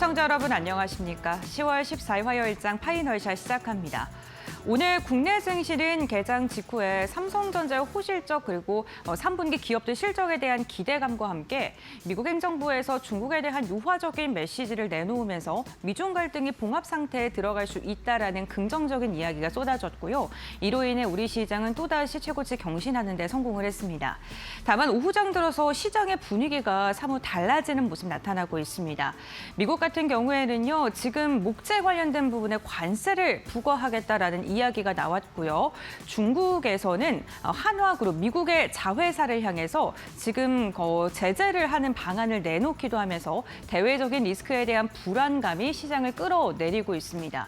시청자 여러분 안녕하십니까? 10월 14일 화요일장 파이널샷 시작합니다. 오늘 국내 증시는 개장 직후에 삼성전자의 호실적 그리고 3분기 기업들 실적에 대한 기대감과 함께 미국 행정부에서 중국에 대한 유화적인 메시지를 내놓으면서 미중 갈등이 봉합 상태에 들어갈 수 있다라는 긍정적인 이야기가 쏟아졌고요. 이로 인해 우리 시장은 또다시 최고치 경신하는 데 성공을 했습니다. 다만 오후장 들어서 시장의 분위기가 사뭇 달라지는 모습 나타나고 있습니다. 미국 같은 경우에는요, 지금 목재 관련된 부분에 관세를 부과하겠다라는 이야기가 나왔고요. 중국에서는 한화그룹, 미국의 자회사를 향해서 지금 제재를 하는 방안을 내놓기도 하면서 대외적인 리스크에 대한 불안감이 시장을 끌어내리고 있습니다.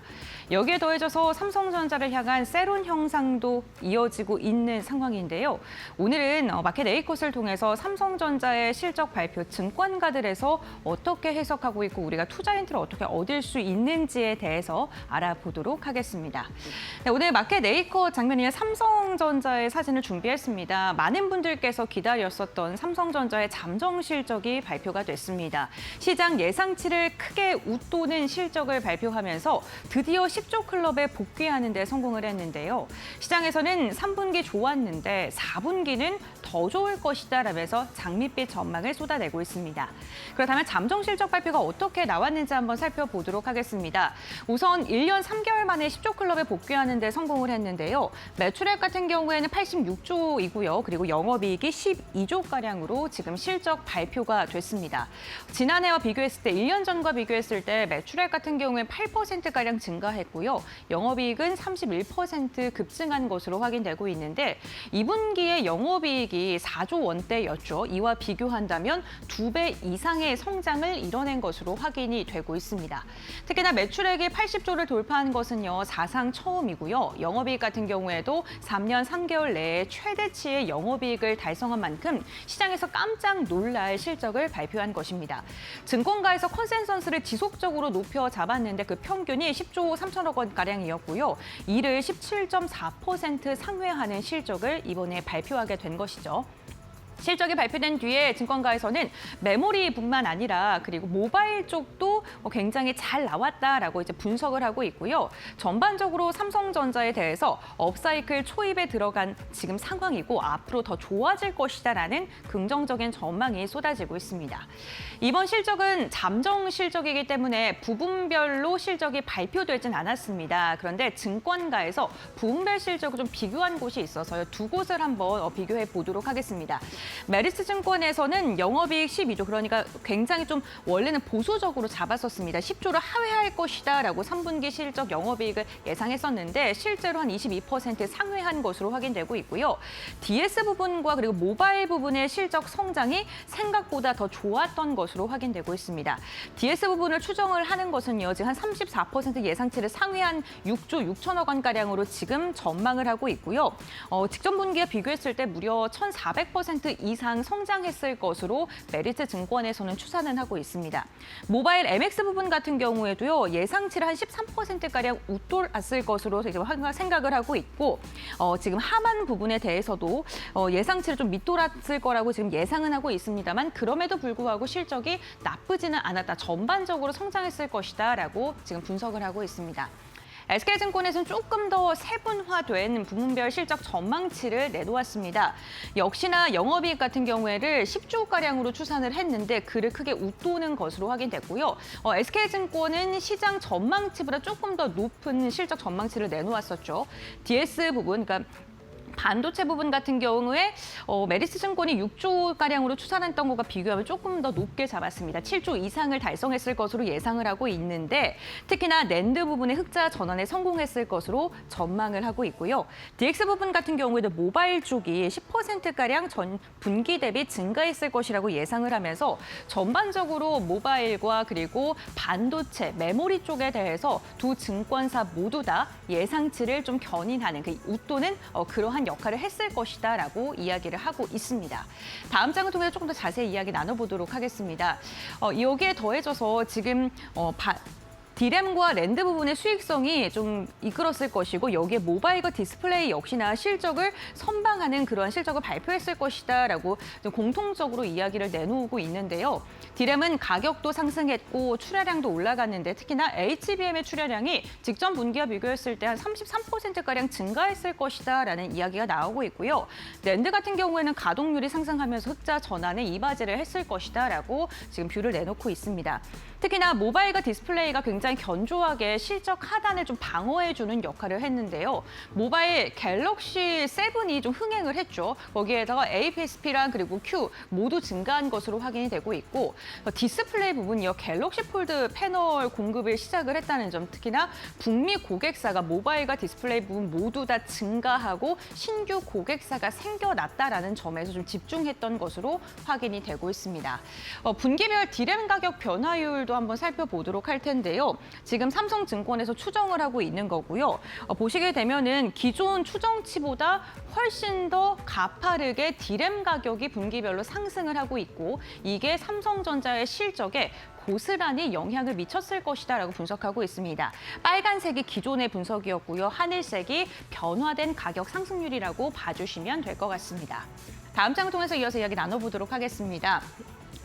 여기에 더해져서 삼성전자를 향한 세론 형상도 이어지고 있는 상황인데요. 오늘은 마켓 A컷을 통해서 삼성전자의 실적 발표 증권가들에서 어떻게 해석하고 있고 우리가 투자 힌트를 어떻게 얻을 수 있는지에 대해서 알아보도록 하겠습니다. 네, 오늘 마켓 A컷 장면에 삼성전자의 사진을 준비했습니다. 많은 분들께서 기다렸었던 삼성전자의 잠정 실적이 발표가 됐습니다. 시장 예상치를 크게 웃도는 실적을 발표하면서 드디어 10조 클럽에 복귀하는 데 성공을 했는데요. 시장에서는 3분기 좋았는데 4분기는 더 좋을 것이다라면서 장밋빛 전망을 쏟아내고 있습니다. 그렇다면 잠정 실적 발표가 어떻게 나왔는지 한번 살펴보도록 하겠습니다. 우선 1년 3개월 만에 10조 클럽에 복귀하는 데 성공을 했는데요. 매출액 같은 경우에는 86조이고요. 그리고 영업이익이 12조가량으로 지금 실적 발표가 됐습니다. 지난해와 비교했을 때 1년 전과 비교했을 때 매출액 같은 경우에 8%가량 증가했고요. 영업이익은 31% 급증한 것으로 확인되고 있는데 2분기에 영업이익이 4조 원대였죠. 이와 비교한다면 2배 이상의 성장을 이뤄낸 것으로 확인이 되고 있습니다. 특히나 매출액이 80조를 돌파한 것은요, 사상 처음이고요. 영업이익 같은 경우에도 3년 3개월 내에 최대치의 영업이익을 달성한 만큼 시장에서 깜짝 놀랄 실적을 발표한 것입니다. 증권가에서 컨센서스를 지속적으로 높여 잡았는데 그 평균이 10조 3천억 원가량이었고요. 이를 17.4% 상회하는 실적을 이번에 발표하게 된 것이죠. 실적이 발표된 뒤에 증권가에서는 메모리뿐만 아니라 그리고 모바일 쪽도 굉장히 잘 나왔다라고 이제 분석을 하고 있고요. 전반적으로 삼성전자에 대해서 업사이클 초입에 들어간 지금 상황이고 앞으로 더 좋아질 것이다라는 긍정적인 전망이 쏟아지고 있습니다. 이번 실적은 잠정 실적이기 때문에 부분별로 실적이 발표되진 않았습니다. 그런데 증권가에서 부분별 실적을 좀 비교한 곳이 있어서요. 두 곳을 한번 비교해 보도록 하겠습니다. 메리츠 증권에서는 영업이익 12조, 그러니까 굉장히 좀 원래는 보수적으로 잡았었습니다. 10조를 하회할 것이다라고 3분기 실적 영업이익을 예상했었는데 실제로 한 22% 상회한 것으로 확인되고 있고요. DS 부분과 그리고 모바일 부분의 실적 성장이 생각보다 더 좋았던 것으로 확인되고 있습니다. DS 부분을 추정을 하는 것은요, 지금 한 34% 예상치를 상회한 6조 6천억 원가량으로 지금 전망을 하고 있고요. 직전 분기와 비교했을 때 무려 1,400% 이상 성장했을 것으로 메리츠 증권에서는 추산은 하고 있습니다. 모바일 MX 부분 같은 경우에도요, 예상치를 한 13%가량 웃돌았을 것으로 생각을 하고 있고, 지금 하만 부분에 대해서도 예상치를 좀 밑돌았을 거라고 지금 예상은 하고 있습니다만 그럼에도 불구하고 실적이 나쁘지는 않았다. 전반적으로 성장했을 것이다라고 지금 분석을 하고 있습니다. SK증권에서는 조금 더 세분화된 부문별 실적 전망치를 내놓았습니다. 역시나 영업이익 같은 경우에를 10조가량으로 추산을 했는데 그를 크게 웃도는 것으로 확인됐고요. SK증권은 시장 전망치보다 조금 더 높은 실적 전망치를 내놓았었죠. DS 부분, 그러니까 반도체 부분 같은 경우에 메리츠 증권이 6조가량으로 추산했던 것과 비교하면 조금 더 높게 잡았습니다. 7조 이상을 달성했을 것으로 예상을 하고 있는데 특히나 낸드 부분의 흑자 전환에 성공했을 것으로 전망을 하고 있고요. DX 부분 같은 경우에도 모바일 쪽이 10%가량 전 분기 대비 증가했을 것이라고 예상을 하면서 전반적으로 모바일과 그리고 반도체, 메모리 쪽에 대해서 두 증권사 모두 다 예상치를 좀 견인하는 그 웃도는 그러한 역할을 했을 것이다라고 이야기를 하고 있습니다. 다음 장을 통해서 조금 더 자세히 이야기 나눠보도록 하겠습니다. 여기에 더해져서 지금 D램과 랜드 부분의 수익성이 좀 이끌었을 것이고 여기에 모바일과 디스플레이 역시나 실적을 선방하는 그러한 실적을 발표했을 것이다라고 좀 공통적으로 이야기를 내놓고 있는데요. D램은 가격도 상승했고 출하량도 올라갔는데 특히나 HBM의 출하량이 직전 분기와 비교했을 때 한 33%가량 증가했을 것이다라는 이야기가 나오고 있고요. 랜드 같은 경우에는 가동률이 상승하면서 흑자 전환에 이바지를 했을 것이다라고 지금 뷰를 내놓고 있습니다. 특히나 모바일과 디스플레이가 굉장히 견조하게 실적 하단을 좀 방어해주는 역할을 했는데요. 모바일 갤럭시 7이 좀 흥행을 했죠. 거기에다가 APS-P랑 그리고 Q 모두 증가한 것으로 확인이 되고 있고 디스플레이 부분이요. 갤럭시 폴드 패널 공급을 시작을 했다는 점, 특히나 북미 고객사가 모바일과 디스플레이 부분 모두 다 증가하고 신규 고객사가 생겨났다라는 점에서 좀 집중했던 것으로 확인이 되고 있습니다. 분기별 D램 가격 변화율도 한번 살펴보도록 할 텐데요. 지금 삼성증권에서 추정을 하고 있는 거고요. 보시게 되면은 기존 추정치보다 훨씬 더 가파르게 D램 가격이 분기별로 상승을 하고 있고 이게 삼성전자의 실적에 고스란히 영향을 미쳤을 것이다라고 분석하고 있습니다. 빨간색이 기존의 분석이었고요. 하늘색이 변화된 가격 상승률이라고 봐주시면 될 것 같습니다. 다음 장을 통해서 이어서 이야기 나눠보도록 하겠습니다.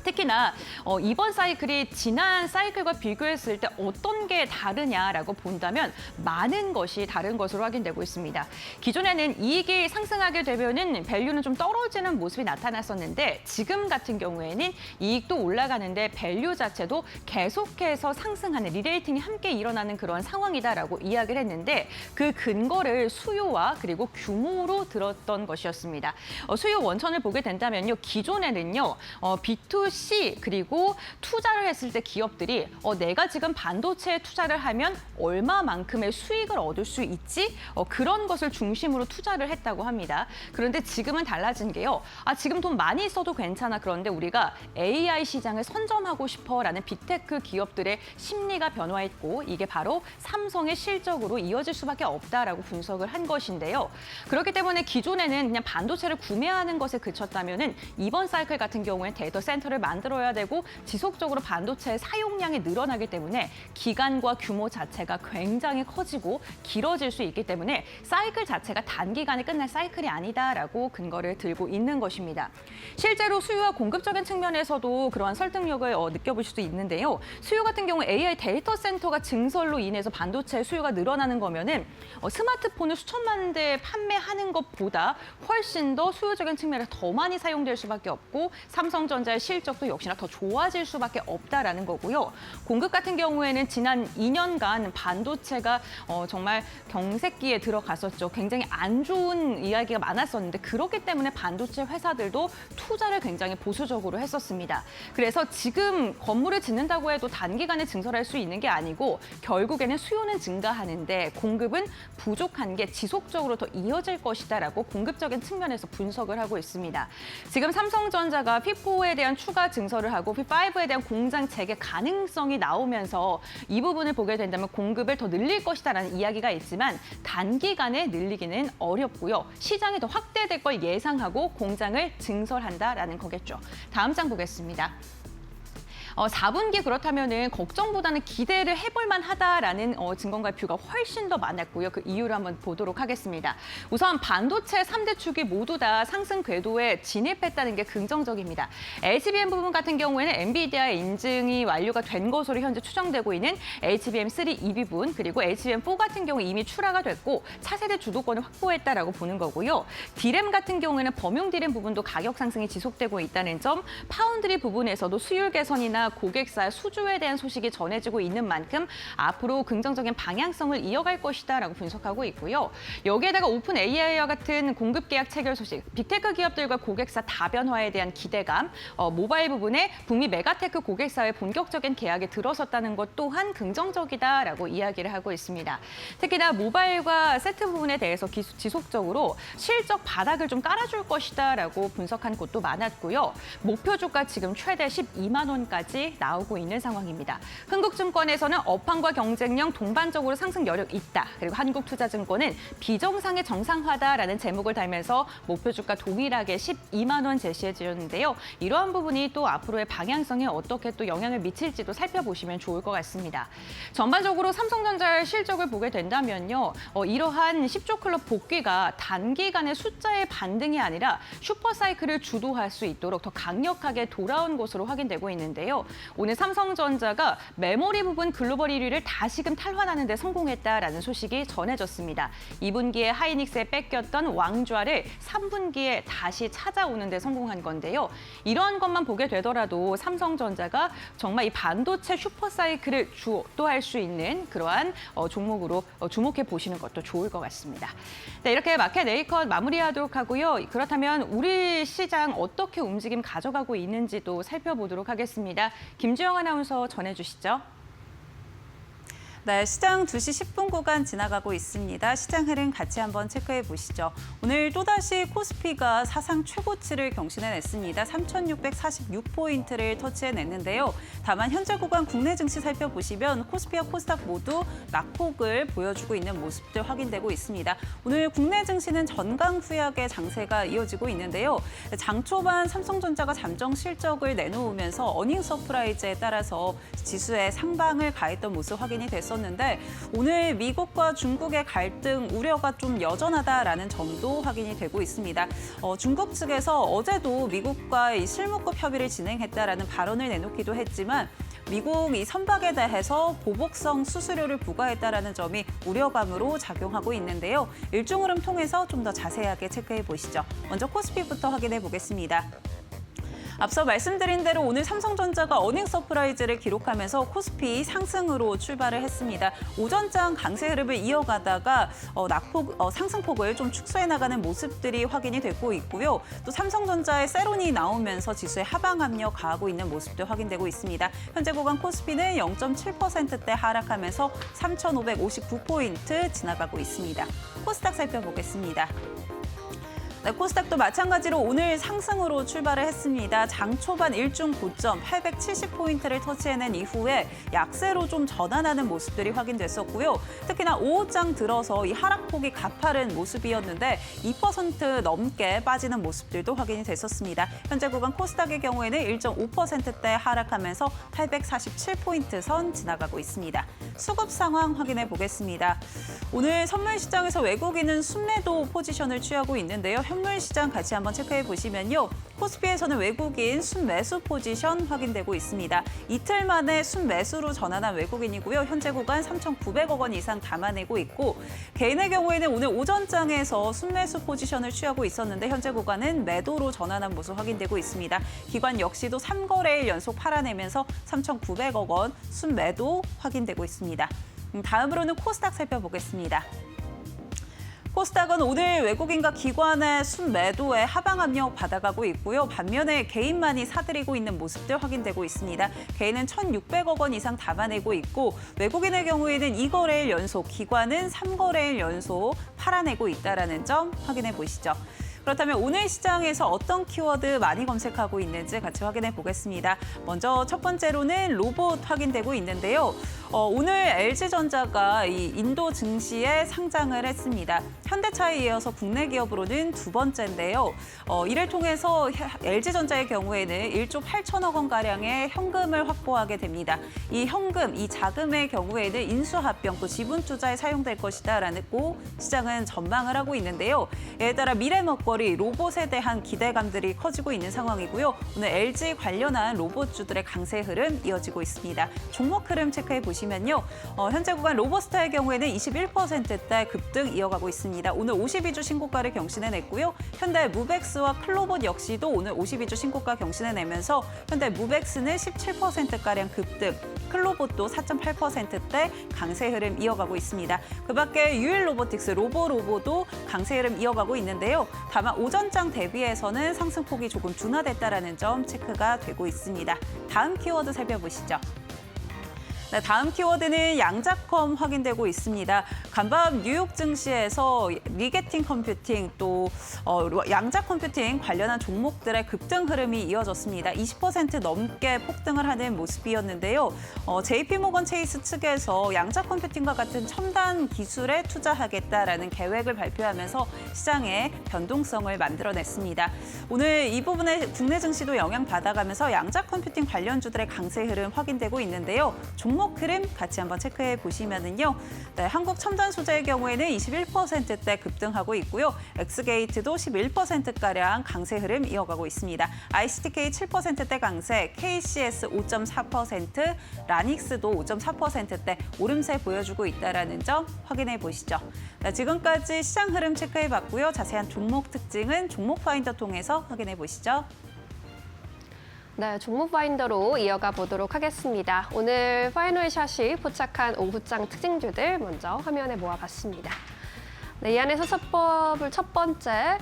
특히나 이번 사이클이 지난 사이클과 비교했을 때 어떤 게 다르냐라고 본다면 많은 것이 다른 것으로 확인되고 있습니다. 기존에는 이익이 상승하게 되면은 밸류는 좀 떨어지는 모습이 나타났었는데 지금 같은 경우에는 이익도 올라가는데 밸류 자체도 계속해서 상승하는 리레이팅이 함께 일어나는 그런 상황이다라고 이야기를 했는데 그 근거를 수요와 그리고 규모로 들었던 것이었습니다. 수요 원천을 보게 된다면요. 기존에는요. B2C 그리고 투자를 했을 때 기업들이 내가 지금 반도체에 투자를 하면 얼마만큼의 수익을 얻을 수 있지? 그런 것을 중심으로 투자를 했다고 합니다. 그런데 지금은 달라진 게요. 지금 돈 많이 써도 괜찮아. 그런데 우리가 AI 시장을 선점하고 싶어라는 빅테크 기업들의 심리가 변화했고 이게 바로 삼성의 실적으로 이어질 수밖에 없다라고 분석을 한 것인데요. 그렇기 때문에 기존에는 그냥 반도체를 구매하는 것에 그쳤다면은 이번 사이클 같은 경우에 데이터 센터를 만들어야 되고 지속적으로 반도체의 사용량이 늘어나기 때문에 기간과 규모 자체가 굉장히 커지고 길어질 수 있기 때문에 사이클 자체가 단기간에 끝날 사이클이 아니다라고 근거를 들고 있는 것입니다. 실제로 수요와 공급적인 측면에서도 그러한 설득력을 느껴볼 수도 있는데요. 수요 같은 경우 AI 데이터 센터가 증설로 인해서 반도체 수요가 늘어나는 거면은 스마트폰을 수천만 대 판매하는 것보다 훨씬 더 수요적인 측면에서 더 많이 사용될 수밖에 없고 삼성전자의 실적도 역시나 더 좋아질 수밖에 없다라는 거고요. 공급 같은 경우에는 지난 2년간 반도체가 정말 경색기에 들어갔었죠. 굉장히 안 좋은 이야기가 많았었는데 그렇기 때문에 반도체 회사들도 투자를 굉장히 보수적으로 했었습니다. 그래서 지금 건물을 짓는다고 해도 단기간에 증설할 수 있는 게 아니고 결국에는 수요는 증가하는데 공급은 부족한 게 지속적으로 더 이어질 것이다라고 공급적인 측면에서 분석을 하고 있습니다. 지금 삼성전자가 P4에 대한 추가 증설을 하고 P5에 대한 공장 재개 가능성이 나오면서 이 부분을 보게 된다면 공급을 더 늘릴 것이다라는 이야기가 있지만 단기간에 늘리기는 어렵고요. 시장이 더 확대될 걸 예상하고 공장을 증설한다라는 거겠죠. 다음 장 보겠습니다. 4분기 그렇다면은 걱정보다는 기대를 해볼 만하다라는 증거과 뷰가 훨씬 더 많았고요. 그 이유를 한번 보도록 하겠습니다. 우선 반도체 3대 축이 모두 다 상승 궤도에 진입했다는 게 긍정적입니다. HBM 부분 같은 경우에는 엔비디아의 인증이 완료가 된 것으로 현재 추정되고 있는 HBM3 2비분 그리고 HBM4 같은 경우 이미 출하가 됐고 차세대 주도권을 확보했다라고 보는 거고요. D램 같은 경우에는 범용 D램 부분도 가격 상승이 지속되고 있다는 점, 파운드리 부분에서도 수율 개선이나 고객사 수주에 대한 소식이 전해지고 있는 만큼 앞으로 긍정적인 방향성을 이어갈 것이다라고 분석하고 있고요. 여기에다가 오픈 AI와 같은 공급 계약 체결 소식, 빅테크 기업들과 고객사 다변화에 대한 기대감, 모바일 부분에 북미 메가테크 고객사의 본격적인 계약에 들어섰다는 것 또한 긍정적이다라고 이야기를 하고 있습니다. 특히나 모바일과 세트 부분에 대해서 지속적으로 실적 바닥을 좀 깔아줄 것이다라고 분석한 곳도 많았고요. 목표 주가 지금 최대 12만 원까지 기대까지 나오고 있는 상황입니다. 흥국증권에서는 업황과 경쟁력 동반적으로 상승 여력 있다. 그리고 한국투자증권은 비정상의 정상화다라는 제목을 달면서 목표 주가 동일하게 12만 원 제시해 주셨는데요. 이러한 부분이 또 앞으로의 방향성에 어떻게 또 영향을 미칠지도 살펴보시면 좋을 것 같습니다. 전반적으로 삼성전자의 실적을 보게 된다면요. 이러한 10조 클럽 복귀가 단기간의 숫자의 반등이 아니라 슈퍼사이클을 주도할 수 있도록 더 강력하게 돌아온 것으로 확인되고 있는데요. 오늘 삼성전자가 메모리 부분 글로벌 1위를 다시금 탈환하는 데 성공했다라는 소식이 전해졌습니다. 2분기에 하이닉스에 뺏겼던 왕좌를 3분기에 다시 찾아오는 데 성공한 건데요. 이러한 것만 보게 되더라도 삼성전자가 정말 이 반도체 슈퍼사이클을 주도할 수 있는 그러한 종목으로 주목해 보시는 것도 좋을 것 같습니다. 네, 이렇게 마켓 A컷 마무리하도록 하고요. 그렇다면 우리 시장 어떻게 움직임 가져가고 있는지도 살펴보도록 하겠습니다. 김주영 아나운서 전해주시죠. 네, 시장 2시 10분 구간 지나가고 있습니다. 시장 흐름 같이 한번 체크해 보시죠. 오늘 또다시 코스피가 사상 최고치를 경신해냈습니다. 3,646포인트를 터치해냈는데요. 다만 현재 구간 국내 증시 살펴보시면 코스피와 코스닥 모두 낙폭을 보여주고 있는 모습들 확인되고 있습니다. 오늘 국내 증시는 전강후약의 장세가 이어지고 있는데요. 장 초반 삼성전자가 잠정 실적을 내놓으면서 어닝 서프라이즈에 따라서 지수에 상방을 가했던 모습 확인이 됐었는데 오늘 미국과 중국의 갈등 우려가 좀 여전하다라는 점도 확인이 되고 있습니다. 중국 측에서 어제도 미국과 이 실무급 협의를 진행했다라는 발언을 내놓기도 했지만 미국 이 선박에 대해서 보복성 수수료를 부과했다라는 점이 우려감으로 작용하고 있는데요. 일중 흐름 통해서 좀 더 자세하게 체크해 보시죠. 먼저 코스피부터 확인해 보겠습니다. 앞서 말씀드린 대로 오늘 삼성전자가 어닝 서프라이즈를 기록하면서 코스피 상승으로 출발을 했습니다. 오전장 강세 흐름을 이어가다가 상승폭을 좀 축소해 나가는 모습들이 확인이 되고 있고요. 또 삼성전자의 세론이 나오면서 지수의 하방 압력 가하고 있는 모습도 확인되고 있습니다. 현재 구간 코스피는 0.7%대 하락하면서 3,559포인트 지나가고 있습니다. 코스닥 살펴보겠습니다. 네, 코스닥도 마찬가지로 오늘 상승으로 출발을 했습니다. 장 초반 일중 고점 870포인트를 터치해낸 이후에 약세로 좀 전환하는 모습들이 확인됐었고요. 특히나 오후장 들어서 이 하락폭이 가파른 모습이었는데 2% 넘게 빠지는 모습들도 확인이 됐었습니다. 현재 구간 코스닥의 경우에는 1.5%대 하락하면서 847포인트 선 지나가고 있습니다. 수급 상황 확인해 보겠습니다. 오늘 선물 시장에서 외국인은 순매도 포지션을 취하고 있는데요. 현물 시장 같이 한번 체크해 보시면요. 코스피에서는 외국인 순매수 포지션 확인되고 있습니다. 이틀 만에 순매수로 전환한 외국인이고요. 현재 구간 3,900억 원 이상 담아내고 있고 개인의 경우에는 오늘 오전장에서 순매수 포지션을 취하고 있었는데 현재 구간은 매도로 전환한 모습 확인되고 있습니다. 기관 역시도 3거래일 연속 팔아내면서 3,900억 원 순매도 확인되고 있습니다. 다음으로는 코스닥 살펴보겠습니다. 코스닥은 오늘 외국인과 기관의 순매도에 하방 압력 받아가고 있고요. 반면에 개인만이 사들이고 있는 모습들 확인되고 있습니다. 개인은 1,600억 원 이상 담아내고 있고 외국인의 경우에는 2거래일 연속, 기관은 3거래일 연속 팔아내고 있다는 점 확인해 보시죠. 그렇다면 오늘 시장에서 어떤 키워드 많이 검색하고 있는지 같이 확인해 보겠습니다. 먼저 첫 번째로는 로봇 확인되고 있는데요. 오늘 LG전자가 이 인도 증시에 상장을 했습니다. 현대차에 이어서 국내 기업으로는 두 번째인데요. 이를 통해서 LG전자의 경우에는 1조 8천억 원가량의 현금을 확보하게 됩니다. 이 현금, 이 자금의 경우에는 인수합병 또 지분 투자에 사용될 것이다라고 시장은 전망을 하고 있는데요. 이에 따라 미래 먹거리 로봇에 대한 기대감들이 커지고 있는 상황이고요. 오늘 LG 관련한 로봇주들의 강세 흐름 이어지고 있습니다. 종목 흐름 체크해 보시면요. 현재 구간 로봇스타의 경우에는 21%대 급등 이어가고 있습니다. 오늘 52주 신고가를 경신해냈고요. 현대 무벡스와 클로봇 역시도 오늘 52주 신고가 경신해내면서 현대 무벡스는 17%가량 급등, 클로봇도 4.8%대 강세 흐름 이어가고 있습니다. 그 밖에 유일로보틱스, 로보도 강세 흐름 이어가고 있는데요. 다만 오전장 대비해서는 상승폭이 조금 둔화됐다는 점 체크가 되고 있습니다. 다음 키워드 살펴보시죠. 네, 다음 키워드는 양자컴 확인되고 있습니다. 간밤 뉴욕 증시에서 리게팅 컴퓨팅 또 양자 컴퓨팅 관련한 종목들의 급등 흐름이 이어졌습니다. 20% 넘게 폭등을 하는 모습이었는데요. JP모건 체이스 측에서 양자 컴퓨팅과 같은 첨단 기술에 투자하겠다라는 계획을 발표하면서 시장의 변동성을 만들어냈습니다. 오늘 이 부분에 국내 증시도 영향받아가면서 양자 컴퓨팅 관련주들의 강세 흐름 확인되고 있는데요. 종목 흐름 같이 한번 체크해 보시면은요. 네, 한국 첨단 소재의 경우에는 21%대 급등하고 있고요. 엑스게이트도 11%가량 강세 흐름 이어가고 있습니다. ICTK 7%대 강세, KCS 5.4%, 라닉스도 5.4%대 오름세 보여주고 있다는 점 확인해 보시죠. 네, 지금까지 시장 흐름 체크해 봤고요. 자세한 종목 특징은 종목 파인더 통해서 확인해 보시죠. 네, 종목 파인더로 이어가 보도록 하겠습니다. 오늘 파이널 샷이 포착한 오후장 특징주들 먼저 화면에 모아봤습니다. 네, 이 안에서 첫 번째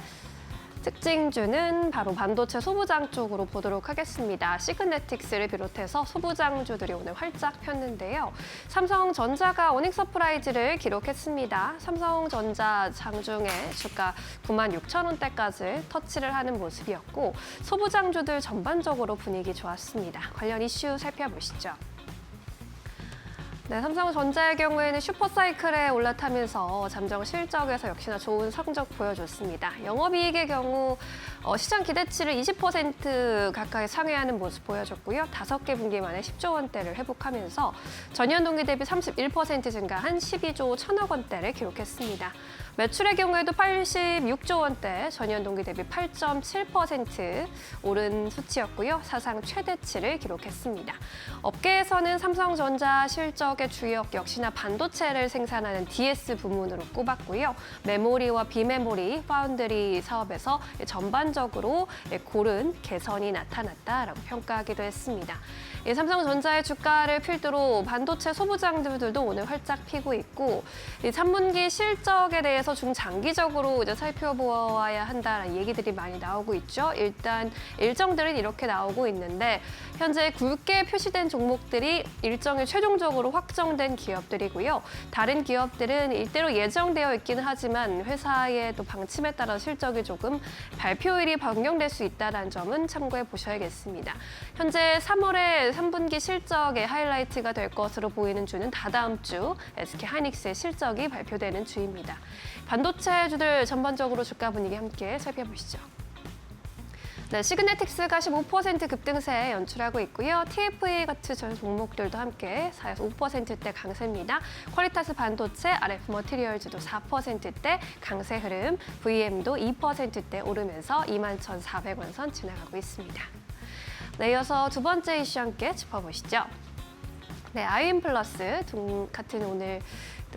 특징주는 바로 반도체 소부장 쪽으로 보도록 하겠습니다. 시그네틱스를 비롯해서 소부장주들이 오늘 활짝 폈는데요. 삼성전자가 어닝 서프라이즈를 기록했습니다. 삼성전자 장중에 주가 96,000원대까지 터치를 하는 모습이었고 소부장주들 전반적으로 분위기 좋았습니다. 관련 이슈 살펴보시죠. 네, 삼성전자의 경우에는 슈퍼사이클에 올라타면서 잠정 실적에서 역시나 좋은 성적 보여줬습니다. 영업이익의 경우 시장 기대치를 20% 가까이 상회하는 모습 보여줬고요. 5개 분기 만에 10조 원대를 회복하면서 전년 동기 대비 31% 증가한 12조 1천억 원대를 기록했습니다. 매출의 경우에도 86조 원대, 전년 동기 대비 8.7% 오른 수치였고요. 사상 최대치를 기록했습니다. 업계에서는 삼성전자 실적의 주역 역시나 반도체를 생산하는 DS 부문으로 꼽았고요. 메모리와 비메모리, 파운드리 사업에서 전반적으로 고른 개선이 나타났다라고 평가하기도 했습니다. 삼성전자의 주가를 필두로 반도체 소부장들도 오늘 활짝 피고 있고 3분기 실적에 대해서 중장기적으로 이제 살펴보아야 한다는 얘기들이 많이 나오고 있죠. 일단 일정들은 이렇게 나오고 있는데 현재 굵게 표시된 종목들이 일정이 최종적으로 확정된 기업들이고요. 다른 기업들은 일대로 예정되어 있기는 하지만 회사의 또 방침에 따라 실적이 조금 발표일이 변경될 수 있다는 점은 참고해 보셔야겠습니다. 현재 3월에 3분기 실적의 하이라이트가 될 것으로 보이는 주는 다다음 주 SK하이닉스의 실적이 발표되는 주입니다. 반도체주들 전반적으로 주가 분위기 함께 살펴보시죠. 네, 시그네틱스가 15% 급등세 연출하고 있고요. TFE 같은 종목들도 함께 4에서 5%대 강세입니다. 퀄리타스 반도체, RF 머티리얼즈도 4%대 강세 흐름, VM도 2%대 오르면서 21,400원 선 지나가고 있습니다. 네, 이어서 두 번째 이슈 함께 짚어보시죠. 네, 아이엠플러스 같은 오늘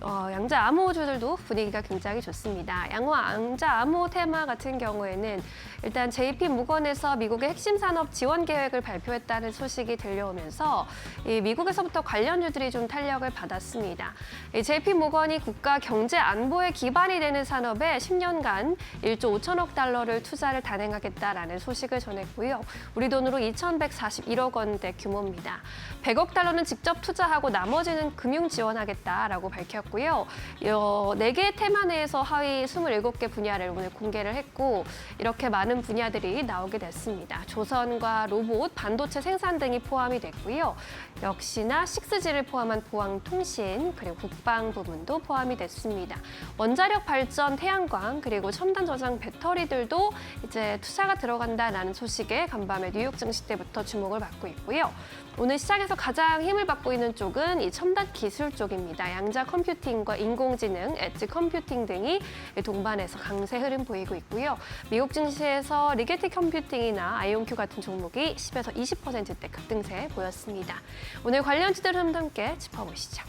양자 암호주들도 분위기가 굉장히 좋습니다. 양자 암호 테마 같은 경우에는 일단 JP모건에서 미국의 핵심 산업 지원 계획을 발표했다는 소식이 들려오면서 이 미국에서부터 관련주들이 좀 탄력을 받았습니다. 이 JP모건이 국가 경제 안보에 기반이 되는 산업에 10년간 1조 5천억 달러를 투자를 단행하겠다라는 소식을 전했고요. 우리 돈으로 2,141억 원대 규모입니다. 100억 달러는 직접 투자하고 나머지는 금융 지원하겠다라고 밝혔고요. 4개의 테마 내에서 하위 27개 분야를 오늘 공개를 했고 이렇게 많은 분야들이 나오게 됐습니다. 조선과 로봇, 반도체 생산 등이 포함이 됐고요. 역시나 6G를 포함한 보안통신 그리고 국방 부문도 포함이 됐습니다. 원자력 발전, 태양광 그리고 첨단 저장 배터리들도 이제 투자가 들어간다라는 소식에 간밤에 뉴욕 증시 때부터 주목을 받고 있고요. 오늘 시장에서 가장 힘을 받고 있는 쪽은 이 첨단 기술 쪽입니다. 양자 컴퓨팅과 인공지능, 엣지 컴퓨팅 등이 동반해서 강세 흐름 보이고 있고요. 미국 증시에서 리게틱 컴퓨팅이나 아이온큐 같은 종목이 10에서 20%대 급등세 보였습니다. 오늘 관련주들 흐름도 함께 짚어보시죠.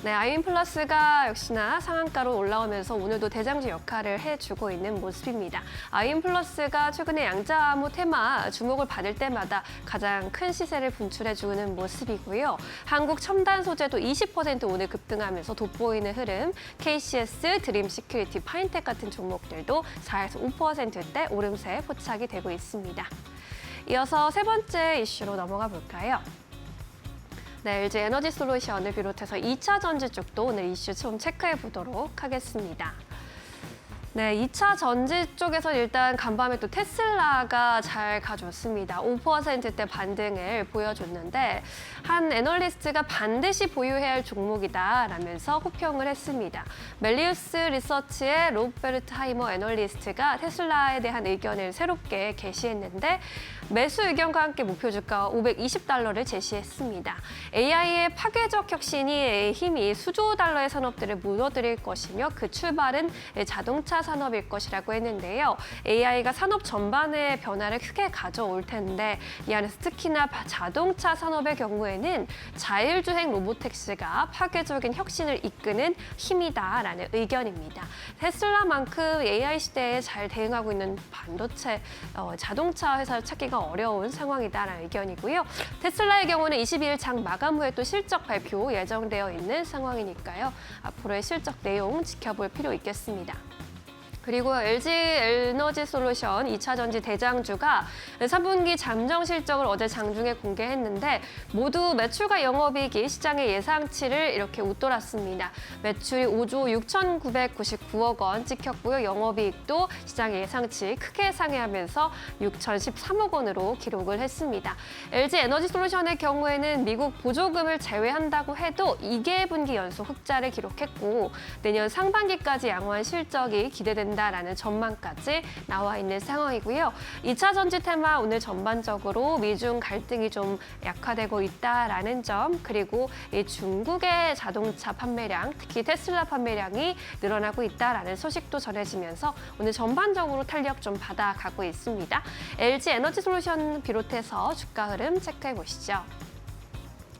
네, 아이엠플러스가 역시나 상한가로 올라오면서 오늘도 대장주 역할을 해주고 있는 모습입니다. 아이엠플러스가 최근에 양자암호 테마 주목을 받을 때마다 가장 큰 시세를 분출해주는 모습이고요. 한국 첨단 소재도 20% 오늘 급등하면서 돋보이는 흐름, KCS, 드림 시큐리티, 파인텍 같은 종목들도 4에서 5%대 오름세 포착이 되고 있습니다. 이어서 세 번째 이슈로 넘어가 볼까요? 네, LG 에너지 솔루션을 비롯해서 2차 전지 쪽도 오늘 이슈 좀 체크해 보도록 하겠습니다. 네, 2차 전지 쪽에서 일단 간밤에 또 테슬라가 잘 가져왔습니다. 5%대 반등을 보여줬는데 한 애널리스트가 반드시 보유해야 할 종목이다라면서 호평을 했습니다. 멜리우스 리서치의 로베르트 하이머 애널리스트가 테슬라에 대한 의견을 새롭게 게시했는데 매수 의견과 함께 목표 주가 520달러를 제시했습니다. AI의 파괴적 혁신이 힘이 수조 달러의 산업들을 무너뜨릴 것이며 그 출발은 자동차 산업일 것이라고 했는데요. AI가 산업 전반의 변화를 크게 가져올 텐데 이 안에서 특히나 자동차 산업의 경우에는 자율주행 로보택시가 파괴적인 혁신을 이끄는 힘이다라는 의견입니다. 테슬라만큼 AI 시대에 잘 대응하고 있는 반도체, 자동차 회사를 찾기가 어려운 상황이다라는 의견이고요. 테슬라의 경우는 22일 장 마감 후에 또 실적 발표 예정되어 있는 상황이니까요. 앞으로의 실적 내용 지켜볼 필요 있겠습니다. 그리고 LG 에너지 솔루션 2차 전지 대장주가 3분기 잠정 실적을 어제 장중에 공개했는데 모두 매출과 영업이익이 시장의 예상치를 이렇게 웃돌았습니다. 매출이 5조 6,999억 원 찍혔고요. 영업이익도 시장의 예상치 크게 상회하면서 6,013억 원으로 기록을 했습니다. LG 에너지 솔루션의 경우에는 미국 보조금을 제외한다고 해도 2개분기 연속 흑자를 기록했고 내년 상반기까지 양호한 실적이 기대된다라는 전망까지 나와 있는 상황이고요. 2차 전지 테마 오늘 전반적으로 미중 갈등이 좀 약화되고 있다라는 점 그리고 이 중국의 자동차 판매량 특히 테슬라 판매량이 늘어나고 있다라는 소식도 전해지면서 오늘 전반적으로 탄력 좀 받아가고 있습니다. LG 에너지 솔루션 비롯해서 주가 흐름 체크해 보시죠.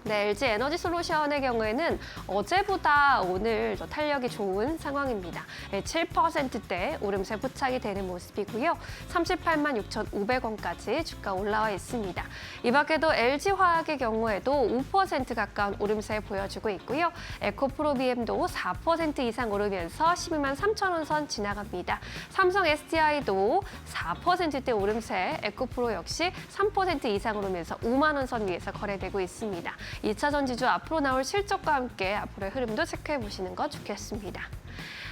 네, LG 에너지 솔루션의 경우에는 어제보다 오늘 더 탄력이 좋은 상황입니다. 7%대 오름세 포착이 되는 모습이고요. 38만 6,500원까지 주가 올라와 있습니다. 이 밖에도 LG화학의 경우에도 5% 가까운 오름세 보여주고 있고요. 에코프로비엠도 4% 이상 오르면서 12만 3천 원 선 지나갑니다. 삼성 SDI도 4%대 오름세, 에코프로 역시 3% 이상 오르면서 5만 원 선 위에서 거래되고 있습니다. 2차 전지주 앞으로 나올 실적과 함께 앞으로의 흐름도 체크해 보시는 것 좋겠습니다.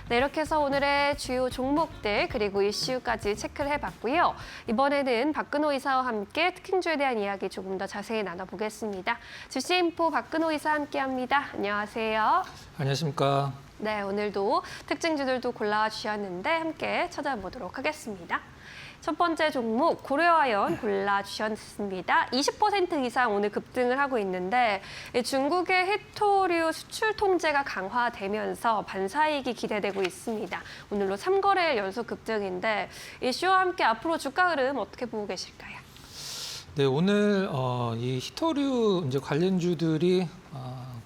네, 이렇게 해서 오늘의 주요 종목들 그리고 이슈까지 체크를 해봤고요. 이번에는 박근호 이사와 함께 특징주에 대한 이야기 조금 더 자세히 나눠보겠습니다. 주식인포 박근호 이사와 함께합니다. 안녕하세요. 안녕하십니까. 네, 오늘도 특징주들도 골라와 주셨는데 함께 찾아보도록 하겠습니다. 첫 번째 종목 고려아연 골라주셨습니다. 20% 이상 오늘 급등을 하고 있는데 중국의 히토류 수출 통제가 강화되면서 반사이익이 기대되고 있습니다. 오늘로 3거래 연속 급등인데 이슈와 함께 앞으로 주가 흐름 어떻게 보고 계실까요? 네, 오늘 이 히토류 이제 관련주들이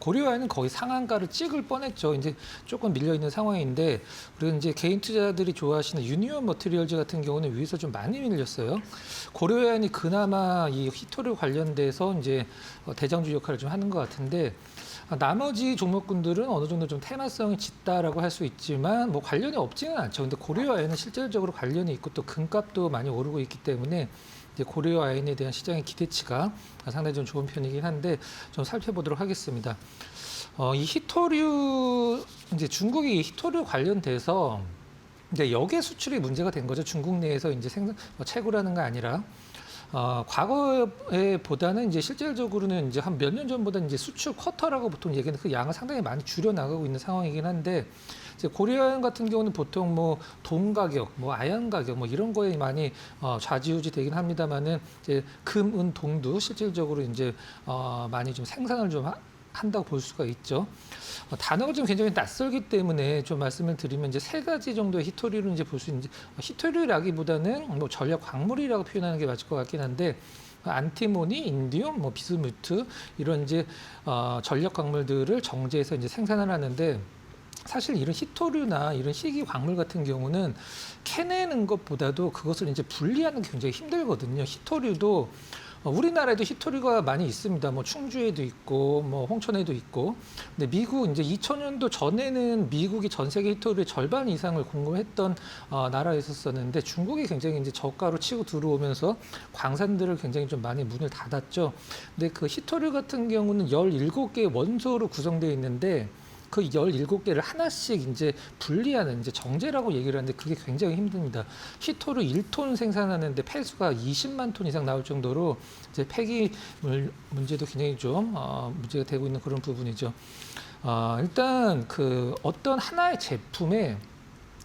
고려아연은 거의 상한가를 찍을 뻔했죠. 이제 조금 밀려 있는 상황인데 그리고 이제 개인 투자들이 좋아하시는 유니온 머티리얼즈 같은 경우는 위에서 좀 많이 밀렸어요. 고려아연이 그나마 이 히토류 관련돼서 이제 대장주 역할을 좀 하는 것 같은데 나머지 종목군들은 어느 정도 좀 테마성이 짙다라고 할 수 있지만 뭐 관련이 없지는 않죠. 근데 고려아연은 실질적으로 관련이 있고 또 금값도 많이 오르고 있기 때문에 이제 고려아연에 대한 시장의 기대치가 상당히 좀 좋은 편이긴 한데 좀 살펴보도록 하겠습니다. 이 히토류 이제 중국이 이 히토류 관련돼서 이제 역의 수출이 문제가 된 거죠. 중국 내에서 이제 생산 채굴하는 거 아니라. 과거에 보다는 이제 실질적으로는 이제 한 몇 년 전보다 이제 수출 쿼터라고 보통 얘기하는 그 양을 상당히 많이 줄여 나가고 있는 상황이긴 한데 이제 고려아연 같은 경우는 보통 뭐 돈 가격, 뭐 아연 가격, 뭐 이런 거에 많이 좌지우지 되긴 합니다만은 이제 금, 은, 동도 실질적으로 이제 많이 좀 생산을 좀 한다고 볼 수가 있죠. 단어가 좀 굉장히 낯설기 때문에 좀 말씀을 드리면 이제 세 가지 정도의 히토류를 이제 볼 수 있는지 히토류라기보다는 뭐 전략 광물이라고 표현하는 게 맞을 것 같긴 한데 안티모니, 인디움, 뭐 비스무트 이런 이제 전략 광물들을 정제해서 이제 생산을 하는데 사실 이런 히토류나 이런 희귀 광물 같은 경우는 캐내는 것보다도 그것을 이제 분리하는 게 굉장히 힘들거든요. 히토류도 우리나라에도 히토류가 많이 있습니다. 뭐 충주에도 있고, 뭐 홍천에도 있고. 근데 미국 이제 2000년도 전에는 미국이 전 세계 히토류의 절반 이상을 공급했던 나라였었는데 중국이 굉장히 이제 저가로 치고 들어오면서 광산들을 굉장히 좀 많이 문을 닫았죠. 근데 그 히토류 같은 경우는 17개의 원소로 구성되어 있는데 그 17개를 하나씩 이제 분리하는 이제 정제라고 얘기를 하는데 그게 굉장히 힘듭니다. 히토류 1톤 생산하는데 폐수가 20만 톤 이상 나올 정도로 이제 폐기물 문제도 굉장히 좀 문제가 되고 있는 그런 부분이죠. 일단 그 어떤 하나의 제품에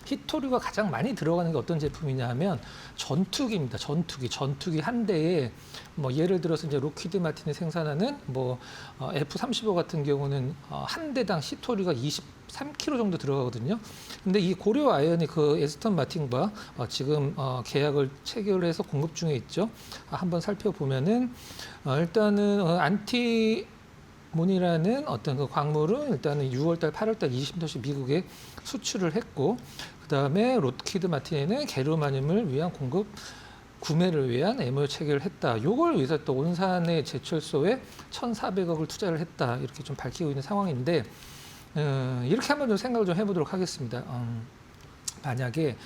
히토류가 가장 많이 들어가는 게 어떤 제품이냐 하면 전투기입니다. 전투기 한 대에 뭐 예를 들어서 이제 로키드 마틴이 생산하는 뭐 F-35 같은 경우는 한 대당 히토류가 23kg 정도 들어가거든요. 근데 이 고려 아연이 그 에스턴 마틴과 지금 계약을 체결해서 공급 중에 있죠. 한번 살펴보면은 일단은 안티몬이라는 어떤 그 광물은 일단은 6월달, 8월달 20톤씩 미국에 수출을 했고, 그 다음에 로키드 마틴에는 게르마늄을 위한 구매를 위한 MOU 체결을 했다. 요걸 위해서 또 온산의 제철소에 1,400억을 투자를 했다. 이렇게 좀 밝히고 있는 상황인데, 이렇게 한번 좀 생각을 좀 해보도록 하겠습니다. 만약에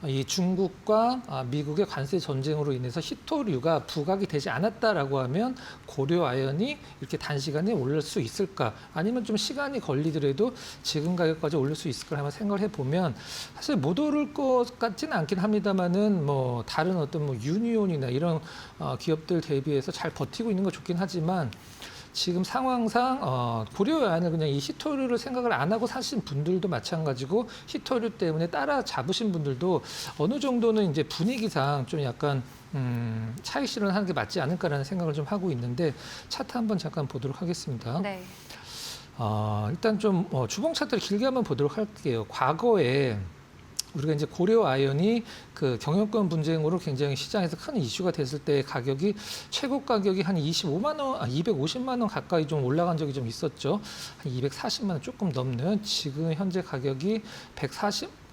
이 중국과 미국의 관세 전쟁으로 인해서 히토류가 부각이 되지 않았다라고 하면 고려 아연이 이렇게 단시간에 오를 수 있을까? 아니면 좀 시간이 걸리더라도 지금 가격까지 오를 수 있을까? 한번 생각을 해보면 사실 못 오를 것 같지는 않긴 합니다만은 뭐 다른 어떤 뭐 유니온이나 이런 기업들 대비해서 잘 버티고 있는 거 좋긴 하지만 지금 상황상 고려 아연을 그냥 이 히토류를 생각을 안 하고 사신 분들도 마찬가지고 히토류 때문에 따라 잡으신 분들도 어느 정도는 이제 분위기상 좀 약간 차익 실현하는 게 맞지 않을까라는 생각을 좀 하고 있는데 차트 한번 잠깐 보도록 하겠습니다. 네. 일단 좀 주봉 차트를 길게 한번 보도록 할게요. 과거에 우리가 이제 고려 아연이 그 경영권 분쟁으로 굉장히 시장에서 큰 이슈가 됐을 때 가격이 최고 가격이 한 250만 원 가까이 좀 올라간 적이 좀 있었죠. 한 240만 원 조금 넘는 지금 현재 가격이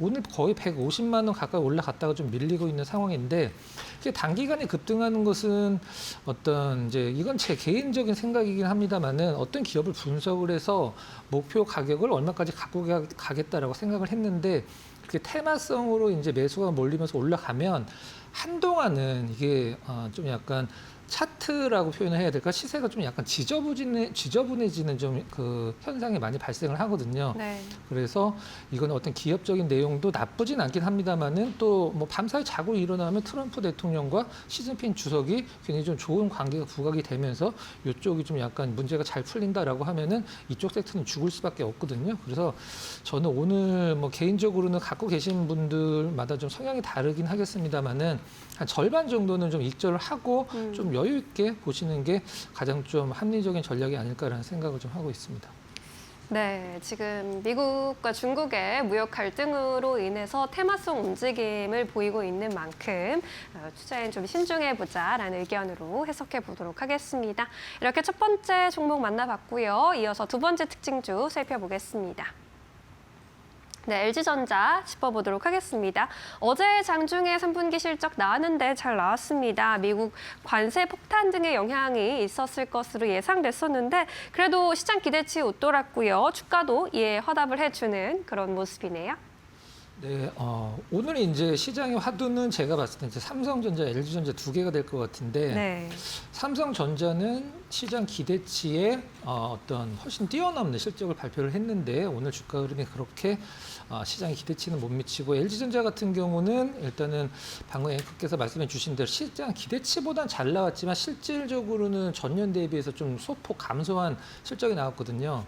오늘 거의 150만 원 가까이 올라갔다가 좀 밀리고 있는 상황인데 이게 단기간에 급등하는 것은 어떤 이제 이건 제 개인적인 생각이긴 합니다만은 어떤 기업을 분석을 해서 목표 가격을 얼마까지 갖고 가겠다라고 생각을 했는데 그렇게 테마성으로 이제 매수가 몰리면서 올라가면 한동안은 이게 좀 약간 차트라고 표현을 해야 될까? 시세가 좀 약간 지저분해지는 좀 그 현상이 많이 발생을 하거든요. 네. 그래서 이건 어떤 기업적인 내용도 나쁘진 않긴 합니다만은 또 뭐 밤사이 자고 일어나면 트럼프 대통령과 시진핑 주석이 굉장히 좀 좋은 관계가 부각이 되면서 이쪽이 좀 약간 문제가 잘 풀린다라고 하면은 이쪽 섹터는 죽을 수밖에 없거든요. 그래서 저는 오늘 뭐 개인적으로는 갖고 계신 분들마다 좀 성향이 다르긴 하겠습니다만은 한 절반 정도는 좀 익절을 하고 좀 여유 있게 보시는 게 가장 좀 합리적인 전략이 아닐까라는 생각을 좀 하고 있습니다. 네, 지금 미국과 중국의 무역 갈등으로 인해서 테마성 움직임을 보이고 있는 만큼 투자엔 좀 신중해보자라는 의견으로 해석해 보도록 하겠습니다. 이렇게 첫 번째 종목 만나봤고요. 이어서 두 번째 특징주 살펴보겠습니다. 네, LG전자 짚어보도록 하겠습니다. 어제 장중에 3분기 실적 나왔는데 잘 나왔습니다. 미국 관세 폭탄 등의 영향이 있었을 것으로 예상됐었는데 그래도 시장 기대치 웃돌았고요. 주가도 이에 화답을 해주는 그런 모습이네요. 네, 오늘 이제 시장의 화두는 제가 봤을 때 이제 삼성전자, LG전자 두 개가 될 것 같은데 네. 삼성전자는 시장 기대치에 어떤 훨씬 뛰어넘는 실적을 발표를 했는데 오늘 주가 흐름이 그렇게 시장의 기대치는 못 미치고 LG전자 같은 경우는 일단은 방금 앵커께서 말씀해 주신 대로 시장 기대치보다는 잘 나왔지만 실질적으로는 전년 대비해서 좀 소폭 감소한 실적이 나왔거든요.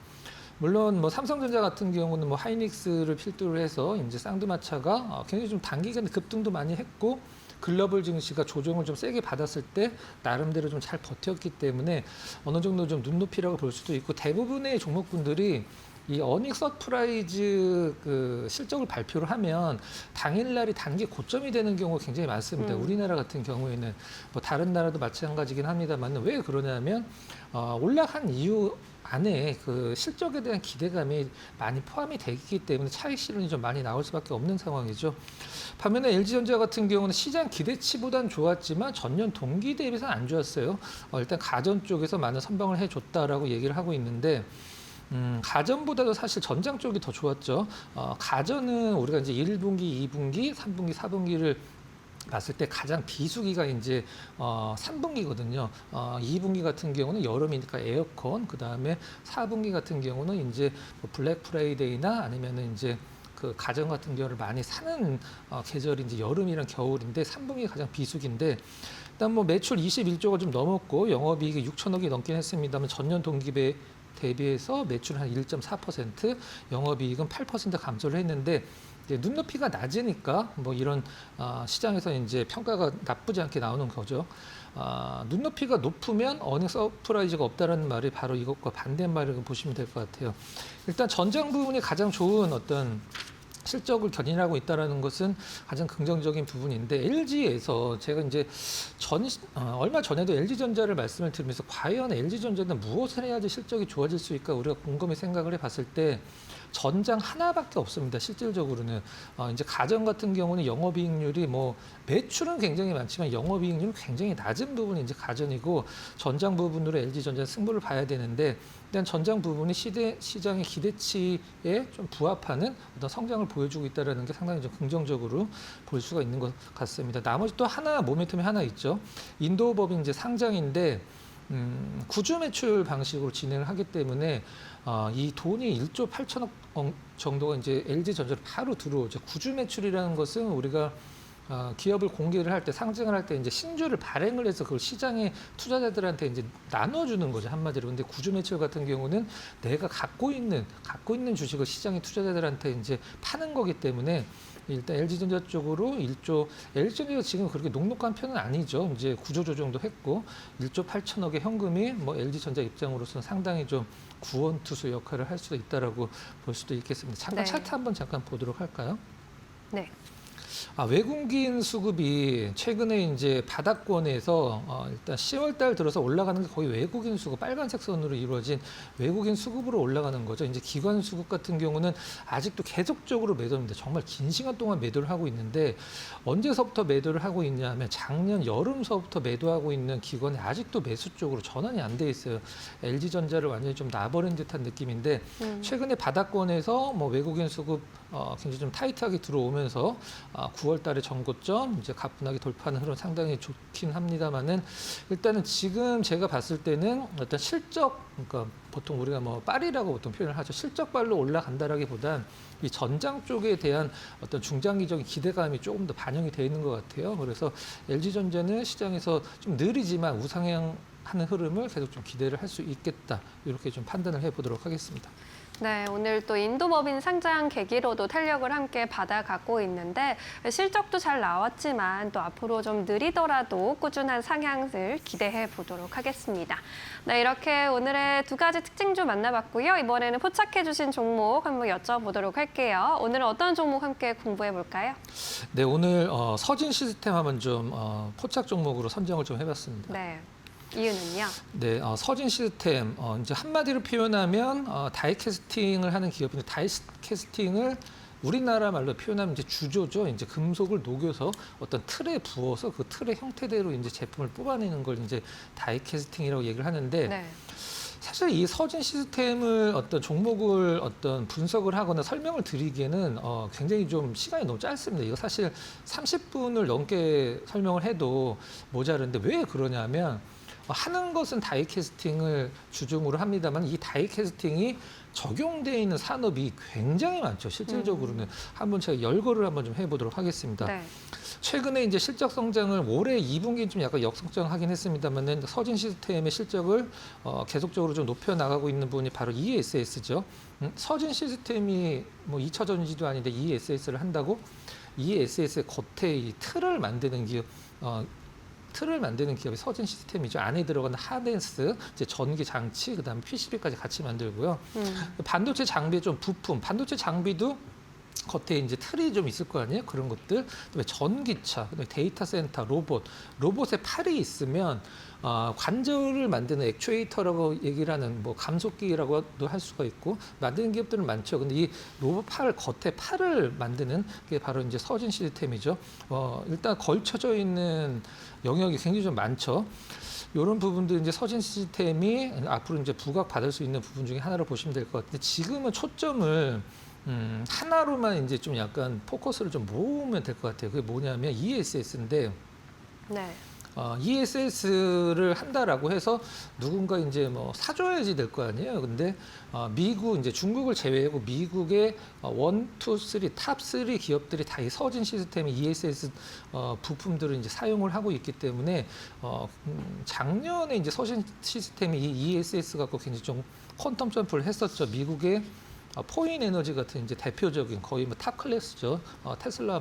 물론 뭐 삼성전자 같은 경우는 뭐 하이닉스를 필두로 해서 이제 쌍두마차가 굉장히 좀 단기간에 급등도 많이 했고 글로벌 증시가 조정을 좀 세게 받았을 때 나름대로 좀 잘 버텼기 때문에 어느 정도 좀 눈높이라고 볼 수도 있고 대부분의 종목군들이 이 어닝 서프라이즈 그 실적을 발표를 하면 당일날이 단기 고점이 되는 경우가 굉장히 많습니다. 우리나라 같은 경우에는 뭐 다른 나라도 마찬가지긴 합니다만 왜 그러냐면 올라간 이유 안에 그 실적에 대한 기대감이 많이 포함이 되기 때문에 차익 실현이 좀 많이 나올 수밖에 없는 상황이죠. 반면에 LG전자 같은 경우는 시장 기대치보단 좋았지만 전년 동기 대비해서는 안 좋았어요. 일단 가전 쪽에서 많은 선방을 해줬다라고 얘기를 하고 있는데 가전보다도 사실 전장 쪽이 더 좋았죠. 가전은 우리가 이제 1분기, 2분기, 3분기, 4분기를 봤을 때 가장 비수기가 이제 3분기거든요. 2분기 같은 경우는 여름이니까 에어컨, 그 다음에 4분기 같은 경우는 이제 뭐 블랙 프라이데이나 아니면은 이제 그 가전 같은 경우를 많이 사는 계절이 이제 여름이랑 겨울인데 3분기 가장 비수기인데 일단 뭐 매출 21조가 좀 넘었고 영업이익이 6천억이 넘긴 했습니다만 전년 동기 대비해서 매출 한 1.4%, 영업이익은 8% 감소를 했는데 이제 눈높이가 낮으니까 뭐 이런 시장에서 이제 평가가 나쁘지 않게 나오는 거죠. 눈높이가 높으면 어닝 서프라이즈가 없다라는 말이 바로 이것과 반대말을 보시면 될 것 같아요. 일단 전장 부분이 가장 좋은 어떤 실적을 견인하고 있다는 것은 가장 긍정적인 부분인데 LG에서 제가 이제 얼마 전에도 LG전자를 말씀을 드리면서 과연 LG전자는 무엇을 해야지 실적이 좋아질 수 있을까 우리가 곰곰이 생각을 해봤을 때 전장 하나밖에 없습니다. 실질적으로는 이제 가전 같은 경우는 영업이익률이 뭐 매출은 굉장히 많지만 영업이익률은 굉장히 낮은 부분이 이제 가전이고 전장 부분으로 LG전자는 승부를 봐야 되는데 일단 전장 부분이 시장의 기대치에 좀 부합하는 어떤 성장을 보여주고 있다는 게 상당히 좀 긍정적으로 볼 수가 있는 것 같습니다. 나머지 또 하나 모멘텀이 하나 있죠. 인도법인 이제 상장인데 구주 매출 방식으로 진행을 하기 때문에 이 돈이 1조 8천억 정도가 이제 LG전자로 바로 들어오죠. 구주 매출이라는 것은 우리가 기업을 공개를 할 때 상장을 할 때 이제 신주를 발행을 해서 그걸 시장의 투자자들한테 이제 나눠주는 거죠 한마디로. 근데 구주 매출 같은 경우는 내가 갖고 있는 주식을 시장의 투자자들한테 이제 파는 거기 때문에 일단 LG전자 쪽으로 1조, LG전자가 지금 그렇게 녹록한 편은 아니죠. 이제 구조조 정도 했고 1조 8천억의 현금이 뭐 LG전자 입장으로서는 상당히 좀 구원투수 역할을 할 수도 있다라고 볼 수도 있겠습니다. 잠깐 네. 차트 한번 잠깐 보도록 할까요? 네. 외국인 수급이 최근에 이제 바닥권에서 일단 10월 달 들어서 올라가는 게 거의 외국인 수급, 빨간색 선으로 이루어진 외국인 수급으로 올라가는 거죠. 이제 기관 수급 같은 경우는 아직도 계속적으로 매도입니다. 정말 긴 시간 동안 매도를 하고 있는데 언제서부터 매도를 하고 있냐 하면 작년 여름서부터 매도하고 있는 기관이 아직도 매수 쪽으로 전환이 안 돼 있어요. LG전자를 완전히 좀 놔버린 듯한 느낌인데 최근에 바닥권에서 뭐 외국인 수급 굉장히 좀 타이트하게 들어오면서 9월 달에 전고점 이제 가뿐하게 돌파하는 흐름 상당히 좋긴 합니다만은 일단은 지금 제가 봤을 때는 어떤 실적, 그러니까 보통 우리가 뭐 빨이라고 보통 표현을 하죠. 실적발로 올라간다라기보단 이 전장 쪽에 대한 어떤 중장기적인 기대감이 조금 더 반영이 돼 있는 것 같아요. 그래서 LG전자는 시장에서 좀 느리지만 우상향 하는 흐름을 계속 좀 기대를 할 수 있겠다. 이렇게 좀 판단을 해보도록 하겠습니다. 네, 오늘 또 인도법인 상장 계기로도 탄력을 함께 받아가고 있는데 실적도 잘 나왔지만 또 앞으로 좀 느리더라도 꾸준한 상향을 기대해 보도록 하겠습니다. 네, 이렇게 오늘의 두 가지 특징주 만나봤고요. 이번에는 포착해 주신 종목 한번 여쭤보도록 할게요. 오늘은 어떤 종목 함께 공부해 볼까요? 네, 오늘 서진 시스템 한번 좀 포착 종목으로 선정을 좀 해봤습니다. 네, 이유는요? 네, 서진 시스템 이제 한마디로 표현하면 다이캐스팅을 하는 기업인데 다이캐스팅을 우리나라 말로 표현하면 이제 주조죠. 이제 금속을 녹여서 어떤 틀에 부어서 그 틀의 형태대로 이제 제품을 뽑아내는 걸 이제 다이캐스팅이라고 얘기를 하는데 네. 사실 이 서진 시스템을 어떤 종목을 어떤 분석을 하거나 설명을 드리기에는 굉장히 좀 시간이 너무 짧습니다. 이거 사실 30분을 넘게 설명을 해도 모자른데 왜 그러냐면 하는 것은 다이캐스팅을 주종으로 합니다만 이 다이캐스팅이 적용되어 있는 산업이 굉장히 많죠. 실질적으로는 한번 제가 열거를 한번 좀 해보도록 하겠습니다. 네. 최근에 이제 실적 성장을 올해 2분기는 좀 약간 역성장하긴 했습니다만은 서진 시스템의 실적을 계속적으로 좀 높여 나가고 있는 부분이 바로 ESS죠. 서진 시스템이 뭐 2차 전지도 아닌데 ESS를 한다고 ESS의 겉에 이 틀을 만드는 기업. 틀을 만드는 기업이 서진 시스템이죠. 안에 들어가는 하드스, 이제 전기 장치, 그다음에 PCB까지 같이 만들고요. 반도체 장비 좀 부품, 반도체 장비도 겉에 이제 틀이 좀 있을 거 아니에요? 그런 것들. 그다음에 전기차, 그다음에 데이터 센터, 로봇에 팔이 있으면 관절을 만드는 액추에이터라고 얘기를 하는 뭐 감속기라고도 할 수가 있고 만드는 기업들은 많죠. 근데 이 로봇 겉에 팔을 만드는 게 바로 이제 서진 시스템이죠. 일단 걸쳐져 있는 영역이 굉장히 좀 많죠. 이런 부분들 이제 서진 시스템이 앞으로 이제 부각 받을 수 있는 부분 중에 하나로 보시면 될 것 같은데 지금은 초점을 하나로만 이제 좀 약간 포커스를 좀 모으면 될 것 같아요. 그게 뭐냐면 ESS인데 네. ESS를 한다라고 해서 누군가 이제 뭐 사줘야지 될 거 아니에요. 근데 미국 이제 중국을 제외하고 미국의 1, 2, 3, 탑 3 기업들이 다 이 서진 시스템의 ESS 부품들을 이제 사용을 하고 있기 때문에 작년에 이제 서진 시스템이 이 ESS 갖고 굉장히 좀 퀀텀 점프를 했었죠. 미국의 포인 에너지 같은 이제 대표적인 거의 뭐 탑 클래스죠. 테슬라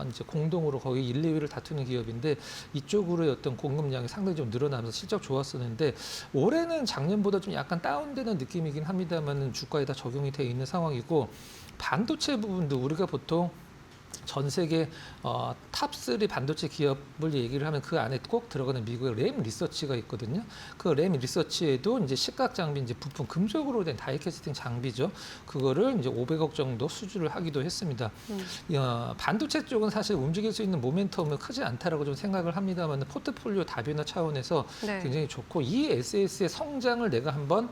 이제 공동으로 거의 1, 2위를 다투는 기업인데 이쪽으로의 어떤 공급량이 상당히 좀 늘어나면서 실적 좋았었는데 올해는 작년보다 좀 약간 다운되는 느낌이긴 합니다만 주가에 다 적용이 돼 있는 상황이고 반도체 부분도 우리가 보통 전 세계 탑3 반도체 기업을 얘기를 하면 그 안에 꼭 들어가는 미국의 램 리서치가 있거든요. 그 램 리서치에도 이제 시각 장비, 이제 부품 금속으로 된 다이캐스팅 장비죠. 그거를 이제 500억 정도 수주를 하기도 했습니다. 반도체 쪽은 사실 움직일 수 있는 모멘텀은 크지 않다라고 좀 생각을 합니다만 포트폴리오 다변화 차원에서 네. 굉장히 좋고 이 SS의 성장을 내가 한번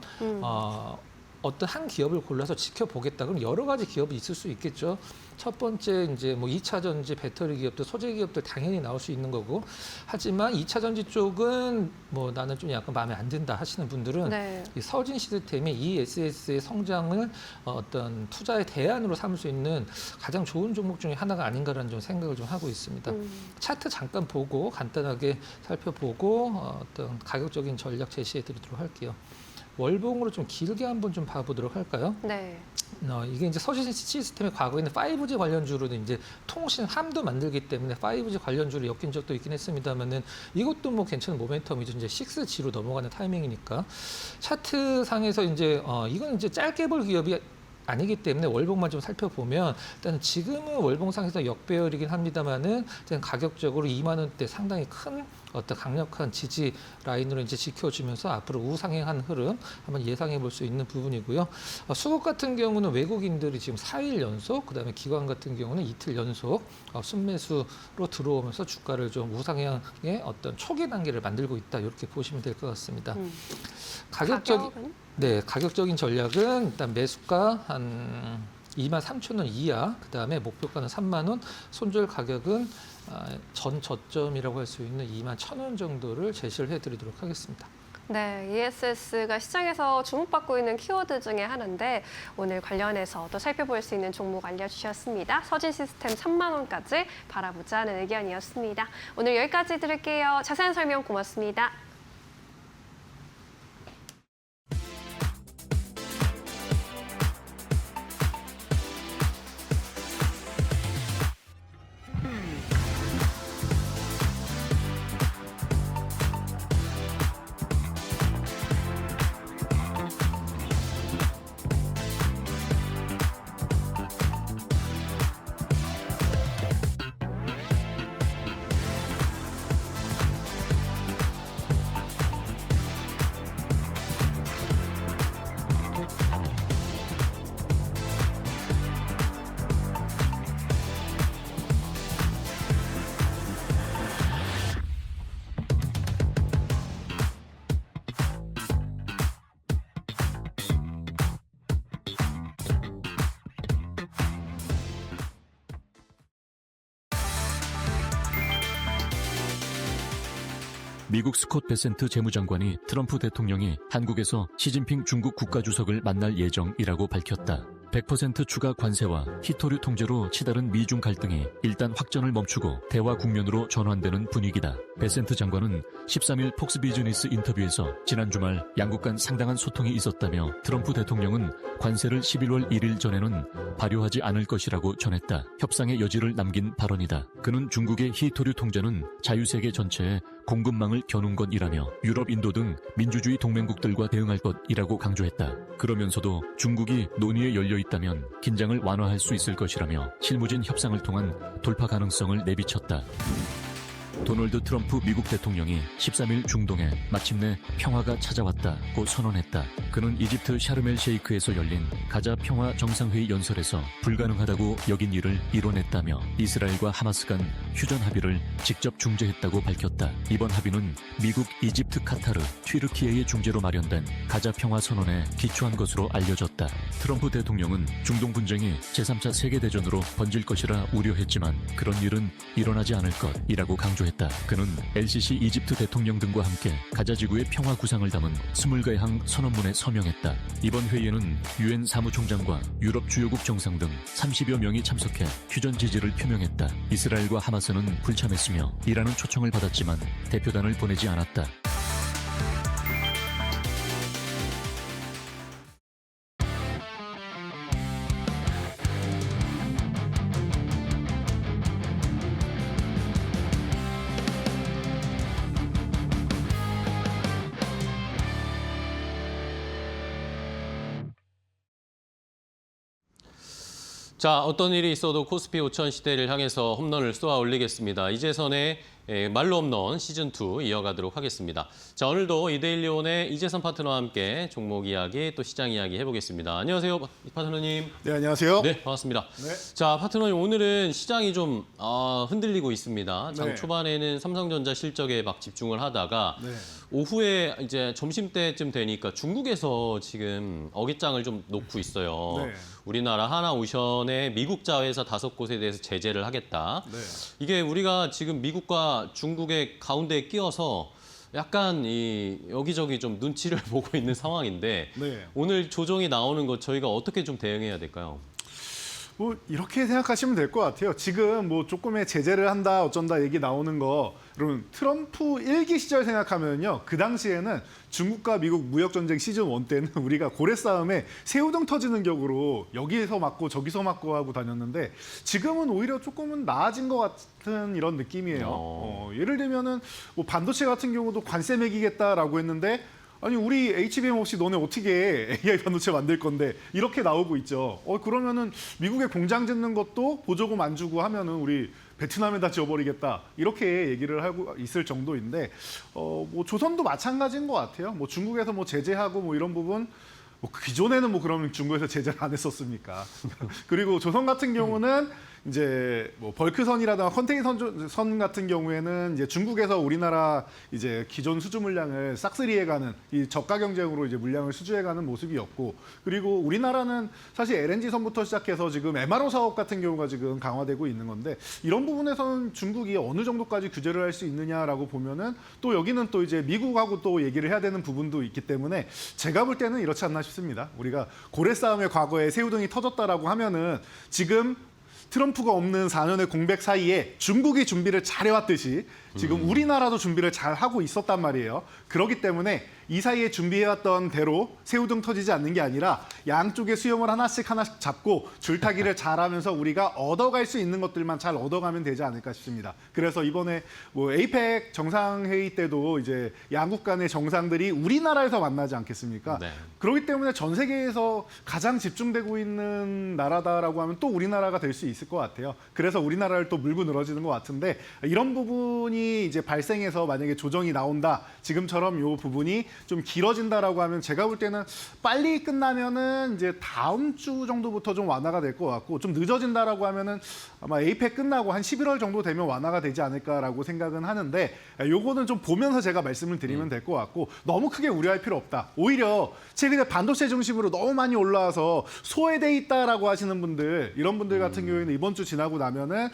어떤 한 기업을 골라서 지켜보겠다. 그럼 여러 가지 기업이 있을 수 있겠죠. 첫 번째 이제 뭐 2차 전지 배터리 기업들, 소재 기업들 당연히 나올 수 있는 거고. 하지만 2차 전지 쪽은 뭐 나는 좀 약간 마음에 안 든다 하시는 분들은 네. 이 서진 시스템이 ESS의 성장을 어떤 투자의 대안으로 삼을 수 있는 가장 좋은 종목 중에 하나가 아닌가라는 좀 생각을 좀 하고 있습니다. 차트 잠깐 보고 간단하게 살펴보고 어떤 가격적인 전략 제시해 드리도록 할게요. 월봉으로 좀 길게 한번 좀 봐보도록 할까요? 네. 이게 이제 서진 시스템의 과거에는 5G 관련주로도 이제 통신 함도 만들기 때문에 5G 관련주로 엮인 적도 있긴 했습니다만은 이것도 뭐 괜찮은 모멘텀이죠. 이제 6G로 넘어가는 타이밍이니까 차트 상에서 이제 이건 이제 짧게 볼 기업이 아니기 때문에 월봉만 좀 살펴보면 일단 지금은 월봉상에서 역배열이긴 합니다만은 가격적으로 2만 원대 상당히 큰 어떤 강력한 지지 라인으로 이제 지켜주면서 앞으로 우상향한 흐름 한번 예상해 볼 수 있는 부분이고요. 수급 같은 경우는 외국인들이 지금 4일 연속, 그다음에 기관 같은 경우는 이틀 연속 순매수로 들어오면서 주가를 좀 우상향의 어떤 초기 단계를 만들고 있다 이렇게 보시면 될 것 같습니다. 가격적인 전략은 일단 매수가 한 23,000원 이하, 그다음에 목표가는 3만 원, 손절 가격은 전 저점이라고 할 수 있는 21,000원 정도를 제시를 해드리도록 하겠습니다. 네, ESS가 시장에서 주목받고 있는 키워드 중에 하나인데 오늘 관련해서 또 살펴볼 수 있는 종목 알려주셨습니다. 서진 시스템 3만 원까지 바라보자는 의견이었습니다. 오늘 여기까지 드릴게요. 자세한 설명 고맙습니다. 미국 스콧 베센트 재무장관이 트럼프 대통령이 한국에서 시진핑 중국 국가주석을 만날 예정이라고 밝혔다. 100% 추가 관세와 히토류 통제로 치달은 미중 갈등이 일단 확전을 멈추고 대화 국면으로 전환되는 분위기다. 베센트 장관은 13일 폭스 비즈니스 인터뷰에서 지난 주말 양국 간 상당한 소통이 있었다며 트럼프 대통령은 관세를 11월 1일 전에는 발효하지 않을 것이라고 전했다. 협상의 여지를 남긴 발언이다. 그는 중국의 히토류 통제는 자유세계 전체에 공급망을 겨눈 것이라며 유럽, 인도 등 민주주의 동맹국들과 대응할 것이라고 강조했다. 그러면서도 중국이 논의에 열려 있다면 긴장을 완화할 수 있을 것이라며 실무진 협상을 통한 돌파 가능성을 내비쳤다. 도널드 트럼프 미국 대통령이 13일 중동에 마침내 평화가 찾아왔다고 선언했다. 그는 이집트 샤르멜 셰이크에서 열린 가자 평화 정상회의 연설에서 불가능하다고 여긴 일을 이뤄냈다며 이스라엘과 하마스 간 휴전 합의를 직접 중재했다고 밝혔다. 이번 합의는 미국, 이집트, 카타르, 튀르키예의 중재로 마련된 가자 평화 선언에 기초한 것으로 알려졌다. 트럼프 대통령은 중동 분쟁이 제3차 세계대전으로 번질 것이라 우려했지만 그런 일은 일어나지 않을 것이라고 강조했다. 그는 LCC 이집트 대통령 등과 함께 가자 지구의 평화 구상을 담은 20개 항 선언문에 서명했다. 이번 회의에는 유엔 사무총장과 유럽 주요국 정상 등 30여 명이 참석해 휴전 지지를 표명했다. 이스라엘과 하마스는 불참했으며 이라는 초청을 받았지만 대표단을 보내지 않았다. 자, 어떤 일이 있어도 코스피 5천 시대를 향해서 홈런을 쏘아 올리겠습니다. 이재선의 말로 홈런 시즌2 이어가도록 하겠습니다. 자, 오늘도 이데일리온의 이재선 파트너와 함께 종목 이야기 또 시장 이야기 해보겠습니다. 안녕하세요, 파트너님. 네, 안녕하세요. 네, 반갑습니다. 네. 자, 파트너님, 오늘은 시장이 좀 흔들리고 있습니다. 장 네. 초반에는 삼성전자 실적에 막 집중을 하다가 네. 오후에 이제 점심때쯤 되니까 중국에서 지금 어깃장을 좀 놓고 있어요. 네. 우리나라 하나오션의 미국 자회사 5곳에 대해서 제재를 하겠다. 네. 이게 우리가 지금 미국과 중국의 가운데에 끼어서 약간 여기저기 좀 눈치를 보고 있는 상황인데 네. 오늘 조정이 나오는 것 저희가 어떻게 좀 대응해야 될까요? 뭐 이렇게 생각하시면 될 것 같아요. 지금 뭐 조금의 제재를 한다 어쩐다 얘기 나오는 거, 여러분 트럼프 1기 시절 생각하면요, 그 당시에는 중국과 미국 무역 전쟁 시즌 1 때는 우리가 고래 싸움에 새우등 터지는 격으로 여기에서 맞고 저기서 맞고 하고 다녔는데 지금은 오히려 조금은 나아진 것 같은 이런 느낌이에요. 예를 들면은 뭐 반도체 같은 경우도 관세 매기겠다라고 했는데, 아니 우리 HBM 없이 너네 어떻게 AI 반도체 만들 건데, 이렇게 나오고 있죠. 그러면은 미국에 공장 짓는 것도 보조금 안 주고 하면은 우리 베트남에다 지어버리겠다, 이렇게 얘기를 하고 있을 정도인데, 뭐 조선도 마찬가지인 것 같아요. 뭐 중국에서 뭐 제재하고 뭐 이런 부분, 뭐 기존에는 뭐 그러면 중국에서 제재를 안 했었습니까? 그리고 조선 같은 경우는 이제 뭐 벌크선이라든가 컨테이너 선 같은 경우에는 이제 중국에서 우리나라 이제 기존 수주 물량을 싹쓸이해가는 이 저가 경쟁으로 이제 물량을 수주해가는 모습이었고, 그리고 우리나라는 사실 LNG 선부터 시작해서 지금 MRO 사업 같은 경우가 지금 강화되고 있는 건데, 이런 부분에서는 중국이 어느 정도까지 규제를 할 수 있느냐라고 보면은 또 여기는 또 이제 미국하고 또 얘기를 해야 되는 부분도 있기 때문에 제가 볼 때는 이렇지 않나 싶습니다. 우리가 고래 싸움의 과거에 새우등이 터졌다라고 하면은 지금 트럼프가 없는 4년의 공백 사이에 중국이 준비를 잘해왔듯이 지금 우리나라도 준비를 잘 하고 있었단 말이에요. 그렇기 때문에 이 사이에 준비해왔던 대로 새우등 터지지 않는 게 아니라 양쪽의 수염을 하나씩 잡고 줄타기를 잘하면서 우리가 얻어갈 수 있는 것들만 잘 얻어가면 되지 않을까 싶습니다. 그래서 이번에 뭐 에이펙 정상회의 때도 이제 양국 간의 정상들이 우리나라에서 만나지 않겠습니까? 네. 그렇기 때문에 전 세계에서 가장 집중되고 있는 나라다라고 하면 또 우리나라가 될 수 있을 것 같아요. 그래서 우리나라를 또 물고 늘어지는 것 같은데, 이런 부분이 이제 발생해서 만약에 조정이 나온다, 지금처럼 이 부분이 좀 길어진다라고 하면 제가 볼 때는 빨리 끝나면은 이제 다음 주 정도부터 좀 완화가 될 것 같고, 좀 늦어진다라고 하면은 아마 에이펙 끝나고 한 11월 정도 되면 완화가 되지 않을까라고 생각은 하는데, 요거는 좀 보면서 제가 말씀을 드리면 될 것 같고, 너무 크게 우려할 필요 없다. 오히려 최근에 반도체 중심으로 너무 많이 올라와서 소외돼 있다라고 하시는 분들, 이런 분들 같은 경우에는 이번 주 지나고 나면은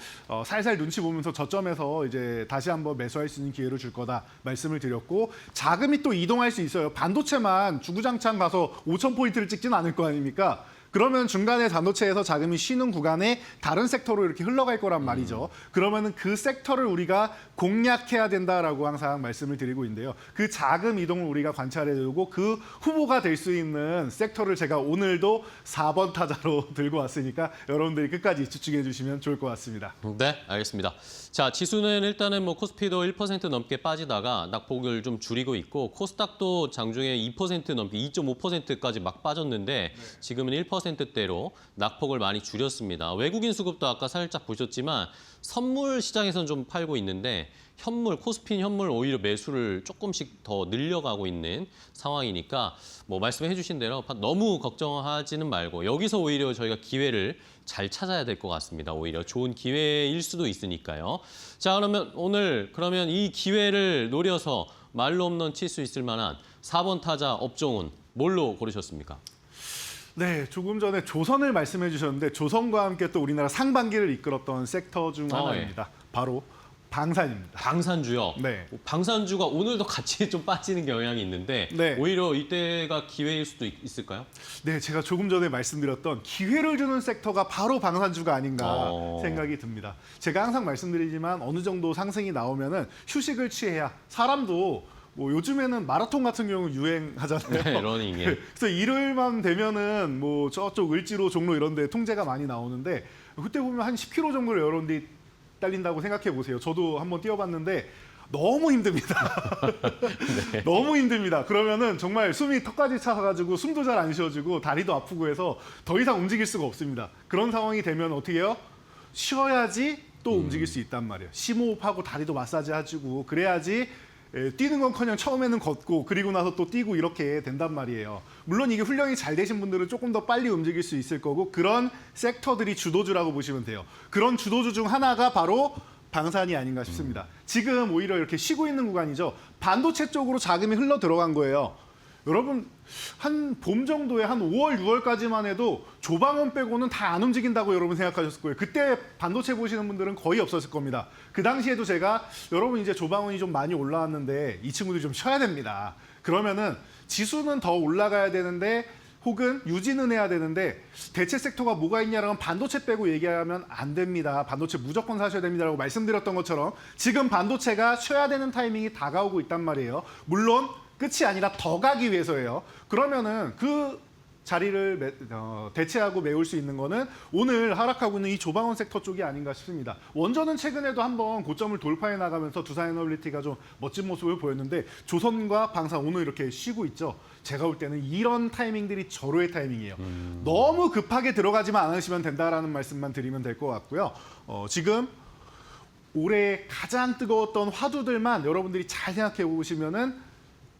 살살 눈치 보면서 저점에서 이제 다시 한번 매수할 수 있는 기회를 줄 거다 말씀을 드렸고, 자금이 또 이동할 수 있어요. 반도체만 주구장창 가서 5,000포인트를 찍지는 않을 거 아닙니까? 그러면 중간에 반도체에서 자금이 쉬는 구간에 다른 섹터로 이렇게 흘러갈 거란 말이죠. 그러면은 그 섹터를 우리가 공략해야 된다라고 항상 말씀을 드리고 있는데요. 그 자금 이동을 우리가 관찰해두고 그 후보가 될 수 있는 섹터를 제가 오늘도 4번 타자로 들고 왔으니까 여러분들이 끝까지 집중해 주시면 좋을 것 같습니다. 네, 알겠습니다. 자, 지수는 일단은 뭐 코스피도 1% 넘게 빠지다가 낙폭을 좀 줄이고 있고 코스닥도 장중에 2% 넘게 2.5%까지 막 빠졌는데 지금은 1%대로 낙폭을 많이 줄였습니다. 외국인 수급도 아까 살짝 보셨지만 선물 시장에서는 좀 팔고 있는데 현물, 코스피 현물 오히려 매수를 조금씩 더 늘려가고 있는 상황이니까 뭐 말씀해 주신 대로 너무 걱정하지는 말고 여기서 오히려 저희가 기회를 잘 찾아야 될 것 같습니다. 오히려 좋은 기회일 수도 있으니까요. 자, 그러면 이 기회를 노려서 말로 홈런 칠 수 있을 만한 4번 타자 업종은 뭘로 고르셨습니까? 네, 조금 전에 조선을 말씀해 주셨는데 조선과 함께 또 우리나라 상반기를 이끌었던 섹터 중 하나입니다. 바로 방산입니다. 방산주요. 네. 방산주가 오늘도 같이 좀 빠지는 경향이 있는데 네. 오히려 이때가 기회일 수도 있을까요? 네, 제가 조금 전에 말씀드렸던 기회를 주는 섹터가 바로 방산주가 아닌가 생각이 듭니다. 제가 항상 말씀드리지만 어느 정도 상승이 나오면은 휴식을 취해야 사람도 뭐 요즘에는 마라톤 같은 경우 유행하잖아요. 네, 러닝에. 그래서 일요일만 되면은 뭐 저쪽 을지로 종로 이런 데 통제가 많이 나오는데 그때 보면 한 10km 정도를 여러분들이 달린다고 생각해 보세요. 저도 한번 뛰어봤는데 너무 힘듭니다. 네. 너무 힘듭니다. 그러면은 정말 숨이 턱까지 차가지고 숨도 잘 안 쉬어지고 다리도 아프고 해서 더 이상 움직일 수가 없습니다. 그런 상황이 되면 어떻게 해요? 쉬어야지 또 움직일 수 있단 말이에요. 심호흡하고 다리도 마사지 해주고 그래야지 뛰는 건커녕 처음에는 걷고 그리고 나서 또 뛰고 이렇게 된단 말이에요. 물론 이게 훈련이 잘 되신 분들은 조금 더 빨리 움직일 수 있을 거고 그런 섹터들이 주도주라고 보시면 돼요. 그런 주도주 중 하나가 바로 방산이 아닌가 싶습니다. 지금 오히려 이렇게 쉬고 있는 구간이죠. 반도체 쪽으로 자금이 흘러 들어간 거예요. 여러분 한 봄 정도에 한 5월, 6월까지만 해도 조방원 빼고는 다 안 움직인다고 여러분 생각하셨을 거예요. 그때 반도체 보시는 분들은 거의 없었을 겁니다. 그 당시에도 제가 여러분 이제 조방원이 좀 많이 올라왔는데 이 친구들이 좀 쉬어야 됩니다. 그러면은 지수는 더 올라가야 되는데 혹은 유지는 해야 되는데 대체 섹터가 뭐가 있냐라면 반도체 빼고 얘기하면 안 됩니다. 반도체 무조건 사셔야 됩니다라고 말씀드렸던 것처럼 지금 반도체가 쉬어야 되는 타이밍이 다가오고 있단 말이에요. 물론 끝이 아니라 더 가기 위해서예요. 그러면은 그 자리를 대체하고 메울 수 있는 거는 오늘 하락하고 있는 이 조방원 섹터 쪽이 아닌가 싶습니다. 원전은 최근에도 한번 고점을 돌파해 나가면서 두산에너빌리티가 좀 멋진 모습을 보였는데 조선과 방산 오늘 이렇게 쉬고 있죠. 제가 볼 때는 이런 타이밍들이 절호의 타이밍이에요. 너무 급하게 들어가지만 않으시면 된다라는 말씀만 드리면 될 것 같고요. 지금 올해 가장 뜨거웠던 화두들만 여러분들이 잘 생각해 보시면은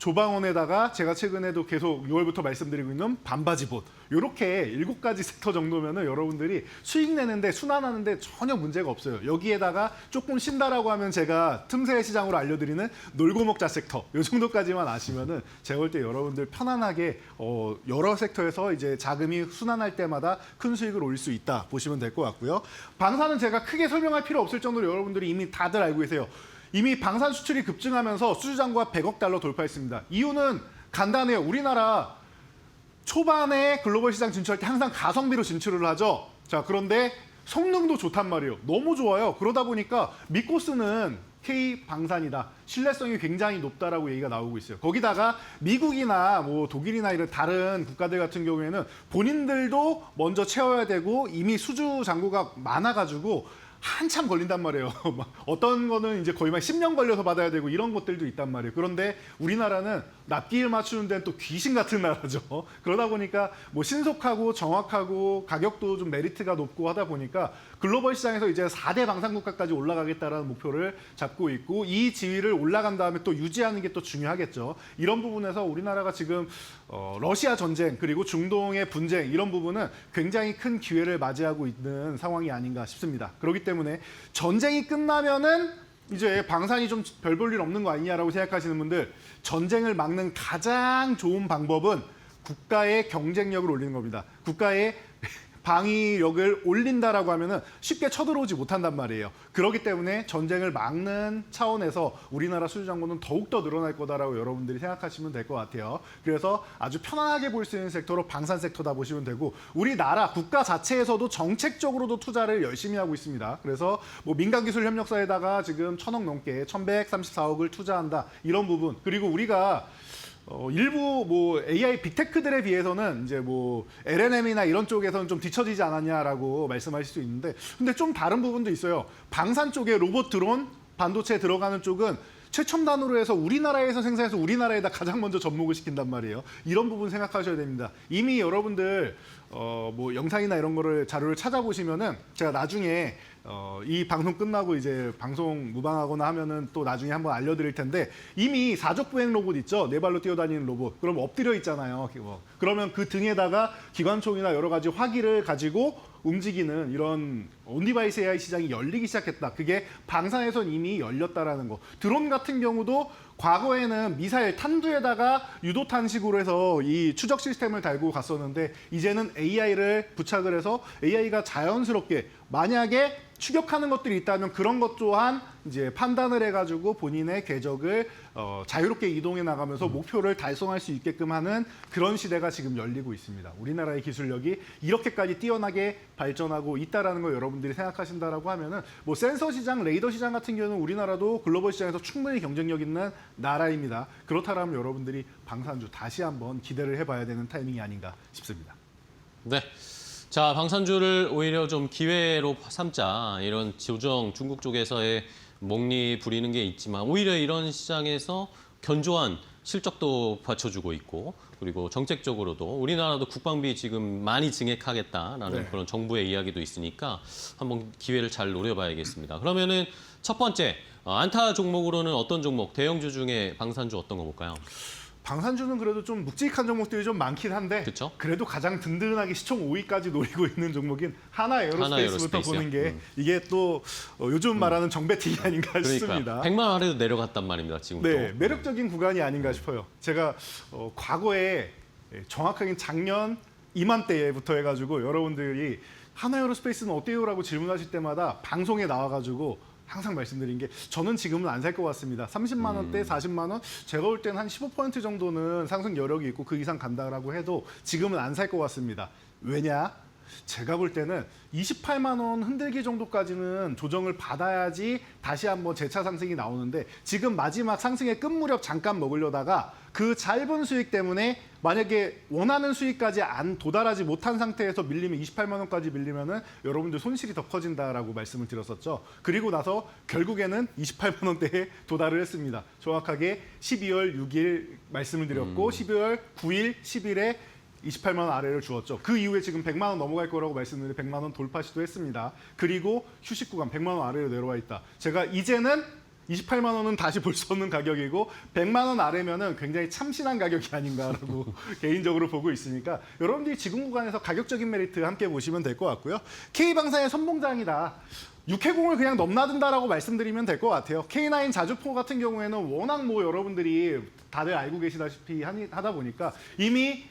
조방원에다가 제가 최근에도 계속 6월부터 말씀드리고 있는 반바지봇 이렇게 7가지 섹터 정도면은 여러분들이 수익 내는데 순환하는데 전혀 문제가 없어요. 여기에다가 조금 쉰다라고 하면 제가 틈새 시장으로 알려드리는 놀고 먹자 섹터 이 정도까지만 아시면은 제가 볼 때 여러분들 편안하게 여러 섹터에서 이제 자금이 순환할 때마다 큰 수익을 올릴 수 있다 보시면 될 것 같고요. 방산은 제가 크게 설명할 필요 없을 정도로 여러분들이 이미 다들 알고 계세요. 이미 방산 수출이 급증하면서 수주잔고가 100억 달러 돌파했습니다. 이유는 간단해요. 우리나라 초반에 글로벌 시장 진출할 때 항상 가성비로 진출을 하죠. 자, 그런데 성능도 좋단 말이에요. 너무 좋아요. 그러다 보니까 믿고 쓰는 K방산이다. 신뢰성이 굉장히 높다라고 얘기가 나오고 있어요. 거기다가 미국이나 뭐 독일이나 이런 다른 국가들 같은 경우에는 본인들도 먼저 채워야 되고 이미 수주 잔고가 많아가지고 한참 걸린단 말이에요. 어떤 거는 이제 거의 막 10년 걸려서 받아야 되고 이런 것들도 있단 말이에요. 그런데 우리나라는 납기를 맞추는 데는 또 귀신 같은 나라죠. 그러다 보니까 뭐 신속하고 정확하고 가격도 좀 메리트가 높고 하다 보니까 글로벌 시장에서 이제 4대 방산국가까지 올라가겠다라는 목표를 잡고 있고 이 지위를 올라간 다음에 또 유지하는 게 또 중요하겠죠. 이런 부분에서 우리나라가 지금 러시아 전쟁 그리고 중동의 분쟁 이런 부분은 굉장히 큰 기회를 맞이하고 있는 상황이 아닌가 싶습니다. 그렇기 때문에 전쟁이 끝나면은 이제 방산이 좀 별 볼 일 없는 거 아니냐라고 생각하시는 분들 전쟁을 막는 가장 좋은 방법은 국가의 경쟁력을 올리는 겁니다. 국가의 방위력을 올린다라고 하면은 쉽게 쳐들어오지 못한단 말이에요. 그렇기 때문에 전쟁을 막는 차원에서 우리나라 수주장군은 더욱더 늘어날 거다라고 여러분들이 생각하시면 될 것 같아요. 그래서 아주 편안하게 볼 수 있는 섹터로 방산 섹터다 보시면 되고, 우리나라 국가 자체에서도 정책적으로도 투자를 열심히 하고 있습니다. 그래서 뭐 민간기술협력사에다가 지금 1,000억 넘게 1,134억을 투자한다, 이런 부분. 그리고 우리가 일부 뭐 AI 빅테크들에 비해서는 이제 뭐 LNM이나 이런 쪽에서는 좀 뒤처지지 않았냐라고 말씀하실 수 있는데, 근데 좀 다른 부분도 있어요. 방산 쪽에 로봇 드론, 반도체 들어가는 쪽은 최첨단으로 해서 우리나라에서 생산해서 우리나라에다 가장 먼저 접목을 시킨단 말이에요. 이런 부분 생각하셔야 됩니다. 이미 여러분들 뭐 영상이나 이런 거를 자료를 찾아보시면은 제가 나중에 이 방송 끝나고 이제 방송 무방하거나 하면은 또 나중에 한번 알려드릴 텐데, 이미 사족보행 로봇 있죠? 네 발로 뛰어다니는 로봇. 그럼 엎드려 있잖아요. 그러면 그 등에다가 기관총이나 여러 가지 화기를 가지고 움직이는 이런 온디바이스 AI 시장이 열리기 시작했다. 그게 방산에선 이미 열렸다라는 거. 드론 같은 경우도 과거에는 미사일 탄두에다가 유도탄식으로 해서 이 추적 시스템을 달고 갔었는데, 이제는 AI를 부착을 해서 AI가 자연스럽게 만약에 추격하는 것들이 있다면 그런 것 또한 이제 판단을 해가지고 본인의 궤적을 자유롭게 이동해 나가면서 목표를 달성할 수 있게끔 하는 그런 시대가 지금 열리고 있습니다. 우리나라의 기술력이 이렇게까지 뛰어나게 발전하고 있다라는 걸 여러분들이 생각하신다라고 하면은 뭐 센서 시장, 레이더 시장 같은 경우는 우리나라도 글로벌 시장에서 충분히 경쟁력 있는 나라입니다. 그렇다면 여러분들이 방산주 다시 한번 기대를 해봐야 되는 타이밍이 아닌가 싶습니다. 네. 자, 방산주를 오히려 좀 기회로 삼자, 이런 조정 중국 쪽에서의 목리 부리는 게 있지만, 오히려 이런 시장에서 견조한 실적도 받쳐주고 있고, 그리고 정책적으로도 우리나라도 국방비 지금 많이 증액하겠다라는 그런 정부의 이야기도 있으니까 한번 기회를 잘 노려봐야겠습니다. 그러면은 첫 번째, 안타 종목으로는 어떤 종목, 대형주 중에 방산주 어떤 거 볼까요? 방산주는 그래도 좀 묵직한 종목들이 좀 많긴 한데, 그쵸? 그래도 가장 든든하게 시총 5위까지 노리고 있는 종목인 하나에어로스페이스부터 보는 게 이게 또 요즘 말하는 정배팅이 아닌가 싶습니다. 100만 원 아래도 내려갔단 말입니다, 지금도. 네, 매력적인 구간이 아닌가 싶어요. 제가 과거에 정확하게 작년 이맘때부터 해가지고 여러분들이 하나에어로스페이스는 어때요라고 질문하실 때마다 방송에 나와가지고 항상 말씀드린 게, 저는 지금은 안 살 것 같습니다. 30만 원대, 40만 원, 제가 볼 때는 한 15% 정도는 상승 여력이 있고 그 이상 간다라고 해도 지금은 안 살 것 같습니다. 왜냐? 제가 볼 때는 28만 원 흔들기 정도까지는 조정을 받아야지 다시 한번 재차 상승이 나오는데, 지금 마지막 상승의 끝 무렵 잠깐 먹으려다가 그 짧은 수익 때문에 만약에 원하는 수익까지 안 도달하지 못한 상태에서 밀리면 28만 원까지 밀리면은 여러분들 손실이 더 커진다라고 말씀을 드렸었죠. 그리고 나서 결국에는 28만 원대에 도달을 했습니다. 정확하게 12월 6일 말씀을 드렸고 12월 9일, 10일에 28만 원 아래를 주었죠. 그 이후에 지금 100만 원 넘어갈 거라고 말씀드렸는데 100만 원 돌파 시도했습니다. 그리고 휴식 구간 100만 원 아래로 내려와 있다. 제가 이제는 28만 원은 다시 볼 수 없는 가격이고 100만 원 아래면은 굉장히 참신한 가격이 아닌가라고 개인적으로 보고 있으니까, 여러분들이 지금 구간에서 가격적인 메리트 함께 보시면 될 것 같고요. K방산의 선봉장이다. 육해공을 그냥 넘나든다라고 말씀드리면 될 것 같아요. K9 자주포 같은 경우에는 워낙 뭐 여러분들이 다들 알고 계시다시피 하다 보니까 이미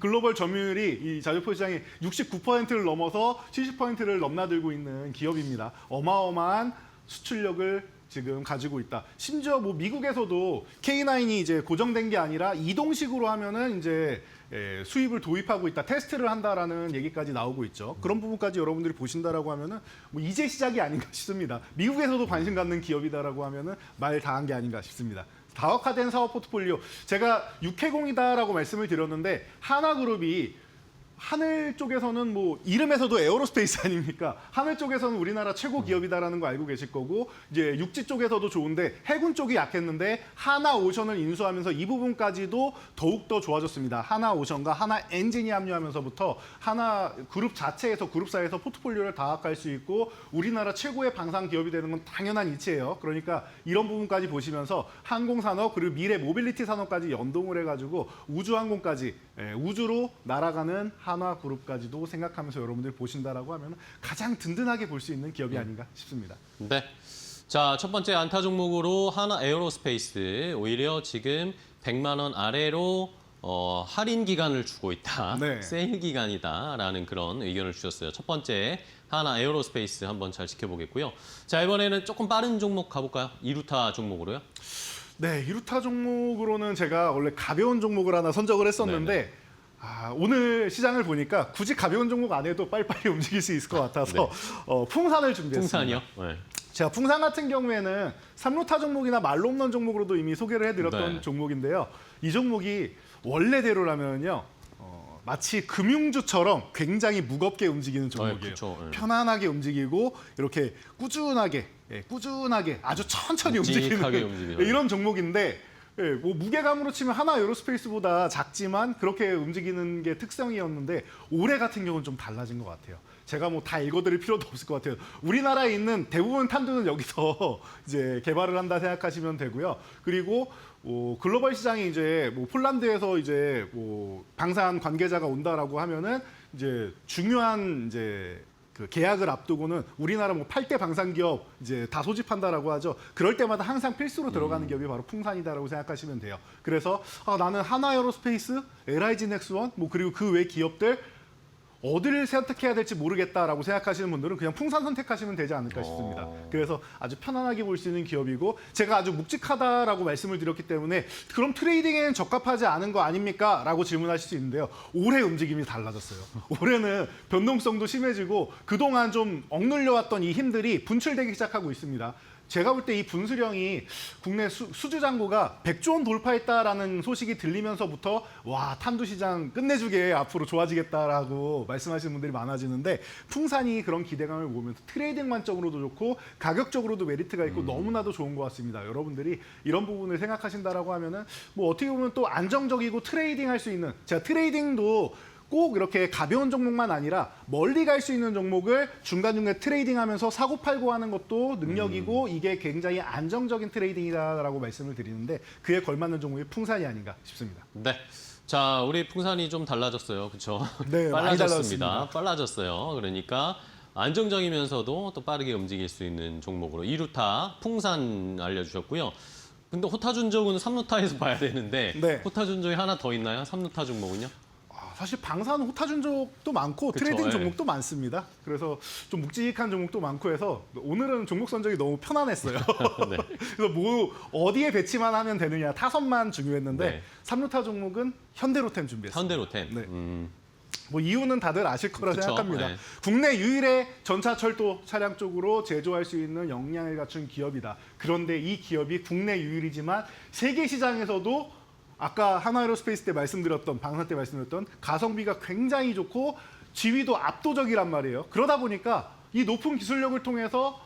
글로벌 점유율이 이 자주포 시장이 69%를 넘어서 70%를 넘나들고 있는 기업입니다. 어마어마한 수출력을 지금 가지고 있다. 심지어 뭐 미국에서도 K9이 이제 고정된 게 아니라 이동식으로 하면은 이제 수입을 도입하고 있다, 테스트를 한다라는 얘기까지 나오고 있죠. 그런 부분까지 여러분들이 보신다라고 하면은 뭐 이제 시작이 아닌가 싶습니다. 미국에서도 관심 갖는 기업이다라고 하면은 말 다 한 게 아닌가 싶습니다. 다각화된 사업 포트폴리오, 제가 육해공이다라고 말씀을 드렸는데 하나그룹이 하늘 쪽에서는 뭐 이름에서도 에어로스페이스 아닙니까? 하늘 쪽에서는 우리나라 최고 기업이다라는 거 알고 계실 거고, 이제 육지 쪽에서도 좋은데 해군 쪽이 약했는데 하나오션을 인수하면서 이 부분까지도 더욱더 좋아졌습니다. 하나오션과 하나엔진이 합류하면서부터 하나그룹 자체에서 그룹사에서 포트폴리오를 다각화할 수 있고 우리나라 최고의 방산 기업이 되는 건 당연한 이치예요. 그러니까 이런 부분까지 보시면서 항공산업 그리고 미래 모빌리티 산업까지 연동을 해가지고 우주항공까지 우주로 날아가는 한화그룹까지도 생각하면서 여러분들이 보신다라고 하면 가장 든든하게 볼 수 있는 기업이 아닌가 싶습니다. 네. 자, 첫 번째 안타 종목으로 하나 에어로스페이스, 오히려 지금 100만 원 아래로 할인 기간을 주고 있다. 네. 세일 기간이다라는 그런 의견을 주셨어요. 첫 번째 하나 에어로스페이스 한번 잘 지켜보겠고요. 자, 이번에는 조금 빠른 종목 가볼까요? 이루타 종목으로요. 네, 이루타 종목으로는 제가 원래 가벼운 종목을 하나 선정을 했었는데 오늘 시장을 보니까 굳이 가벼운 종목 안 해도 빨리빨리 움직일 수 있을 것 같아서 풍산을 준비했습니다. 풍산이요? 네. 제가 풍산 같은 경우에는 삼루타 종목이나 말로 홈런 종목으로도 이미 소개를 해드렸던 네. 종목인데요. 이 종목이 원래대로라면요. 마치 금융주처럼 굉장히 무겁게 움직이는 종목이에요. 그렇죠. 네. 편안하게 움직이고 이렇게 꾸준하게 아주 천천히 묵직하게 움직이는 움직이는. 이런 종목인데 뭐 무게감으로 치면 하나 에어로스페이스보다 작지만 그렇게 움직이는 게 특성이었는데 올해 같은 경우는 좀 달라진 것 같아요. 제가 뭐 다 읽어드릴 필요도 없을 것 같아요. 우리나라에 있는 대부분 탄두는 여기서 이제 개발을 한다 생각하시면 되고요. 그리고 글로벌 시장이 이제 뭐 폴란드에서 이제 뭐 방산 관계자가 온다라고 하면은 이제 중요한 이제 그 계약을 앞두고는 우리나라 뭐 8대 방산 기업 이제 다 소집한다라고 하죠. 그럴 때마다 항상 필수로 들어가는 기업이 바로 풍산이다라고 생각하시면 돼요. 그래서 나는 하나에어로스페이스, LIG 넥스원, 뭐 그리고 그 외 기업들 어디를 선택해야 될지 모르겠다라고 생각하시는 분들은 그냥 풍산 선택하시면 되지 않을까 싶습니다. 그래서 아주 편안하게 볼 수 있는 기업이고 제가 아주 묵직하다라고 말씀을 드렸기 때문에 그럼 트레이딩에는 적합하지 않은 거 아닙니까? 라고 질문하실 수 있는데요. 올해 움직임이 달라졌어요. 올해는 변동성도 심해지고 그동안 좀 억눌려왔던 이 힘들이 분출되기 시작하고 있습니다. 제가 볼 때 이 분수령이 국내 수주잔고가 100조 원 돌파했다라는 소식이 들리면서부터 와 탄두 시장 끝내주게 앞으로 좋아지겠다라고 말씀하시는 분들이 많아지는데 풍산이 그런 기대감을 모으면서 트레이딩 관점으로도 좋고 가격적으로도 메리트가 있고 너무나도 좋은 것 같습니다. 여러분들이 이런 부분을 생각하신다라고 하면은 뭐 어떻게 보면 또 안정적이고 트레이딩 할 수 있는 제가 트레이딩도 꼭 이렇게 가벼운 종목만 아니라 멀리 갈 수 있는 종목을 중간중간 트레이딩하면서 사고 팔고 하는 것도 능력이고 이게 굉장히 안정적인 트레이딩이다라고 말씀을 드리는데 그에 걸맞는 종목이 풍산이 아닌가 싶습니다. 네. 자, 우리 풍산이 좀 달라졌어요. 그렇죠? 네, 많이 달라졌습니다. 빨라졌어요. 그러니까 안정적이면서도 또 빠르게 움직일 수 있는 종목으로 이루타, 풍산 알려주셨고요. 근데 호타준족은 삼루타에서 봐야 되는데 네. 호타준족이 하나 더 있나요? 삼루타 종목은요? 사실 방산 호타준족도 많고 그쵸, 트레이딩 예. 종목도 많습니다. 그래서 좀 묵직한 종목도 많고 해서 오늘은 종목 선정이 너무 편안했어요. 네. 그래서 뭐 어디에 배치만 하면 되느냐 타선만 중요했는데 네. 삼루타 종목은 현대로템 준비했습니다. 현대로템. 네. 뭐 이유는 다들 아실 거라 그쵸, 생각합니다. 네. 국내 유일의 전차철도 차량 쪽으로 제조할 수 있는 역량을 갖춘 기업이다. 그런데 이 기업이 국내 유일이지만 세계 시장에서도 아까 하나에어로스페이스 때 말씀드렸던 방산 때 말씀드렸던 가성비가 굉장히 좋고 지위도 압도적이란 말이에요. 그러다 보니까 이 높은 기술력을 통해서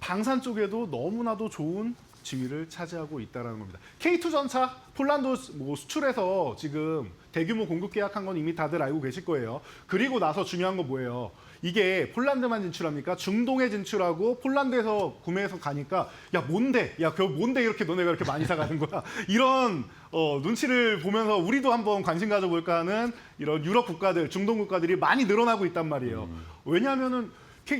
방산 쪽에도 너무나도 좋은 지위를 차지하고 있다는 겁니다. K2 전차 폴란드 뭐 수출해서 지금 대규모 공급 계약한 건 이미 다들 알고 계실 거예요. 그리고 나서 중요한 건 뭐예요? 이게 폴란드만 진출합니까? 중동에 진출하고 폴란드에서 구매해서 가니까 야 뭔데? 야 그거 뭔데 이렇게 너네가 이렇게 많이 사가는 거야? 이런 눈치를 보면서 우리도 한번 관심 가져볼까 하는 이런 유럽 국가들, 중동 국가들이 많이 늘어나고 있단 말이에요. 왜냐하면은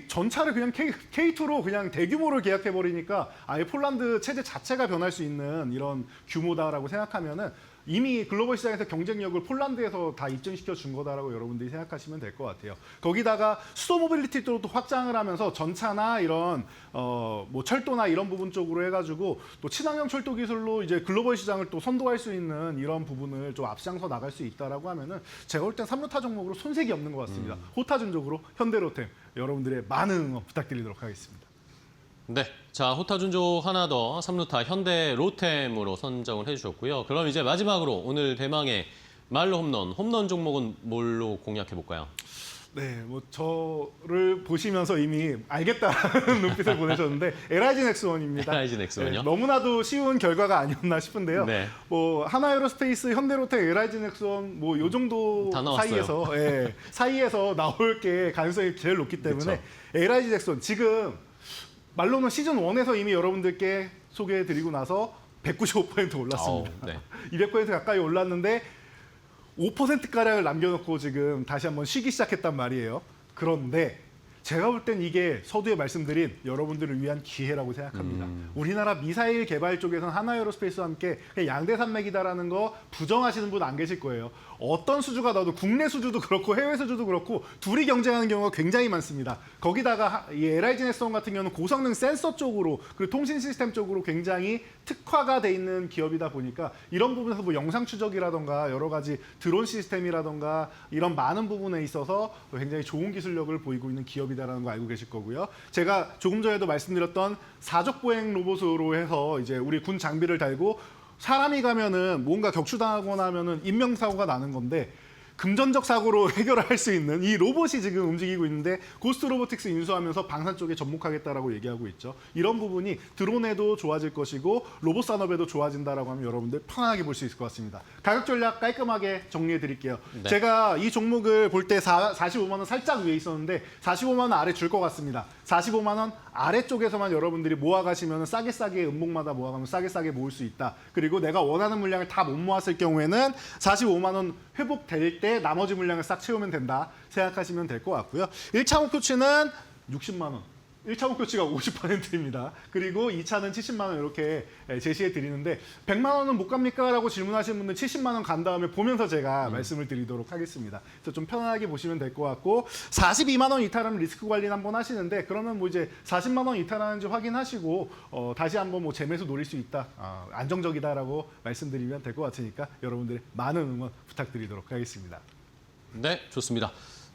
전차를 그냥 K2로 그냥 대규모를 계약해버리니까 아예 폴란드 체제 자체가 변할 수 있는 이런 규모다라고 생각하면은 이미 글로벌 시장에서 경쟁력을 폴란드에서 다 입증시켜 준 거다라고 여러분들이 생각하시면 될 것 같아요. 거기다가 수도 모빌리티도 또 확장을 하면서 전차나 이런 뭐 철도나 이런 부분 쪽으로 해가지고 또 친환경 철도 기술로 이제 글로벌 시장을 또 선도할 수 있는 이런 부분을 좀 앞장서 나갈 수 있다라고 하면은 제가 볼 땐 삼루타 종목으로 손색이 없는 것 같습니다. 호타준족으로 현대로템 여러분들의 많은 응원 부탁드리도록 하겠습니다. 네, 자 호타준족 하나 더 삼루타 현대로템으로 선정을 해주셨고요. 그럼 이제 마지막으로 오늘 대망의 말로 홈런 종목은 뭘로 공략해 볼까요? 네, 뭐 저를 보시면서 이미 알겠다는 눈빛을 보내셨는데 LIG 넥스원입니다. LIG 넥스원이요? 네, 너무나도 쉬운 결과가 아니었나 싶은데요. 네. 뭐 하나에어로스페이스, 현대로템, LIG 넥스원 뭐 요 정도 다 나왔어요. 사이에서 나올 게 가능성이 제일 높기 때문에 그쵸. LIG 넥스원 지금 말로는 시즌 1에서 이미 여러분들께 소개해드리고 나서 195% 올랐습니다. 네. 200% 가까이 올랐는데 5%가량을 남겨놓고 지금 다시 한번 쉬기 시작했단 말이에요. 그런데 제가 볼 땐 이게 서두에 말씀드린 여러분들을 위한 기회라고 생각합니다. 우리나라 미사일 개발 쪽에서는 하나에어로스페이스와 함께 그냥 양대 산맥이다라는 거 부정하시는 분 안 계실 거예요. 어떤 수주가 나와도 국내 수주도 그렇고 해외 수주도 그렇고 둘이 경쟁하는 경우가 굉장히 많습니다. 거기다가 이 LIG 네스원 같은 경우는 고성능 센서 쪽으로 그리고 통신 시스템 쪽으로 굉장히 특화가 돼 있는 기업이다 보니까 이런 부분에서 뭐 영상 추적이라던가 여러 가지 드론 시스템이라던가 이런 많은 부분에 있어서 굉장히 좋은 기술력을 보이고 있는 기업이다라는 거 알고 계실 거고요. 제가 조금 전에도 말씀드렸던 사적 보행 로봇으로 해서 이제 우리 군 장비를 달고 사람이 가면은 뭔가 격추당하거나 하면은 인명사고가 나는 건데 금전적 사고로 해결할 수 있는 이 로봇이 지금 움직이고 있는데 고스트 로보틱스 인수하면서 방산 쪽에 접목하겠다라고 얘기하고 있죠. 이런 부분이 드론에도 좋아질 것이고 로봇 산업에도 좋아진다라고 하면 여러분들 편안하게 볼 수 있을 것 같습니다. 가격 전략 깔끔하게 정리해 드릴게요. 네. 제가 이 종목을 볼 때 45만 원 살짝 위에 있었는데 45만 원 아래 줄 것 같습니다. 45만 원 아래쪽에서만 여러분들이 모아가시면 싸게 음목마다 모아가면 싸게 모을 수 있다. 그리고 내가 원하는 물량을 다 못 모았을 경우에는 45만 원 회복될 때 나머지 물량을 싹 채우면 된다 생각하시면 될 것 같고요. 1차 목표치는 60만 원. 1차 목표치가 50%입니다. 그리고 2차는 70만 원 이렇게 제시해 드리는데 100만 원은 못 갑니까? 라고 질문하시는 분들 70만 원 간 다음에 보면서 제가 말씀을 드리도록 하겠습니다. 그래서 좀 편안하게 보시면 될 것 같고 42만 원 이탈하면 리스크 관리는 한번 하시는데 그러면 뭐 이제 40만 원 이탈하는지 확인하시고 다시 한번 뭐 재매수 노릴 수 있다. 안정적이다라고 말씀드리면 될 것 같으니까 여러분들의 많은 응원 부탁드리도록 하겠습니다. 네, 좋습니다.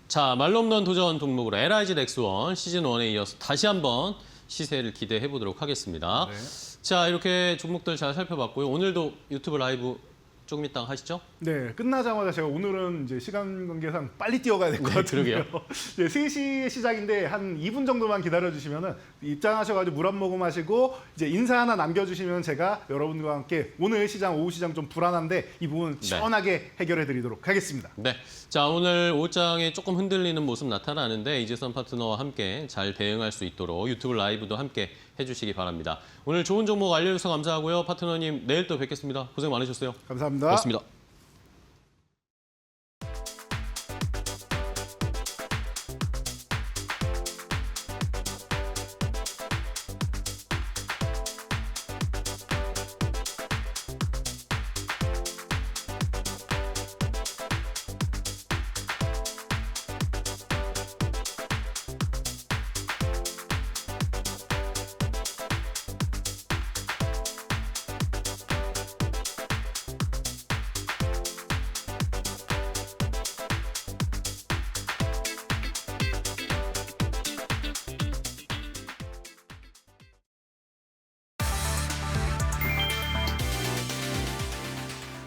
자, 말로 없는 도전 종목으로 LIG 넥스원 시즌1에 이어서 다시 한번 시세를 기대해 보도록 하겠습니다. 네. 자, 이렇게 종목들 잘 살펴봤고요. 오늘도 유튜브 라이브 조금 이따 하시죠? 네, 끝나자마자 제가 오늘은 이제 시간 관계상 빨리 뛰어가야 될 것 네, 같은데요. 그러게요. 네, 3시 시작인데 한 2분 정도만 기다려주시면은 입장하셔가지고 물 한 모금 하시고 이제 인사 하나 남겨주시면 제가 여러분들과 함께 오늘 시장, 오후 시장 좀 불안한데 이 부분 시원하게 해결해드리도록 하겠습니다. 네. 자, 오늘 오장에 조금 흔들리는 모습 나타나는데 이재선 파트너와 함께 잘 대응할 수 있도록 유튜브 라이브도 함께 해주시기 바랍니다. 오늘 좋은 종목 알려주셔서 감사하고요. 파트너님 내일 또 뵙겠습니다. 고생 많으셨어요. 감사합니다. 고맙습니다.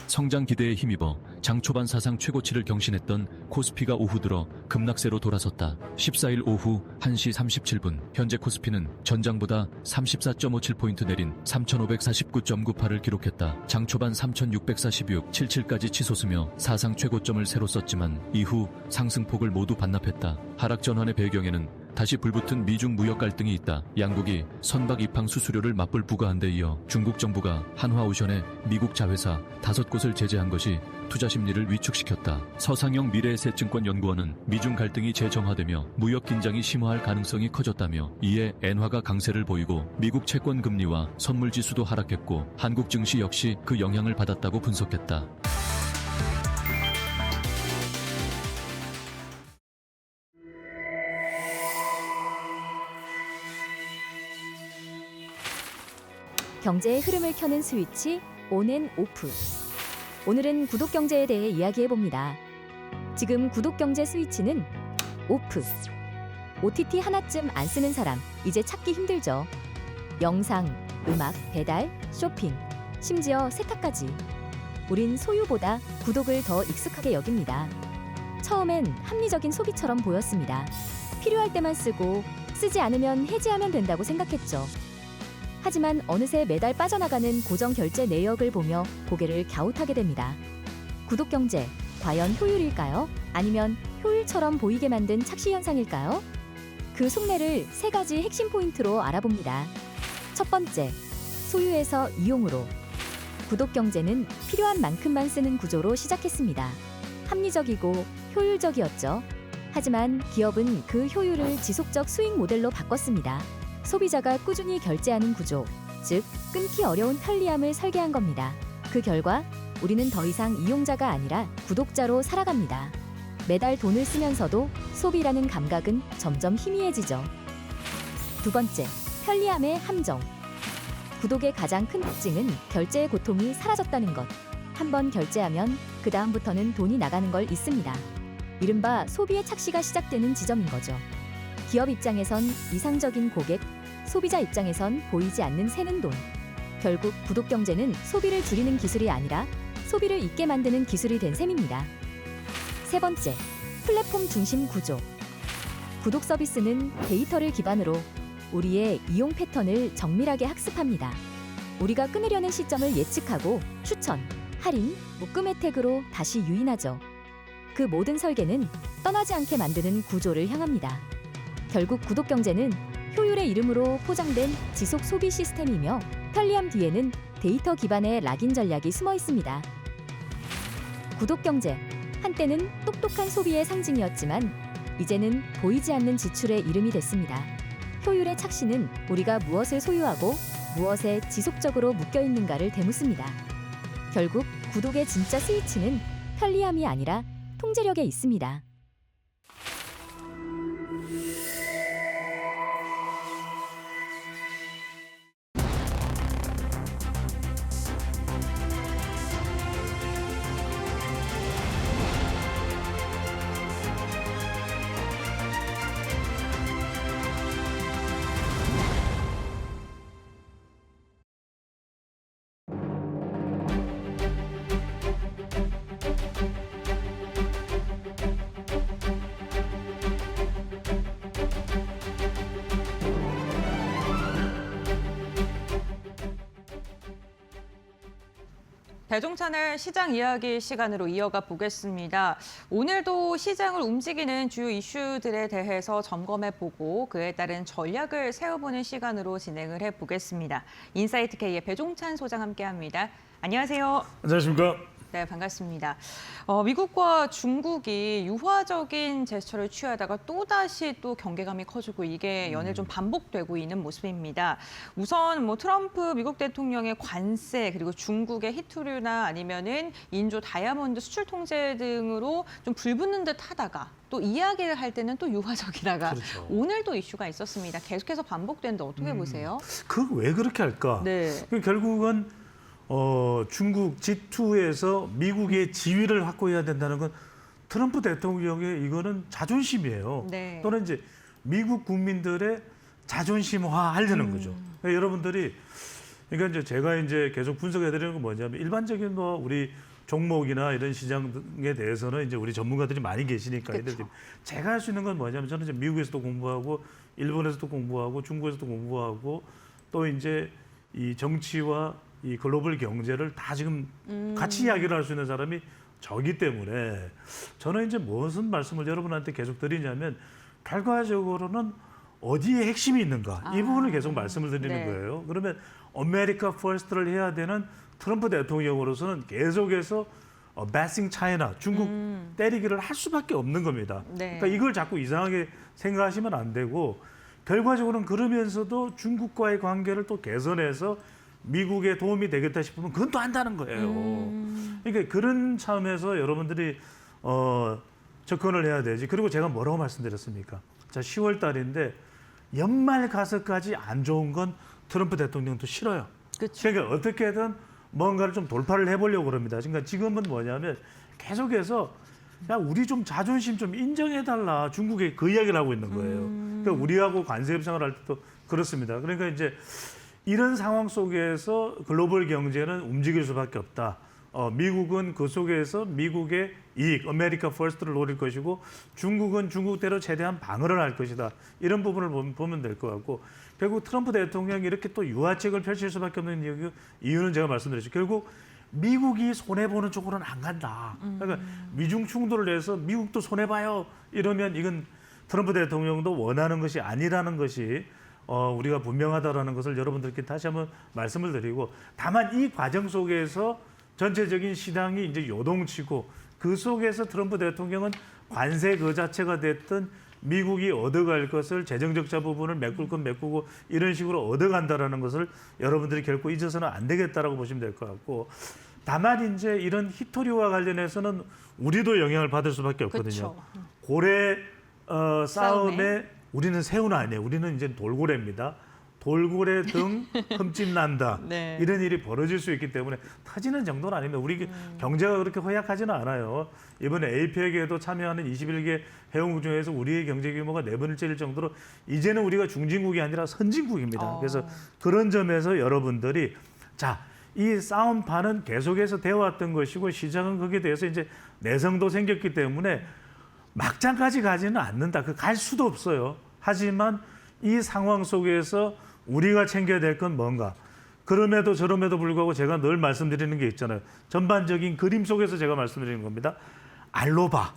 성장 기대에 힘입어 장 초반 사상 최고치를 경신했던 코스피가 오후 들어 급락세로 돌아섰다. 14일 오후 1시 37분 현재 코스피는 전장보다 34.57포인트 내린 3,549.98을 기록했다. 장 초반 3,646.77까지 치솟으며 사상 최고점을 새로 썼지만 이후 상승폭을 모두 반납했다. 하락 전환의 배경에는 다시 불붙은 미중 무역 갈등이 있다. 양국이 선박 입항 수수료를 맞불 부과한 데 이어 중국 정부가 한화오션에 미국 자회사 5곳을 제재한 것이 투자 심리를 위축시켰다. 서상영 미래에셋증권연구원은 미중 갈등이 재정화되며 무역 긴장이 심화할 가능성이 커졌다며 이에 엔화가 강세를 보이고 미국 채권 금리와 선물 지수도 하락했고 한국 증시 역시 그 영향을 받았다고 분석했다. 경제의 흐름을 켜는 스위치 온앤 오프. 오늘은 구독 경제에 대해 이야기해 봅니다. 지금 구독 경제 스위치는 오프. OTT 하나쯤 안 쓰는 사람 이제 찾기 힘들죠. 영상, 음악, 배달, 쇼핑, 심지어 세탁까지. 우린 소유보다 구독을 더 익숙하게 여깁니다. 처음엔 합리적인 소비처럼 보였습니다. 필요할 때만 쓰고 쓰지 않으면 해지하면 된다고 생각했죠. 하지만 어느새 매달 빠져나가는 고정 결제 내역을 보며 고개를 갸웃하게 됩니다. 구독 경제, 과연 효율일까요? 아니면 효율처럼 보이게 만든 착시 현상일까요? 그 속내를 3가지 핵심 포인트로 알아봅니다. 첫 번째, 소유에서 이용으로. 구독 경제는 필요한 만큼만 쓰는 구조로 시작했습니다. 합리적이고 효율적이었죠. 하지만 기업은 그 효율을 지속적 수익 모델로 바꿨습니다. 소비자가 꾸준히 결제하는 구조, 즉 끊기 어려운 편리함을 설계한 겁니다. 그 결과 우리는 더 이상 이용자가 아니라 구독자로 살아갑니다. 매달 돈을 쓰면서도 소비라는 감각은 점점 희미해지죠. 두 번째, 편리함의 함정. 구독의 가장 큰 특징은 결제의 고통이 사라졌다는 것. 한번 결제하면 그 다음부터는 돈이 나가는 걸 잊습니다. 이른바 소비의 착시가 시작되는 지점인 거죠. 기업 입장에선 이상적인 고객, 소비자 입장에선 보이지 않는 새는 돈. 결국 구독 경제는 소비를 줄이는 기술이 아니라 소비를 잊게 만드는 기술이 된 셈입니다. 세 번째, 플랫폼 중심 구조. 구독 서비스는 데이터를 기반으로 우리의 이용 패턴을 정밀하게 학습합니다. 우리가 끊으려는 시점을 예측하고 추천, 할인, 묶음 혜택으로 다시 유인하죠. 그 모든 설계는 떠나지 않게 만드는 구조를 향합니다. 결국 구독 경제는 효율의 이름으로 포장된 지속 소비 시스템이며 편리함 뒤에는 데이터 기반의 락인 전략이 숨어 있습니다. 구독 경제, 한때는 똑똑한 소비의 상징이었지만 이제는 보이지 않는 지출의 이름이 됐습니다. 효율의 착시는 우리가 무엇을 소유하고 무엇에 지속적으로 묶여 있는가를 되묻습니다. 결국 구독의 진짜 스위치는 편리함이 아니라 통제력에 있습니다. 대종차널 시장 이야기 시간으로 이어가 보겠습니다. 오늘도 시장을 움직이는 주요 이슈들에 대해서 점검해보고 그에 따른 전략을 세워보는 시간으로 진행을 해보겠습니다. 인사이트 K의 배종찬 소장 함께합니다. 안녕하세요. 안녕하십니까? 네, 반갑습니다. 미국과 중국이 유화적인 제스처를 취하다가 또다시 또 경계감이 커지고 이게 연일 좀 반복되고 있는 모습입니다. 우선 뭐 트럼프 미국 대통령의 관세 그리고 중국의 히토류나 아니면은 인조 다이아몬드 수출 통제 등으로 좀 불붙는 듯 하다가 또 이야기를 할 때는 또 유화적이다가 그렇죠. 오늘도 이슈가 있었습니다. 계속해서 반복되는데 어떻게 보세요? 그 왜 그렇게 할까? 네. 결국은 중국 G2에서 미국의 지위를 확보해야 된다는 건 트럼프 대통령의 이거는 자존심이에요. 네. 또는 이제 미국 국민들의 자존심화 하려는 거죠. 그러니까 여러분들이 그러니까 이제 제가 이제 계속 분석해드리는 건 뭐냐면 일반적인 뭐 우리 종목이나 이런 시장에 대해서는 이제 우리 전문가들이 많이 계시니까 그렇죠. 제가 할 수 있는 건 뭐냐면 저는 이제 미국에서도 공부하고 일본에서도 공부하고 중국에서도 공부하고 또 이제 이 정치와 이 글로벌 경제를 다 지금 같이 이야기를 할 수 있는 사람이 저기 때문에 저는 이제 무슨 말씀을 여러분한테 계속 드리냐면 결과적으로는 어디에 핵심이 있는가 이 부분을 계속 말씀을 드리는 네. 거예요. 그러면 아메리카 퍼스트를 해야 되는 트럼프 대통령으로서는 계속해서 배싱 차이나 중국 때리기를 할 수밖에 없는 겁니다. 네. 그러니까 이걸 자꾸 이상하게 생각하시면 안 되고 결과적으로는 그러면서도 중국과의 관계를 또 개선해서 미국에 도움이 되겠다 싶으면 그건 또 한다는 거예요. 그러니까 그런 차원에서 여러분들이 접근을 해야 되지. 그리고 제가 뭐라고 말씀드렸습니까? 자, 10월 달인데 연말 가서까지 안 좋은 건 트럼프 대통령도 싫어요. 그렇죠. 그러니까 어떻게든 뭔가를 좀 돌파를 해보려고 그럽니다. 그러니까 지금은 뭐냐면 계속해서 야, 우리 좀 자존심 좀 인정해달라. 중국에 그 이야기를 하고 있는 거예요. 그러니까 우리하고 관세 협상을 할 때도 그렇습니다. 그러니까 이제 이런 상황 속에서 글로벌 경제는 움직일 수밖에 없다. 미국은 그 속에서 미국의 이익, 아메리카 퍼스트를 노릴 것이고 중국은 중국대로 최대한 방어를 할 것이다. 이런 부분을 보면 될 것 같고 결국 트럼프 대통령이 이렇게 또 유화책을 펼칠 수밖에 없는 이유는 제가 말씀드렸죠. 결국 미국이 손해보는 쪽으로는 안 간다. 그러니까 미중 충돌을 해서 미국도 손해봐요. 이러면 이건 트럼프 대통령도 원하는 것이 아니라는 것이 우리가 분명하다라는 것을 여러분들께 다시 한번 말씀을 드리고 다만 이 과정 속에서 전체적인 시장이 이제 요동치고 그 속에서 트럼프 대통령은 관세 그 자체가 됐든 미국이 얻어갈 것을 재정 적자 부분을 메꿀 건 메꾸고 이런 식으로 얻어간다라는 것을 여러분들이 결코 잊어서는 안 되겠다라고 보시면 될 것 같고, 다만 이제 이런 히토류와 관련해서는 우리도 영향을 받을 수밖에 없거든요. 그쵸. 고래 싸움에 싸움에. 우리는 새우는 아니에요. 우리는 이제 돌고래입니다. 돌고래 등 흠집 난다. 네. 이런 일이 벌어질 수 있기 때문에 터지는 정도는 아닙니다. 우리 경제가 그렇게 허약하지는 않아요. 이번에 APEC에도 참여하는 21개 회원국 중에서 우리의 경제 규모가 4번째일 정도로 이제는 우리가 중진국이 아니라 선진국입니다. 그래서 그런 점에서 여러분들이 자, 이 싸움판은 계속해서 되어왔던 것이고 시장은 거기에 대해서 이제 내성도 생겼기 때문에 막장까지 가지는 않는다. 그 갈 수도 없어요. 하지만 이 상황 속에서 우리가 챙겨야 될 건 뭔가. 그럼에도 저럼에도 불구하고 제가 늘 말씀드리는 게 있잖아요. 전반적인 그림 속에서 제가 말씀드리는 겁니다. 알로바.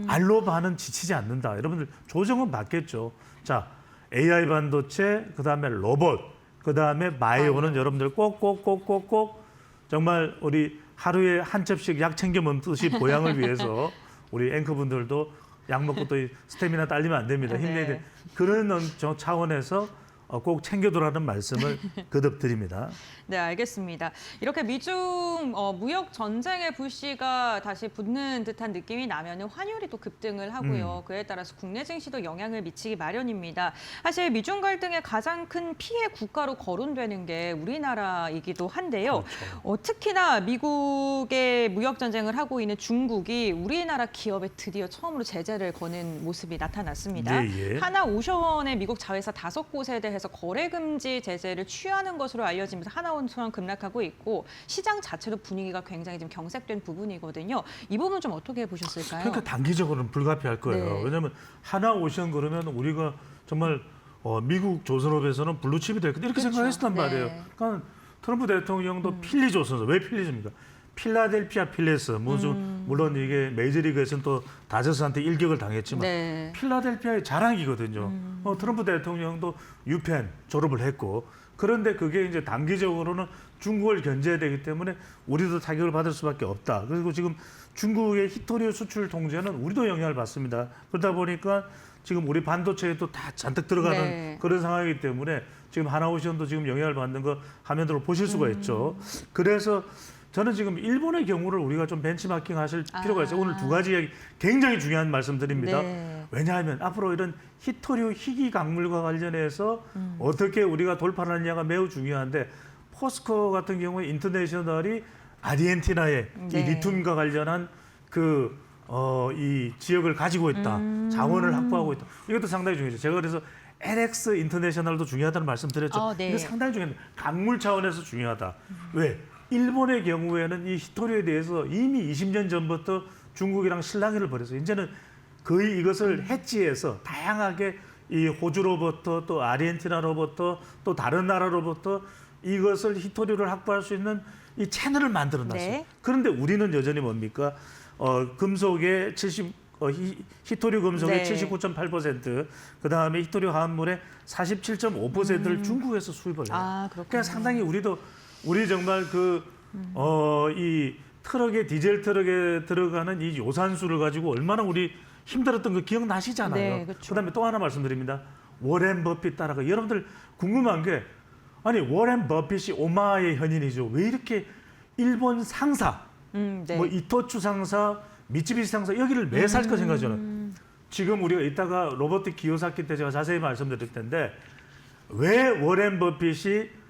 알로바는 지치지 않는다. 여러분들 조정은 받겠죠. 자, AI 반도체, 그다음에 로봇, 그다음에 바이오는 여러분들 꼭꼭꼭꼭꼭 정말 우리 하루에 한 첩씩 약 챙겨 먹듯이 보양을 위해서 우리 앵커분들도 약 먹고 또 스태미나 딸리면 안 됩니다. 힘내야 돼. 그런 차원에서 꼭 챙겨두라는 말씀을 거듭 드립니다. 네, 알겠습니다. 이렇게 미중 무역 전쟁의 불씨가 다시 붙는 듯한 느낌이 나면은 환율이 또 급등을 하고요. 그에 따라서 국내 증시도 영향을 미치기 마련입니다. 사실 미중 갈등의 가장 큰 피해 국가로 거론되는 게 우리나라이기도 한데요. 그렇죠. 특히나 미국의 무역 전쟁을 하고 있는 중국이 우리나라 기업에 드디어 처음으로 제재를 거는 모습이 나타났습니다. 예, 예. 하나오션의 미국 자회사 5곳에 대해서 거래 금지 제재를 취하는 것으로 알려지면서 하나오션 급락하고 있고 시장 자체도 분위기가 굉장히 지금 경색된 부분이거든요. 이 부분 좀 어떻게 보셨을까요? 그러니까 단기적으로는 불가피할 거예요. 네. 왜냐하면 하나오션 그러면 우리가 정말 미국 조선업에서는 블루칩이 될 거다 이렇게 그렇죠. 생각했단 네. 말이에요. 그러니까 트럼프 대통령도 필리 조선업, 왜 필리입니까? 필라델피아 필레스, 물론 이게 메이저리그에서는 또 다저스한테 일격을 당했지만 네. 필라델피아의 자랑이거든요. 트럼프 대통령도 유펜 졸업을 했고, 그런데 그게 이제 단기적으로는 중국을 견제해야 되기 때문에 우리도 타격을 받을 수밖에 없다. 그리고 지금 중국의 히토류 수출 통제는 우리도 영향을 받습니다. 그러다 보니까 지금 우리 반도체에도 다 잔뜩 들어가는 네. 그런 상황이기 때문에 지금 하나오션도 지금 영향을 받는 거 화면으로 보실 수가 있죠. 그래서 저는 지금 일본의 경우를 우리가 좀 벤치마킹 하실 필요가 있어요. 오늘 두 가지 이야기 굉장히 중요한 말씀드립니다. 네. 왜냐하면 앞으로 이런 히토류 희귀 강물과 관련해서 어떻게 우리가 돌파를 하느냐가 매우 중요한데, 포스코 같은 경우에 인터내셔널이 아르헨티나의 이 네. 리튬과 관련한 이 지역을 가지고 있다. 자원을 확보하고 있다. 이것도 상당히 중요하죠. 제가 그래서 LX 인터내셔널도 중요하다는 말씀드렸죠. 네. 이게 상당히 중요합니다. 강물 차원에서 중요하다. 왜? 일본의 경우에는 이 히토류에 대해서 이미 20년 전부터 중국이랑 실랑이를 벌였어요. 이제는 거의 이것을 해지해서 다양하게 이 호주로부터 또 아르헨티나로부터 또 다른 나라로부터 이것을 히토류를 확보할 수 있는 이 채널을 만들어 놨어요. 네. 그런데 우리는 여전히 뭡니까? 금속의 히토류 금속의 네. 79.8%, 그다음에 히토류 화합물의 47.5%를 중국에서 수입을 해요. 그렇군요. 그러니까 상당히 우리 정말 이 트럭에 디젤 트럭에 들어가는 이 요산수를 가지고 얼마나 우리 힘들었던 거 기억나시잖아요. 네, 그렇죠. 그다음에 또 하나 말씀드립니다. 워렌 버핏 따라가. 여러분들 궁금한 게, 아니 워렌 버핏이 오마의 현인이죠. 왜 이렇게 일본 상사, 네. 뭐 이토추 상사, 미쯔비시 상사 여기를 매 살까 생각하잖아요. 지금 우리가 이따가 로버트 기요사키 때 제가 자세히 말씀드릴 텐데, 왜 워렌 버핏이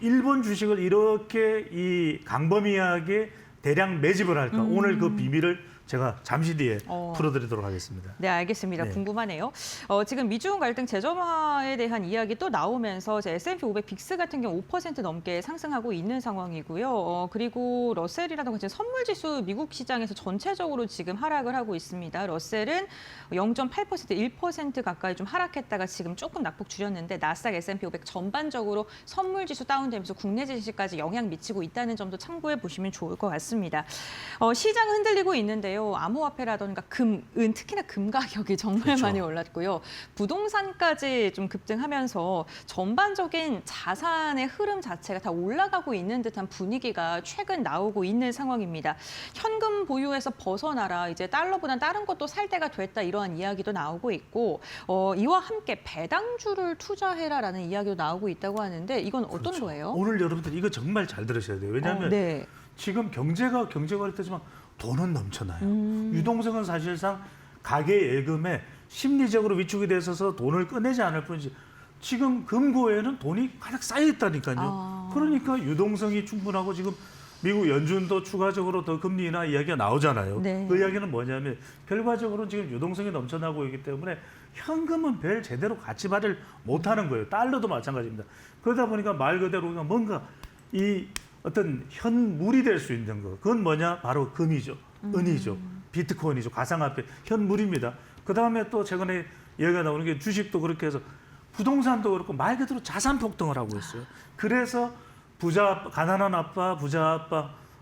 일본 주식을 이렇게 이 강범위하게 대량 매집을 할까? 오늘 그 비밀을 제가 잠시 뒤에 풀어드리도록 하겠습니다. 네, 알겠습니다. 네. 궁금하네요. 지금 미중 갈등 재점화에 대한 이야기 또 나오면서 S&P 500 빅스 같은 경우 5% 넘게 상승하고 있는 상황이고요. 그리고 러셀이라든가 선물지수 미국 시장에서 전체적으로 지금 하락을 하고 있습니다. 러셀은 0.8%, 1% 가까이 좀 하락했다가 지금 조금 낙폭 줄였는데, 나스닥 S&P 500 전반적으로 선물지수 다운되면서 국내 증시까지 영향 미치고 있다는 점도 참고해 보시면 좋을 것 같습니다. 시장 흔들리고 있는데요. 있는데요. 암호화폐라든가 금, 은, 특히나 금 가격이 정말 그렇죠. 많이 올랐고요. 부동산까지 좀 급등하면서 전반적인 자산의 흐름 자체가 다 올라가고 있는 듯한 분위기가 최근 나오고 있는 상황입니다. 현금 보유에서 벗어나라, 이제 달러보단 다른 것도 살 때가 됐다, 이러한 이야기도 나오고 있고 이와 함께 배당주를 투자해라라는 이야기도 나오고 있다고 하는데 이건 어떤 그렇죠. 거예요? 오늘 여러분들 이거 정말 잘 들으셔야 돼요. 왜냐하면 네. 지금 경제가 그렇다지만 돈은 넘쳐나요. 유동성은 사실상 가계 예금에 심리적으로 위축이 돼 있어서 돈을 꺼내지 않을 뿐이지 지금 금고에는 돈이 가득 쌓여 있다니까요. 그러니까 유동성이 충분하고 지금 미국 연준도 추가적으로 더 금리 인하 이야기가 나오잖아요. 네. 그 이야기는 뭐냐면 결과적으로 지금 유동성이 넘쳐나고 있기 때문에 현금은 별 제대로 가치 발휘를 못하는 거예요. 달러도 마찬가지입니다. 그러다 보니까 말 그대로 우리가 뭔가 이 어떤 현물이 될 수 있는 거, 그건 뭐냐? 바로 금이죠, 은이죠, 비트코인이죠, 가상화폐, 현물입니다. 그 다음에 또 최근에 얘기가 나오는 게 주식도 그렇게 해서 부동산도 그렇고 말 그대로 자산 폭등을 하고 있어요. 그래서 가난한 아빠, 부자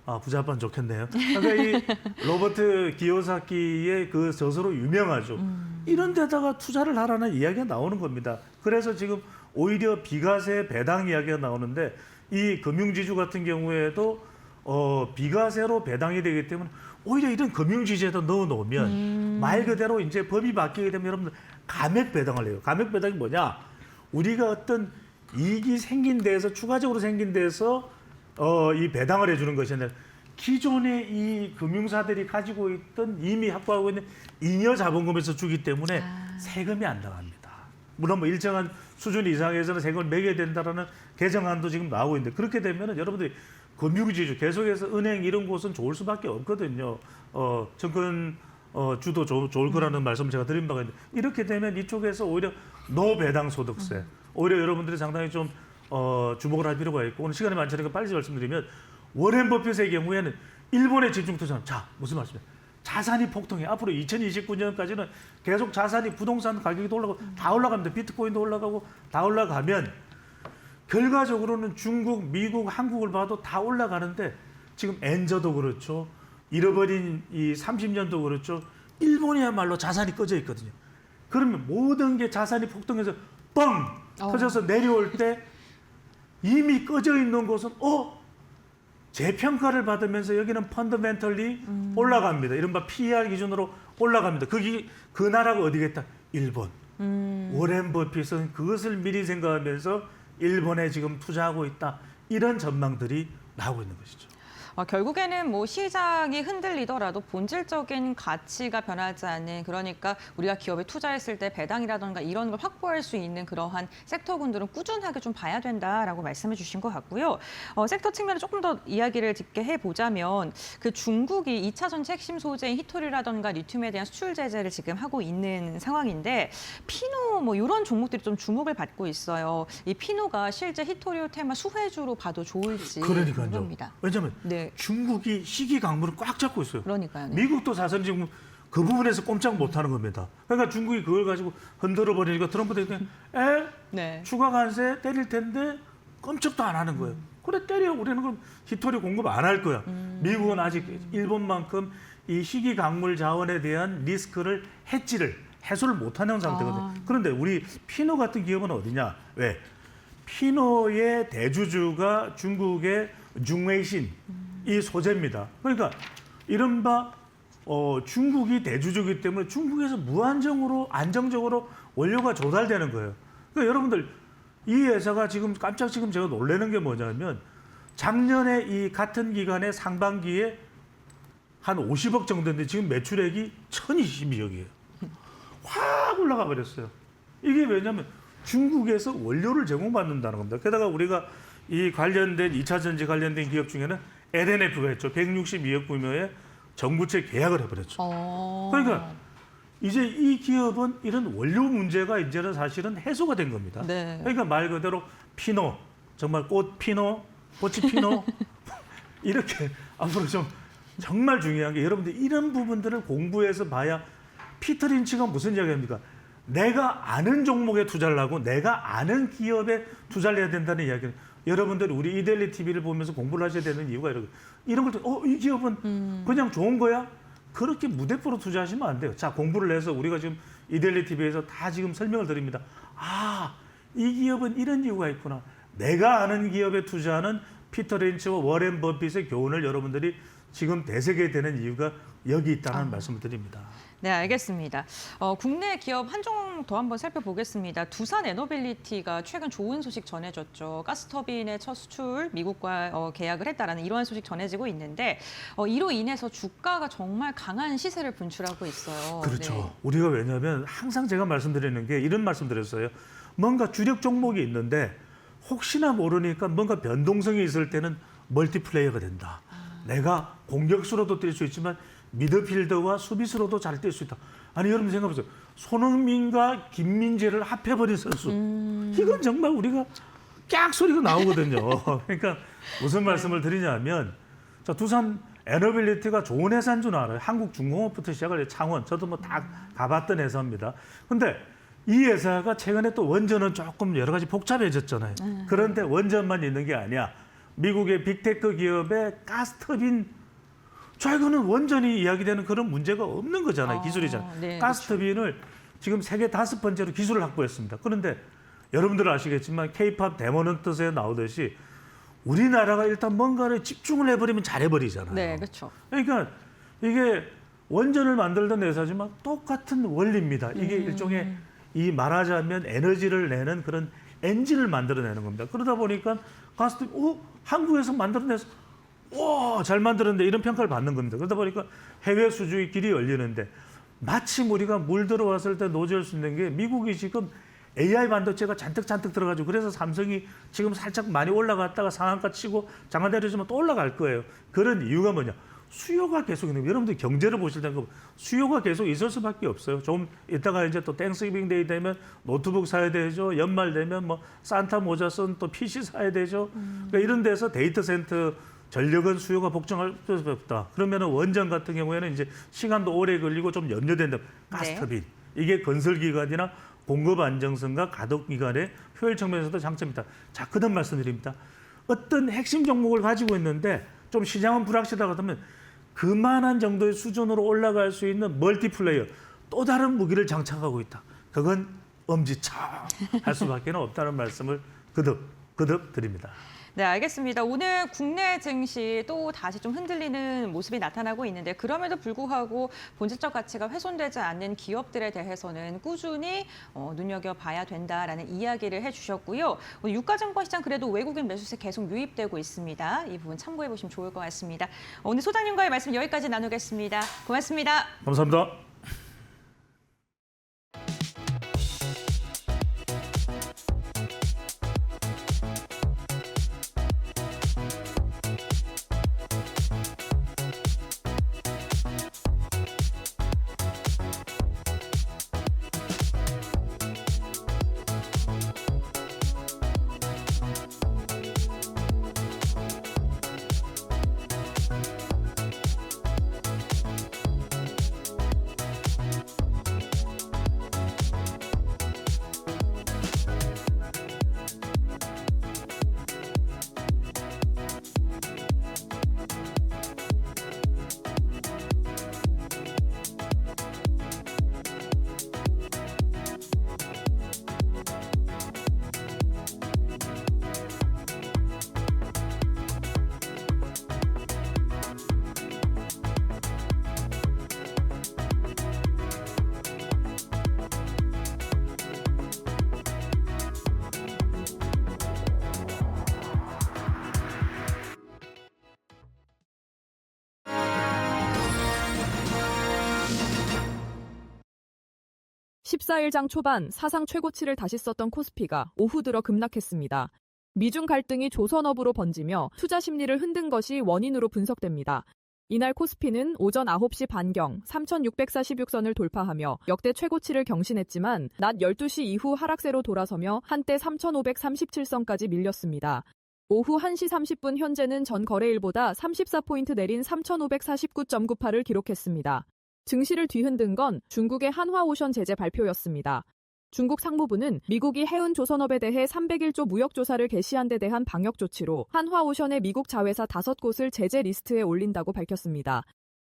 아빠는 좋겠네요. 그러니까 이 로버트 기요사키의 그 저서로 유명하죠. 이런 데다가 투자를 하라는 이야기가 나오는 겁니다. 그래서 지금 오히려 비과세 배당 이야기가 나오는데 이 금융지주 같은 경우에도 비과세로 배당이 되기 때문에 오히려 이런 금융지주에다 넣어놓으면 말 그대로 이제 법이 바뀌게 되면 여러분들 감액 배당을 해요. 감액 배당이 뭐냐? 우리가 어떤 이익이 생긴 데에서 추가적으로 생긴 데에서 이 배당을 해주는 것이 아니라 기존의 이 금융사들이 가지고 있던 이미 확보하고 있는 잉여 자본금에서 주기 때문에 세금이 안 나갑니다. 물론 뭐 일정한 수준 이상에서는 세금을 매겨야 된다라는 개정안도 지금 나오고 있는데 그렇게 되면은 여러분들이 금융지주 계속해서 은행 이런 곳은 좋을 수밖에 없거든요. 증권 주도 좋을 거라는 말씀을 제가 드린 바가 있는데 이렇게 되면 이쪽에서 오히려 노배당 소득세 오히려 여러분들이 상당히 좀 주목을 할 필요가 있고 오늘 시간이 많지 않으니까 빨리 말씀드리면 워렌 버핏의 경우에는 일본에 집중 투자는 자 무슨 말씀이에요? 자산이 폭등해. 앞으로 2029년까지는 계속 자산이 부동산 가격이 올라가고 다 올라갑니다. 비트코인도 올라가고 다 올라가면 결과적으로는 중국, 미국, 한국을 봐도 다 올라가는데 지금 엔저도 그렇죠. 잃어버린 이 30년도 그렇죠. 일본이야말로 자산이 꺼져 있거든요. 그러면 모든 게 자산이 폭등해서 뻥 터져서 내려올 때 이미 꺼져 있는 곳은 재평가를 받으면서 여기는 펀더멘털리 올라갑니다. 이른바 PER 기준으로 올라갑니다. 그 나라가 어디겠다? 일본. 워렌 버핏은 그것을 미리 생각하면서 일본에 지금 투자하고 있다. 이런 전망들이 나오고 있는 것이죠. 결국에는 뭐 시장이 흔들리더라도 본질적인 가치가 변하지 않는 그러니까 우리가 기업에 투자했을 때 배당이라든가 이런 걸 확보할 수 있는 그러한 섹터군들은 꾸준하게 좀 봐야 된다라고 말씀해 주신 것 같고요. 섹터 측면에 조금 더 이야기를 짚게 해보자면 그 중국이 2차 전지 핵심 소재인 히토리라든가 리튬에 대한 수출 제재를 지금 하고 있는 상황인데 피노 뭐 이런 종목들이 좀 주목을 받고 있어요. 이 피노가 실제 히토리오 테마 수혜주로 봐도 좋을지 그러니까요. 궁금합니다. 왜냐하면 네. 중국이 시기 강물을 꽉 잡고 있어요. 그러니까요. 네. 미국도 사실 지금 그 부분에서 꼼짝 못하는 겁니다. 그러니까 중국이 그걸 가지고 흔들어 버리니까 트럼프 대통령이 네. 추가 관세 때릴 텐데 꼼짝도 안 하는 거예요. 그래 때려. 우리는 그럼 히토리 공급 안 할 거야. 미국은 아직 일본만큼 이 시기 강물 자원에 대한 리스크를 해소를 못하는 상태거든요. 그런데 우리 피노 같은 기업은 어디냐? 왜? 피노의 대주주가 중국의 중웨이신 이 소재입니다. 그러니까 이른바 중국이 대주주이기 때문에 중국에서 무한정으로 안정적으로 원료가 조달되는 거예요. 그러니까 여러분들 이 회사가 지금 제가 놀라는 게 뭐냐면 작년에 이 같은 기간에 상반기에 한 50억 정도인데 지금 매출액이 1022억이에요. 확 올라가 버렸어요. 이게 왜냐하면 중국에서 원료를 제공받는다는 겁니다. 게다가 우리가 이 관련된 2차 전지 관련된 기업 중에는 LNF가 있죠. 162억 규모의 정부채 계약을 해버렸죠. 그러니까 이제 이 기업은 이런 원료 문제가 이제는 사실은 해소가 된 겁니다. 네. 그러니까 말 그대로 피노, 정말 꽃이 피노 이렇게 앞으로 좀 정말 중요한 게 여러분들 이런 부분들을 공부해서 봐야 피터 린치가 무슨 이야기합니까? 내가 아는 종목에 투자를 하고 내가 아는 기업에 투자를 해야 된다는 이야기는 여러분들이 우리 이데일리 TV를 보면서 공부를 하셔야 되는 이유가 이런 걸 이 기업은 그냥 좋은 거야? 그렇게 무대포로 투자하시면 안 돼요. 자, 공부를 해서 우리가 지금 이데일리 TV에서 다 지금 설명을 드립니다. 아, 이 기업은 이런 이유가 있구나. 내가 아는 기업에 투자하는 피터 린치와 워렌 버핏의 교훈을 여러분들이 지금 되새겨야 되는 이유가 여기 있다는 말씀을 드립니다. 네, 알겠습니다. 국내 기업 한 종 더 한번 살펴보겠습니다. 두산 에너빌리티가 최근 좋은 소식 전해졌죠. 가스터빈의 첫 수출 미국과 계약을 했다라는 이러한 소식 전해지고 있는데 이로 인해서 주가가 정말 강한 시세를 분출하고 있어요. 그렇죠. 네. 우리가 왜냐하면 항상 제가 말씀드리는 게 이런 말씀드렸어요. 뭔가 주력 종목이 있는데 혹시나 모르니까 뭔가 변동성이 있을 때는 멀티플레이어가 된다. 내가 공격수로도 뛸 수 있지만 미드필더와 수비수로도 잘 뛸 수 있다. 아니 여러분 생각해보세요. 손흥민과 김민재를 합해버린 선수. 이건 정말 우리가 깍 소리가 나오거든요. 그러니까 무슨 말씀을 드리냐면 자, 두산 에너빌리티가 좋은 회사인 줄 알아요. 한국중공업부터 시작을 해요. 창원. 저도 뭐 다 가봤던 회사입니다. 근데 이 회사가 최근에 또 원전은 조금 여러 가지 복잡해졌잖아요. 그런데 원전만 있는 게 아니야. 미국의 빅테크 기업의 가스터빈, 자 이거는 원전이 이야기되는 그런 문제가 없는 거잖아요. 기술이잖아요. 네, 가스터빈을 지금 세계 5번째로 기술을 확보했습니다. 그런데 여러분들 아시겠지만 K-팝 데모는 뜻에 나오듯이 우리나라가 일단 뭔가를 집중을 해버리면 잘해버리잖아요. 네, 그렇죠. 그러니까 이게 원전을 만들던 회사지만 똑같은 원리입니다. 이게 일종의 이 말하자면 에너지를 내는 그런 엔진을 만들어내는 겁니다. 그러다 보니까 가스터빈, 한국에서 만들어내서 와, 잘 만들었는데 이런 평가를 받는 겁니다. 그러다 보니까 해외 수주의 길이 열리는데 마침 우리가 물 들어왔을 때 노재할 수 있는 게 미국이 지금 AI 반도체가 잔뜩 들어가지고 그래서 삼성이 지금 살짝 많이 올라갔다가 상한가 치고 장안 내려주면 또 올라갈 거예요. 그런 이유가 뭐냐? 수요가 계속 있는 거예요. 여러분들 경제를 보실 때 수요가 계속 있을 수밖에 없어요. 좀 이따가 이제 또 땡스기빙 데이 되면 노트북 사야 되죠. 연말 되면 뭐 산타 모자 쓴 또 PC 사야 되죠. 그러니까 이런 데서 데이터 센터 전력은 수요가 복종할 수 없다. 그러면 원전 같은 경우에는 이제 시간도 오래 걸리고 좀 연료된다. 가스터빈. 이게 건설기간이나 공급 안정성과 가동기간의 효율 측면에서도 장점이다. 자, 그다음 말씀드립니다. 어떤 핵심 종목을 가지고 있는데 좀 시장은 불확실하다 하면 그만한 정도의 수준으로 올라갈 수 있는 멀티플레이어, 또 다른 무기를 장착하고 있다. 그건 엄지척 할 수밖에 없다는 말씀을 거듭 드립니다. 네, 알겠습니다. 오늘 국내 증시 또 다시 좀 흔들리는 모습이 나타나고 있는데 그럼에도 불구하고 본질적 가치가 훼손되지 않는 기업들에 대해서는 꾸준히 눈여겨봐야 된다라는 이야기를 해주셨고요. 오늘 유가증권 시장 그래도 외국인 매수세 계속 유입되고 있습니다. 이 부분 참고해 보시면 좋을 것 같습니다. 오늘 소장님과의 말씀 여기까지 나누겠습니다. 고맙습니다. 감사합니다. (14일) 초반 사상 최고치를 다시 썼던 코스피가 오후 들어 급락했습니다. 미중 갈등이 조선업으로 번지며 투자 심리를 흔든 것이 원인으로 분석됩니다. 이날 코스피는 오전 9시 반경 3,646선을 돌파하며 역대 최고치를 경신했지만 낮 12시 이후 하락세로 돌아서며 한때 3,537선까지 밀렸습니다. 오후 1시 30분 현재는 전 거래일보다 34포인트 내린 3,549.98을 기록했습니다. 증시를 뒤흔든 건 중국의 한화오션 제재 발표였습니다. 중국 상무부는 미국이 해운 조선업에 대해 301조 무역조사를 개시한 데 대한 방역 조치로 한화오션의 미국 자회사 5곳을 제재 리스트에 올린다고 밝혔습니다.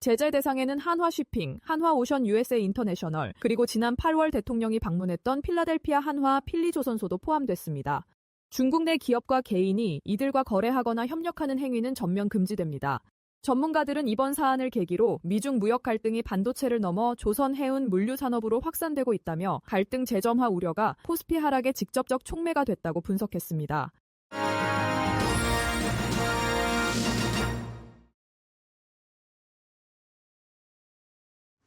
제재 대상에는 한화쉬핑, 한화오션 USA 인터내셔널, 그리고 지난 8월 대통령이 방문했던 필라델피아 한화 필리조선소도 포함됐습니다. 중국 내 기업과 개인이 이들과 거래하거나 협력하는 행위는 전면 금지됩니다. 전문가들은 이번 사안을 계기로 미중 무역 갈등이 반도체를 넘어 조선 해운 물류 산업으로 확산되고 있다며 갈등 재점화 우려가 코스피 하락의 직접적 촉매가 됐다고 분석했습니다.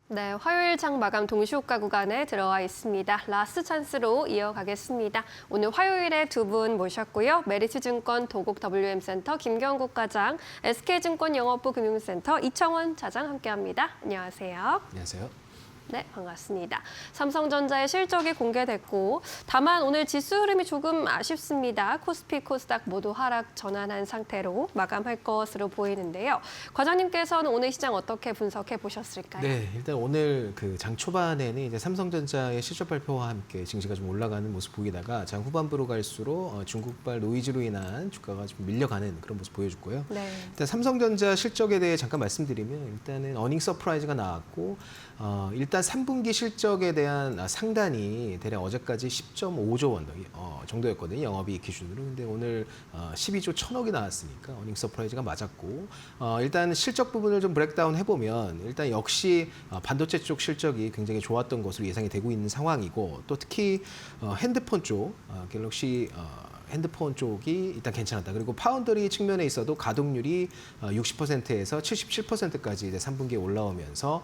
네, 화요일 장 마감 동시효과 구간에 들어와 있습니다. 라스트 찬스로 이어가겠습니다. 오늘 화요일에 두 분 모셨고요. 메리츠증권 도곡 WM센터 김경국 과장, SK증권 영업부 금융센터 이청원 차장 함께합니다. 안녕하세요. 안녕하세요. 네, 반갑습니다. 삼성전자의 실적이 공개됐고 다만 오늘 지수 흐름이 조금 아쉽습니다. 코스피, 코스닥 모두 하락 전환한 상태로 마감할 것으로 보이는데요. 과장님께서는 오늘 시장 어떻게 분석해 보셨을까요? 네, 일단 오늘 그 장 초반에는 이제 삼성전자의 실적 발표와 함께 증시가 좀 올라가는 모습 보이다가 장 후반부로 갈수록 중국발 노이즈로 인한 주가가 좀 밀려가는 그런 모습 보여줬고요. 네. 일단 삼성전자 실적에 대해 잠깐 말씀드리면 일단은 어닝 서프라이즈가 나왔고 일단 3분기 실적에 대한 상단이 대략 어제까지 10.5조 원 정도였거든요. 영업이익 기준으로. 근데 오늘 12조 1천억이 나왔으니까 어닝 서프라이즈가 맞았고 일단 실적 부분을 좀 브렉다운 해보면 일단 역시 반도체 쪽 실적이 굉장히 좋았던 것으로 예상이 되고 있는 상황이고 또 특히 핸드폰 쪽 갤럭시 핸드폰 쪽이 일단 괜찮았다. 그리고 파운더리 측면에 있어도 가동률이 60%에서 77%까지 이제 3분기에 올라오면서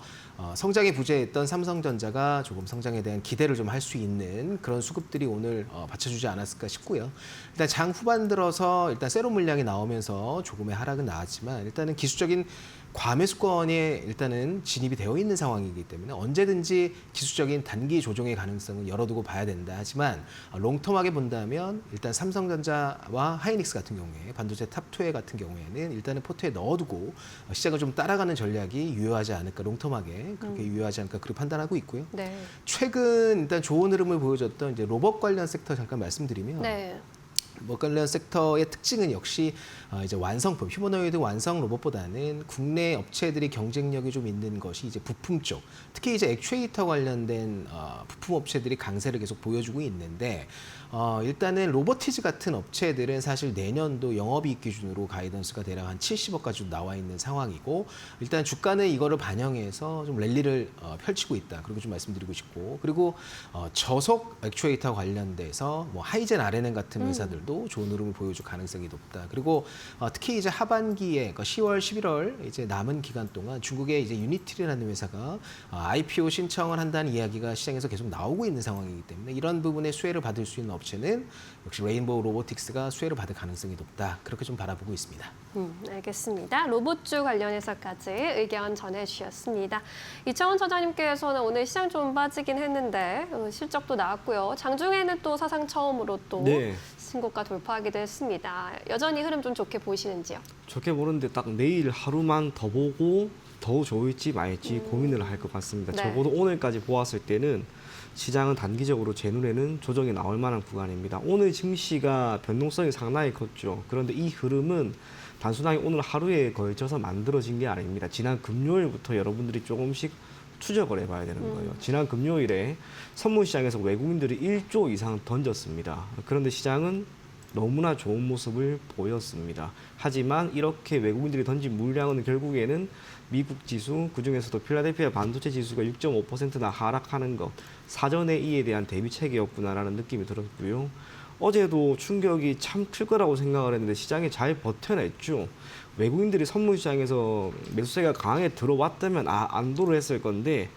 성장에 부재했던 삼성전자가 조금 성장에 대한 기대를 좀 할 수 있는 그런 수급들이 오늘 받쳐주지 않았을까 싶고요. 일단 장 후반 들어서 일단 세로 물량이 나오면서 조금의 하락은 나왔지만 일단은 기술적인 과매수권에 일단은 진입이 되어 있는 상황이기 때문에 언제든지 기술적인 단기 조정의 가능성을 열어두고 봐야 된다. 하지만 롱텀하게 본다면 일단 삼성전자와 하이닉스 같은 경우에 반도체 탑2에 같은 경우에는 일단은 포트에 넣어두고 시장을 좀 따라가는 전략이 유효하지 않을까, 롱텀하게 그렇게 유효하지 않을까 그렇게 판단하고 있고요. 네. 최근 일단 좋은 흐름을 보여줬던 이제 로봇 관련 섹터 잠깐 말씀드리면 네. 로봇 관련 섹터의 특징은 역시 이제 완성품, 휴머노이드 완성 로봇보다는 국내 업체들이 경쟁력이 좀 있는 것이 이제 부품 쪽, 특히 이제 액추에이터 관련된 부품 업체들이 강세를 계속 보여주고 있는데 일단은 로보티즈 같은 업체들은 사실 내년도 영업이익 기준으로 가이던스가 대략 한 70억까지 나와 있는 상황이고 일단 주가는 이거를 반영해서 좀 랠리를 펼치고 있다. 그리고 좀 말씀드리고 싶고 그리고 저속 액추에이터 관련돼서 뭐 하이젠 RNN 같은 회사들도 좋은 흐름을 보여줄 가능성이 높다. 그리고 특히 이제 하반기에 그러니까 10월, 11월 이제 남은 기간 동안 중국의 이제 유니티라는 회사가 IPO 신청을 한다는 이야기가 시장에서 계속 나오고 있는 상황이기 때문에 이런 부분에 수혜를 받을 수 있는 업체는 역시 레인보우 로보틱스가 수혜를 받을 가능성이 높다. 그렇게 좀 바라보고 있습니다. 알겠습니다. 로봇주 관련해서까지 의견 전해주셨습니다. 이청원 처장님께서는 오늘 시장 좀 빠지긴 했는데 실적도 나왔고요. 장중에는 또 사상 처음으로 또 네. 신고가 돌파하기도 했습니다. 여전히 흐름 좀 좋게 보시는지요? 좋게 보는데 딱 내일 하루만 더 보고 더 좋을지 말지 고민을 할 것 같습니다. 네. 적어도 오늘까지 보았을 때는 시장은 단기적으로 제 눈에는 조정이 나올 만한 구간입니다. 오늘 증시가 변동성이 상당히 컸죠. 그런데 이 흐름은 단순하게 오늘 하루에 걸쳐서 만들어진 게 아닙니다. 지난 금요일부터 여러분들이 조금씩 추적을 해봐야 되는 거예요. 지난 금요일에 선물 시장에서 외국인들이 1조 이상 던졌습니다. 그런데 시장은 너무나 좋은 모습을 보였습니다. 하지만 이렇게 외국인들이 던진 물량은 결국에는 미국 지수, 그중에서도 필라델피아 반도체 지수가 6.5%나 하락하는 것, 사전에 이에 대한 대비책이었구나라는 느낌이 들었고요. 어제도 충격이 참 클 거라고 생각을 했는데 시장이 잘 버텨냈죠. 외국인들이 선물 시장에서 매수세가 강하게 들어왔다면 안도를 했을 건데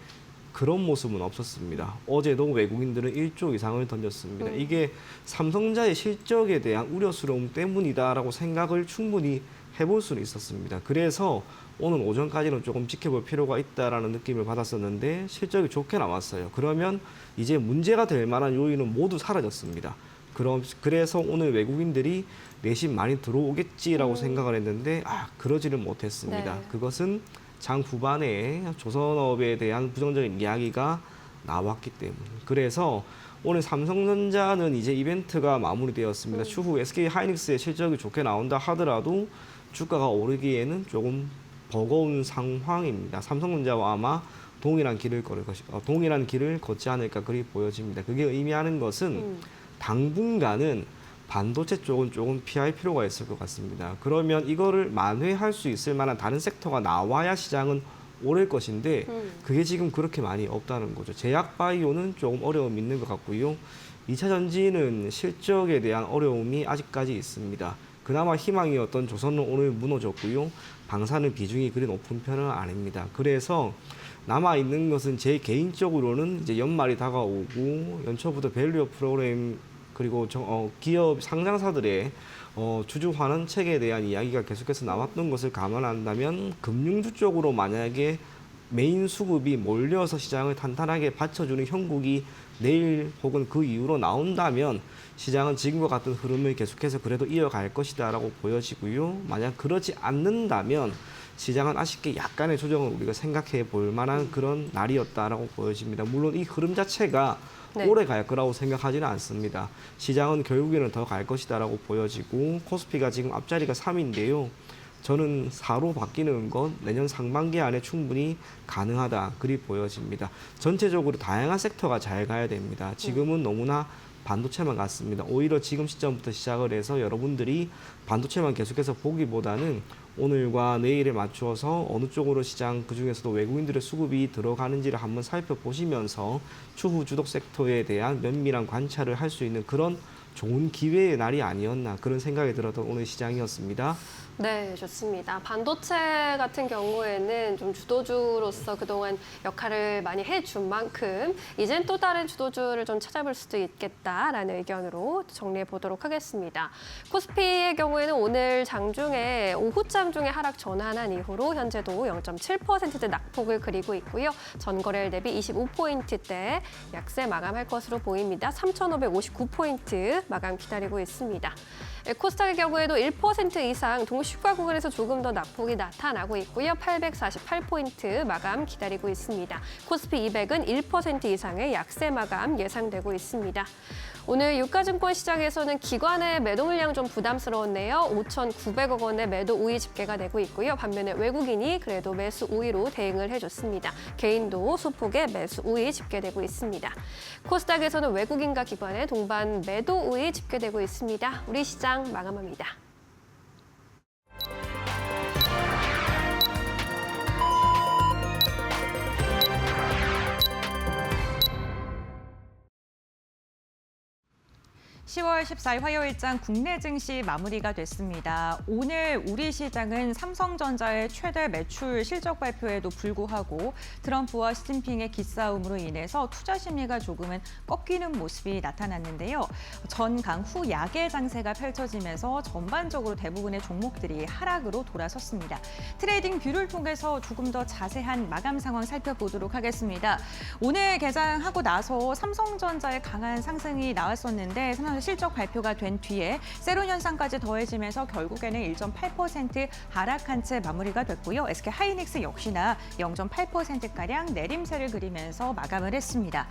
그런 모습은 없었습니다. 어제도 외국인들은 1조 이상을 던졌습니다. 이게 삼성자의 실적에 대한 우려스러움 때문이다라고 생각을 충분히 해볼 수는 있었습니다. 그래서 오늘 오전까지는 조금 지켜볼 필요가 있다라는 느낌을 받았었는데 실적이 좋게 나왔어요. 그러면 이제 문제가 될 만한 요인은 모두 사라졌습니다. 그래서 오늘 외국인들이 내심 많이 들어오겠지라고 생각을 했는데 그러지는 못했습니다. 네. 그것은 장 후반에 조선업에 대한 부정적인 이야기가 나왔기 때문에 그래서 오늘 삼성전자는 이제 이벤트가 마무리되었습니다. 추후 SK 하이닉스의 실적이 좋게 나온다 하더라도 주가가 오르기에는 조금 버거운 상황입니다. 삼성전자와 아마 동일한 길을 걷지 않을까 그리 보여집니다. 그게 의미하는 것은 당분간은 반도체 쪽은 조금 피할 필요가 있을 것 같습니다. 그러면 이거를 만회할 수 있을 만한 다른 섹터가 나와야 시장은 오를 것인데 그게 지금 그렇게 많이 없다는 거죠. 제약바이오는 조금 어려움이 있는 것 같고요. 2차 전지는 실적에 대한 어려움이 아직까지 있습니다. 그나마 희망이었던 조선은 오늘 무너졌고요. 방사능 비중이 그리 높은 편은 아닙니다. 그래서 남아있는 것은 제 개인적으로는 이제 연말이 다가오고 연초부터 밸류 프로그램 그리고 기업 상장사들의 주주 환원 체계에 대한 이야기가 계속해서 나왔던 것을 감안한다면 금융주 쪽으로 만약에 메인 수급이 몰려서 시장을 탄탄하게 받쳐주는 형국이 내일 혹은 그 이후로 나온다면 시장은 지금과 같은 흐름을 계속해서 그래도 이어갈 것이다라고 보여지고요. 만약 그러지 않는다면 시장은 아쉽게 약간의 조정을 우리가 생각해 볼 만한 그런 날이었다라고 보여집니다. 물론 이 흐름 자체가 오래 갈 거라고 생각하지는 않습니다. 시장은 결국에는 더 갈 것이다라고 보여지고 코스피가 지금 앞자리가 3인데요. 저는 4로 바뀌는 건 내년 상반기 안에 충분히 가능하다 그리 보여집니다. 전체적으로 다양한 섹터가 잘 가야 됩니다. 지금은 너무나 반도체만 갔습니다. 오히려 지금 시점부터 시작을 해서 여러분들이 반도체만 계속해서 보기보다는 오늘과 내일에 맞추어서 어느 쪽으로 시장 그중에서도 외국인들의 수급이 들어가는지를 한번 살펴보시면서 추후 주독 섹터에 대한 면밀한 관찰을 할 수 있는 그런 좋은 기회의 날이 아니었나 그런 생각이 들었던 오늘 시장이었습니다. 네, 좋습니다. 반도체 같은 경우에는 좀 주도주로서 그동안 역할을 많이 해준 만큼 이젠 또 다른 주도주를 좀 찾아볼 수도 있겠다라는 의견으로 정리해 보도록 하겠습니다. 코스피의 경우에는 오늘 장중에 오후 장중에 하락 전환한 이후로 현재도 0.7%대 낙폭을 그리고 있고요. 전거래일 대비 25포인트대 약세 마감할 것으로 보입니다. 3,559포인트 마감 기다리고 있습니다. 코스닥의 경우에도 1% 이상 동시가 구간에서 조금 더 낙폭이 나타나고 있고요. 848포인트 마감 기다리고 있습니다. 코스피 200은 1% 이상의 약세 마감 예상되고 있습니다. 오늘 유가증권 시장에서는 기관의 매도 물량 좀 부담스러웠네요. 5,900억 원의 매도 우위 집계가 되고 있고요. 반면에 외국인이 그래도 매수 우위로 대응을 해줬습니다. 개인도 소폭의 매수 우위 집계되고 있습니다. 코스닥에서는 외국인과 기관의 동반 매도 우위 집계되고 있습니다. 우리 시장 마감합니다. (10월 14일) 화요일장 국내 증시 마무리가 됐습니다. 오늘 우리 시장은 삼성전자의 최대 매출 실적 발표에도 불구하고 트럼프와 시진핑의 기싸움으로 인해서 투자 심리가 조금은 꺾이는 모습이 나타났는데요. 전강 후 약의 장세가 펼쳐지면서 전반적으로 대부분의 종목들이 하락으로 돌아섰습니다. 트레이딩 뷰를 통해서 조금 더 자세한 마감 상황 살펴보도록 하겠습니다. 오늘 개장하고 나서 삼성전자의 강한 상승이 나왔었는데 실적 발표가 된 뒤에 세론 현상까지 더해지면서 결국에는 1.8% 하락한 채 마무리가 됐고요. SK 하이닉스 역시나 0.8%가량 내림세를 그리면서 마감을 했습니다.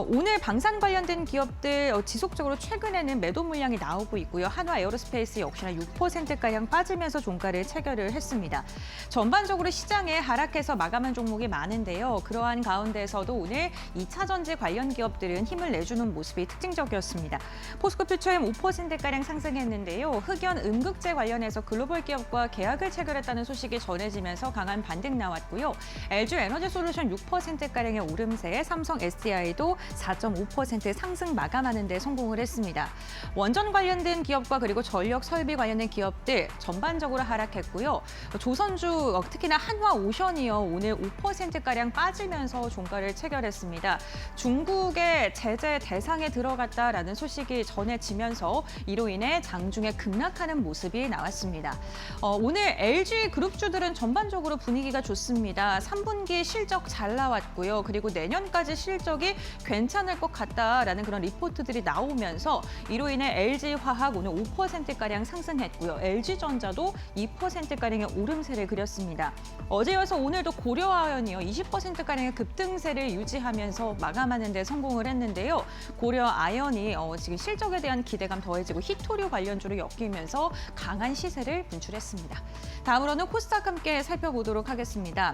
오늘 방산 관련된 기업들 지속적으로 최근에는 매도 물량이 나오고 있고요. 한화 에어로스페이스 역시나 6%가량 빠지면서 종가를 체결을 했습니다. 전반적으로 시장에 하락해서 마감한 종목이 많은데요. 그러한 가운데서도 오늘 2차 전지 관련 기업들은 힘을 내주는 모습이 특징적이었습니다. 포스코 퓨처엠 5%가량 상승했는데요. 흑연 음극재 관련해서 글로벌 기업과 계약을 체결했다는 소식이 전해지면서 강한 반등 나왔고요. LG 에너지 솔루션 6%가량의 오름세에 삼성 SDI도 4.5% 상승 마감하는 데 성공을 했습니다. 원전 관련된 기업과 그리고 전력 설비 관련된 기업들 전반적으로 하락했고요. 조선주 특히나 한화오션이요. 오늘 5%가량 빠지면서 종가를 체결했습니다. 중국의 제재 대상에 들어갔다라는 소식이 전해지면서 이로 인해 장중에 급락하는 모습이 나왔습니다. 오늘 LG 그룹주들은 전반적으로 분위기가 좋습니다. 3분기 실적 잘 나왔고요. 그리고 내년까지 실적이 괜찮을 것 같다라는 그런 리포트들이 나오면서 이로 인해 LG화학 오늘 5%가량 상승했고요. LG전자도 2%가량의 오름세를 그렸습니다. 어제 이어서 오늘도 고려아연이요. 20%가량의 급등세를 유지하면서 마감하는 데 성공을 했는데요. 고려아연이 지금 실적에 대한 기대감 더해지고 히토류 관련주로 엮이면서 강한 시세를 분출했습니다. 다음으로는 코스닥 함께 살펴보도록 하겠습니다.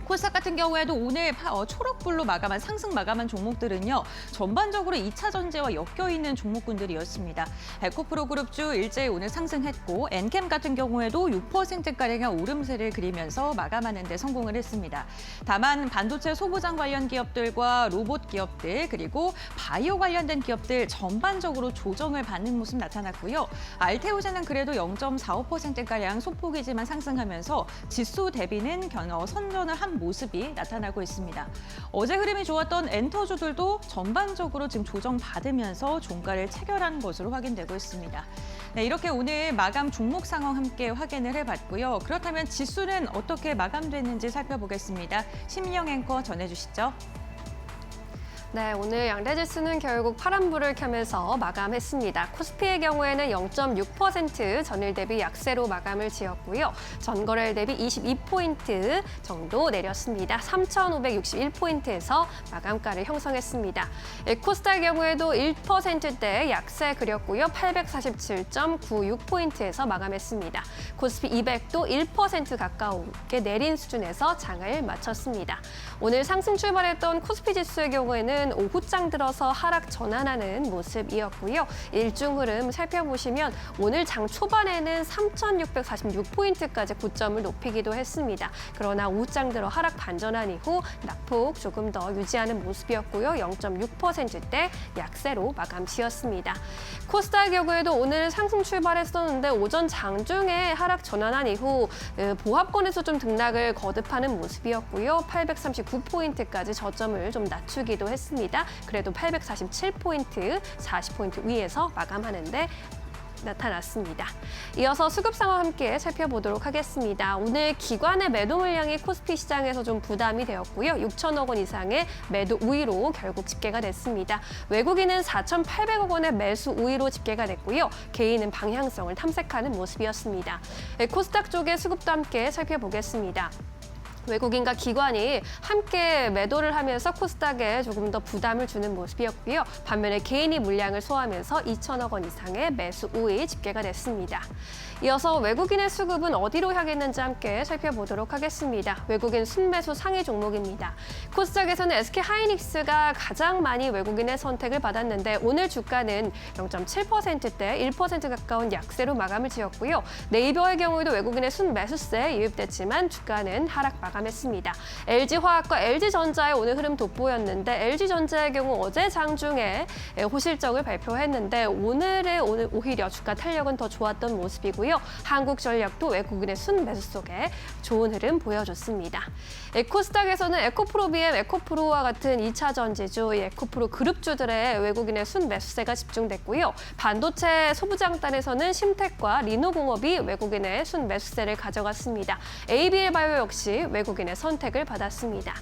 코스닥 같은 경우에도 오늘 초록불로 상승 마감한 종목들은요. 전반적으로 2차 전지와 엮여있는 종목군들이었습니다. 에코프로 그룹주 일제히 오늘 상승했고 엔캠 같은 경우에도 6%가량의 오름세를 그리면서 마감하는 데 성공을 했습니다. 다만 반도체 소부장 관련 기업들과 로봇 기업들 그리고 바이오 관련된 기업들 전반적으로 조정을 받는 모습 나타났고요. 알테오제는 그래도 0.45%가량 소폭이지만 상승하면서 지수 대비는 선전을 한 모습이 나타나고 있습니다. 어제 흐름이 좋았던 엔터주들도 전반적으로 지금 조정받으면서 종가를 체결한 것으로 확인되고 있습니다. 네, 이렇게 오늘 마감 종목 상황 함께 확인을 해봤고요. 그렇다면 지수는 어떻게 마감됐는지 살펴보겠습니다. 심인영 앵커 전해주시죠. 네, 오늘 양대지수는 결국 파란불을 켜면서 마감했습니다. 코스피의 경우에는 0.6% 전일 대비 약세로 마감을 지었고요. 전거래일 대비 22포인트 정도 내렸습니다. 3,561포인트에서 마감가를 형성했습니다. 코스닥의 경우에도 1%대 약세 그렸고요. 847.96포인트에서 마감했습니다. 코스피 200도 1% 가까우게 내린 수준에서 장을 마쳤습니다. 오늘 상승 출발했던 코스피 지수의 경우에는 오후장 들어서 하락 전환하는 모습이었고요. 일중 흐름 살펴보시면 오늘 장 초반에는 3,646포인트까지 고점을 높이기도 했습니다. 그러나 오후장 들어 하락 반전한 이후 낙폭 조금 더 유지하는 모습이었고요. 0.6%대 약세로 마감 지었습니다. 코스닥의 경우에도 오늘 상승 출발했었는데 오전 장중에 하락 전환한 이후 보합권에서 좀 등락을 거듭하는 모습이었고요. 839포인트까지 저점을 좀 낮추기도 했습니다. 그래도 847포인트, 40포인트 위에서 마감하는데 나타났습니다. 이어서 수급 상황 함께 살펴보도록 하겠습니다. 오늘 기관의 매도 물량이 코스피 시장에서 좀 부담이 되었고요. 6천억 원 이상의 매도 우위로 결국 집계가 됐습니다. 외국인은 4,800억 원의 매수 우위로 집계가 됐고요. 개인은 방향성을 탐색하는 모습이었습니다. 코스닥 쪽의 수급도 함께 살펴보겠습니다. 외국인과 기관이 함께 매도를 하면서 코스닥에 조금 더 부담을 주는 모습이었고요. 반면에 개인이 물량을 소화하면서 2천억 원 이상의 매수 우위 집계가 됐습니다. 이어서 외국인의 수급은 어디로 향했는지 함께 살펴보도록 하겠습니다. 외국인 순매수 상위 종목입니다. 코스닥에서는 SK하이닉스가 가장 많이 외국인의 선택을 받았는데 오늘 주가는 0.7%대 1% 가까운 약세로 마감을 지었고요. 네이버의 경우에도 외국인의 순매수세 유입됐지만 주가는 하락 마감했습니다. LG화학과 LG전자의 오늘 흐름 돋보였는데 LG전자의 경우 어제 장중에 호실적을 발표했는데 오늘 오히려 주가 탄력은 더 좋았던 모습이고요. 한국전력도 외국인의 순매수 속에 좋은 흐름 보여줬습니다. 코스닥에서는 에코프로 BM, 에코프로와 같은 2차 전지주, 에코프로 그룹주들의 외국인의 순매수세가 집중됐고요. 반도체 소부장단에서는 심텍과 리노공업이 외국인의 순매수세를 가져갔습니다. ABL바이오 역시 외국인의 선택을 받았습니다.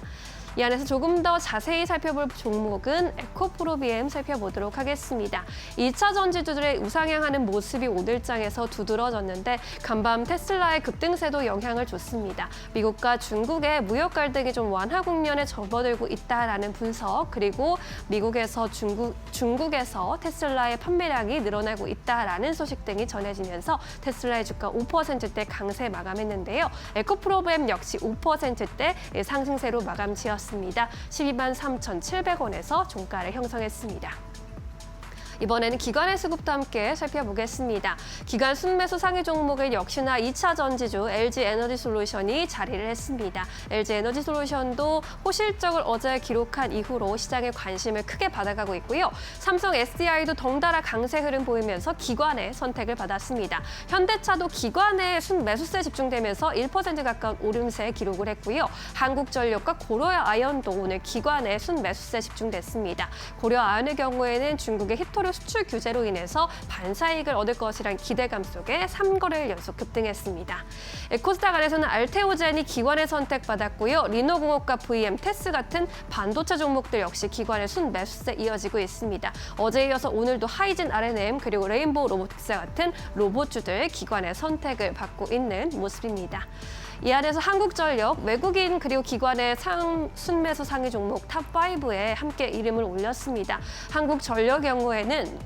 이 안에서 조금 더 자세히 살펴볼 종목은 에코프로 BM 살펴보도록 하겠습니다. 2차 전지주들의 우상향하는 모습이 오늘장에서 두드러졌는데 간밤 테슬라의 급등세도 영향을 줬습니다. 미국과 중국의 무역 갈등이 좀 완화 국면에 접어들고 있다라는 분석, 그리고 미국에서 중국에서 테슬라의 판매량이 늘어나고 있다라는 소식 등이 전해지면서 테슬라의 주가 5%대 강세 마감했는데요. 에코프로 BM 역시 5%대 상승세로 마감 지었습니다. 12만 3,700원에서 종가를 형성했습니다. 이번에는 기관의 수급도 함께 살펴보겠습니다. 기관 순매수 상위 종목은 역시나 2차 전지주 LG에너지솔루션이 자리를 했습니다. LG에너지솔루션도 호실적을 어제 기록한 이후로 시장의 관심을 크게 받아가고 있고요. 삼성 SDI도 덩달아 강세 흐름 보이면서 기관의 선택을 받았습니다. 현대차도 기관의 순매수세에 집중되면서 1% 가까운 오름세 기록을 했고요. 한국전력과 고려아연도 오늘 기관의 순매수세에 집중됐습니다. 고려아연의 경우에는 중국의 히토류 수출 규제로 인해서 반사이익을 얻을 것이란 기대감 속에 3거래일 연속 급등했습니다. 코스닥 안에서는 알테오젠이 기관의 선택받았고요. 리노공업과 VM, 테스 같은 반도체 종목들 역시 기관의 순매수세 이어지고 있습니다. 어제에 이어서 오늘도 하이진 R&M 그리고 레인보우 로보틱스 같은 로봇주들 기관의 선택을 받고 있는 모습입니다. 이 안에서 한국전력, 외국인 그리고 기관의 순매수 상위 종목 탑5에 함께 이름을 올렸습니다. 한국전력 경우에는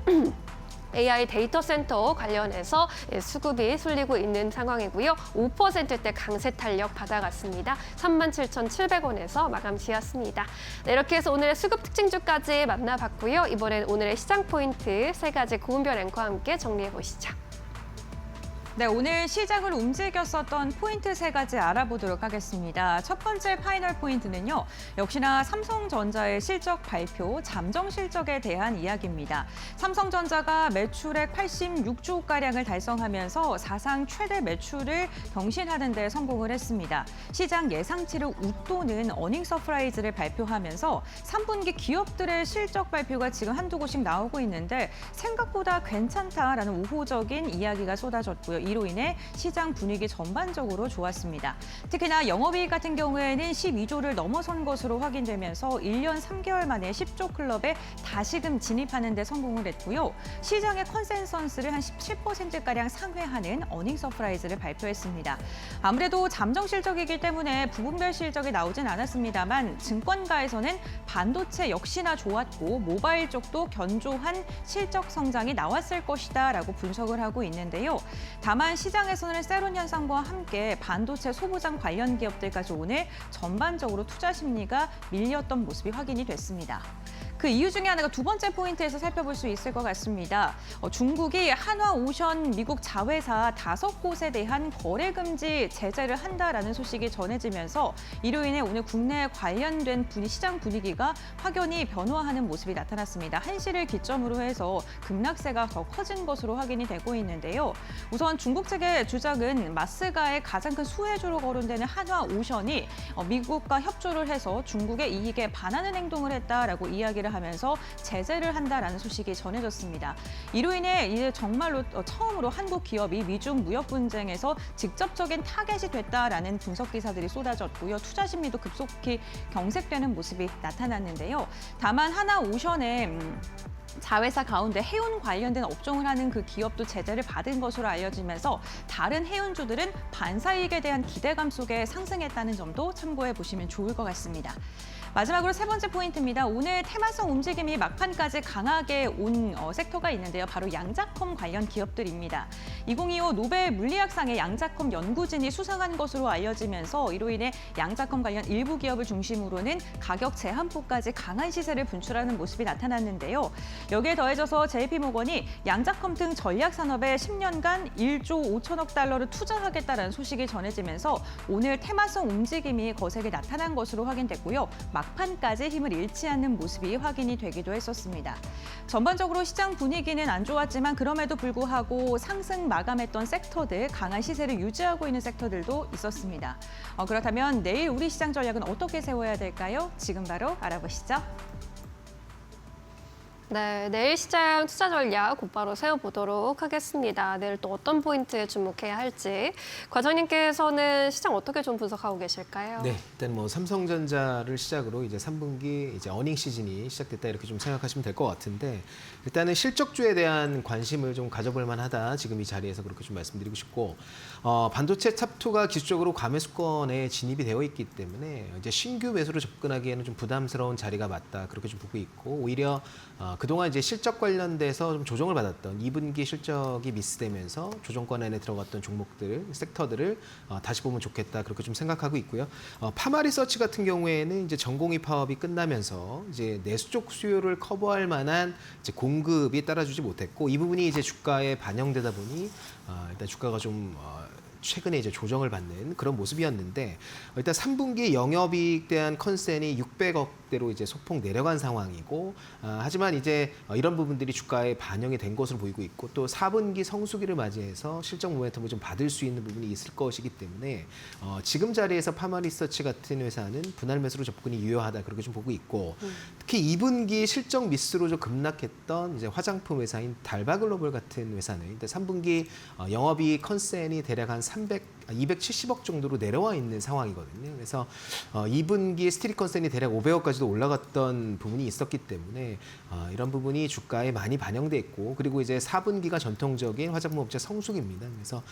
AI 데이터 센터 관련해서 수급이 쏠리고 있는 상황이고요. 5%대 강세 탄력 받아갔습니다. 37,700원에서 마감 지었습니다. 네, 이렇게 해서 오늘의 수급 특징주까지 만나봤고요. 이번엔 오늘의 시장 포인트 3가지 고은별 앵커와 함께 정리해 보시죠. 네, 오늘 시장을 움직였었던 포인트 3가지 알아보도록 하겠습니다. 첫 번째 파이널 포인트는요. 역시나 삼성전자의 실적 발표, 잠정 실적에 대한 이야기입니다. 삼성전자가 매출액 86조가량을 달성하면서 사상 최대 매출을 경신하는 데 성공을 했습니다. 시장 예상치를 웃도는 어닝 서프라이즈를 발표하면서 3분기 기업들의 실적 발표가 지금 한두 곳씩 나오고 있는데 생각보다 괜찮다라는 우호적인 이야기가 쏟아졌고요. 이로 인해 시장 분위기 전반적으로 좋았습니다. 특히나 영업이익 같은 경우에는 12조를 넘어선 것으로 확인되면서 1년 3개월 만에 10조 클럽에 다시금 진입하는 데 성공을 했고요. 시장의 컨센서스를 한 17%가량 상회하는 어닝 서프라이즈를 발표했습니다. 아무래도 잠정 실적이기 때문에 부분별 실적이 나오진 않았습니다만 증권가에서는 반도체 역시나 좋았고 모바일 쪽도 견조한 실적 성장이 나왔을 것이다라고 분석을 하고 있는데요. 다만 시장에서는 세론 현상과 함께 반도체 소부장 관련 기업들까지 오늘 전반적으로 투자 심리가 밀렸던 모습이 확인이 됐습니다. 그 이유 중에 하나가 두 번째 포인트에서 살펴볼 수 있을 것 같습니다. 중국이 한화오션 미국 자회사 5곳에 대한 거래 금지 제재를 한다라는 소식이 전해지면서 이로 인해 오늘 국내 관련된 시장 분위기가 확연히 변화하는 모습이 나타났습니다. 한시를 기점으로 해서 급락세가 더 커진 것으로 확인이 되고 있는데요. 우선 중국 측의 주장은 마스가의 가장 큰 수혜주로 거론되는 한화오션이 미국과 협조를 해서 중국의 이익에 반하는 행동을 했다라고 이야기를 하면서 제재를 한다라는 소식이 전해졌습니다. 이로 인해 이제 정말로 처음으로 한국 기업이 미중 무역 분쟁에서 직접적인 타겟이 됐다라는 분석 기사들이 쏟아졌고요. 투자 심리도 급속히 경색되는 모습이 나타났는데요. 다만 하나오션의 자회사 가운데 해운 관련된 업종을 하는 그 기업도 제재를 받은 것으로 알려지면서 다른 해운주들은 반사이익에 대한 기대감 속에 상승했다는 점도 참고해 보시면 좋을 것 같습니다. 마지막으로 세 번째 포인트입니다. 오늘 테마성 움직임이 막판까지 강하게 온 섹터가 있는데요. 바로 양자컴 관련 기업들입니다. 2025 노벨 물리학상에 양자컴 연구진이 수상한 것으로 알려지면서 이로 인해 양자컴 관련 일부 기업을 중심으로는 가격 제한폭까지 강한 시세를 분출하는 모습이 나타났는데요. 여기에 더해져서 JP모건이 양자컴 등 전략산업에 10년간 1조 5천억 달러를 투자하겠다는 소식이 전해지면서 오늘 테마성 움직임이 거세게 나타난 것으로 확인됐고요. 막판까지 힘을 잃지 않는 모습이 확인이 되기도 했었습니다. 전반적으로 시장 분위기는 안 좋았지만 그럼에도 불구하고 상승 마감했던 섹터들, 강한 시세를 유지하고 있는 섹터들도 있었습니다. 그렇다면 내일 우리 시장 전략은 어떻게 세워야 될까요? 지금 바로 알아보시죠. 네, 내일 시장 투자 전략 곧바로 세워보도록 하겠습니다. 내일 또 어떤 포인트에 주목해야 할지. 과장님께서는 시장 어떻게 좀 분석하고 계실까요? 네, 일단 뭐 삼성전자를 시작으로 이제 3분기 이제 어닝 시즌이 시작됐다 이렇게 좀 생각하시면 될 것 같은데 일단은 실적주에 대한 관심을 좀 가져볼 만하다. 지금 이 자리에서 그렇게 좀 말씀드리고 싶고 반도체 탑2가 기술적으로 과매수권에 진입이 되어 있기 때문에 이제 신규 매수로 접근하기에는 좀 부담스러운 자리가 맞다. 그렇게 좀 보고 있고 오히려 그동안 이제 실적 관련돼서 좀 조정을 받았던 2분기 실적이 미스되면서 조정권 안에 들어갔던 종목들, 섹터들을 다시 보면 좋겠다. 그렇게 좀 생각하고 있고요. 파마리서치 같은 경우에는 이제 전공의 파업이 끝나면서 이제 내수 쪽 수요를 커버할 만한 이제 공급이 따라주지 못했고 이 부분이 이제 주가에 반영되다 보니 일단 주가가 좀 최근에 이제 조정을 받는 그런 모습이었는데 일단 3분기 영업이익 대한 컨센이 600억대로 이제 소폭 내려간 상황이고 하지만 이제 이런 부분들이 주가에 반영이 된 것으로 보이고 있고 또 4분기 성수기를 맞이해서 실적 모멘텀을 좀 받을 수 있는 부분이 있을 것이기 때문에 지금 자리에서 파마리서치 같은 회사는 분할 매수로 접근이 유효하다 그렇게 좀 보고 있고 특히 2분기 실적 미스로 좀 급락했던 이제 화장품 회사인 달바글로벌 같은 회사는 일단 3분기 영업이익 컨센이 대략 한 270억 정도로 내려와 있는 상황이거든요. 그래서 2분기 스트릿 컨센이 대략 500억까지도 올라갔던 부분이 있었기 때문에 이런 부분이 주가에 많이 반영돼 있고, 그리고 이제 4분기가 전통적인 화장품 업체 성수기입니다. 그래서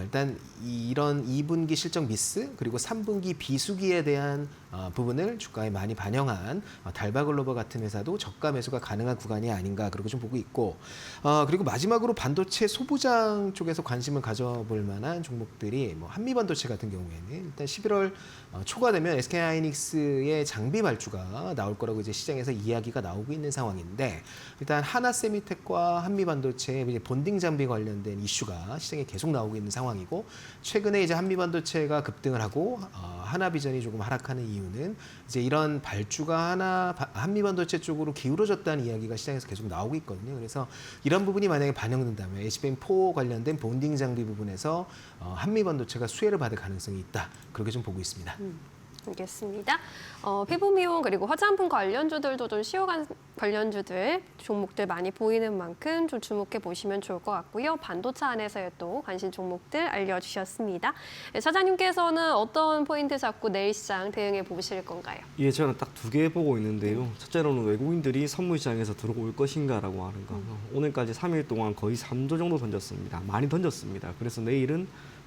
일단 이런 2분기 실적 미스 그리고 3분기 비수기에 대한 부분을 주가에 많이 반영한 달바글로벌 같은 회사도 저가 매수가 가능한 구간이 아닌가 그렇게 좀 보고 있고, 그리고 마지막으로 반도체 소부장 쪽에서 관심을 가져볼 만한 종목들이 뭐 한미반도체 같은 경우에는 일단 11월 초가 되면 SK하이닉스의 장비 발주가 나올 거라고 이제 시장에서 이야기가 나오고 있는 상황인데, 일단 하나세미텍과 한미반도체 본딩 장비 관련된 이슈가 시장에 계속 나오고 있는 상황이고, 최근에 이제 한미반도체가 급등을 하고 하나비전이 조금 하락하는 이유는 이제 이런 발주가 한미반도체 쪽으로 기울어졌다는 이야기가 시장에서 계속 나오고 있거든요. 그래서 이런 부분이 만약에 반영된다면 HBM4 관련된 본딩 장비 부분에서 한미반도체가 수혜를 받을 가능성이 있다. 그렇게 좀 보고 있습니다. 알겠습니다. 피부 미용 그리고 화장품 관련주들도 좀 쉬어간 관련주들 종목들 많이 보이는 만큼 좀 주목해 보시면 좋을 것 같고요. 반도체 안에서의 또 관심 종목들 알려주셨습니다. 네, 사장님께서는 어떤 포인트 잡고 내일 시장 대응해 보실 건가요? 예, 저는 딱 두 개 보고 있는데요. 첫째로는 외국인들이 선물 시장에서 들어올 것인가라고 하는 거. 오늘까지 3일 동안 거의 3조 정도 던졌습니다. 많이 던졌습니다. 그래서 내일은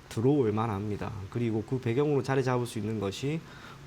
들어올 만합니다. 그리고 그 배경으로 자리 잡을 수 있는 것이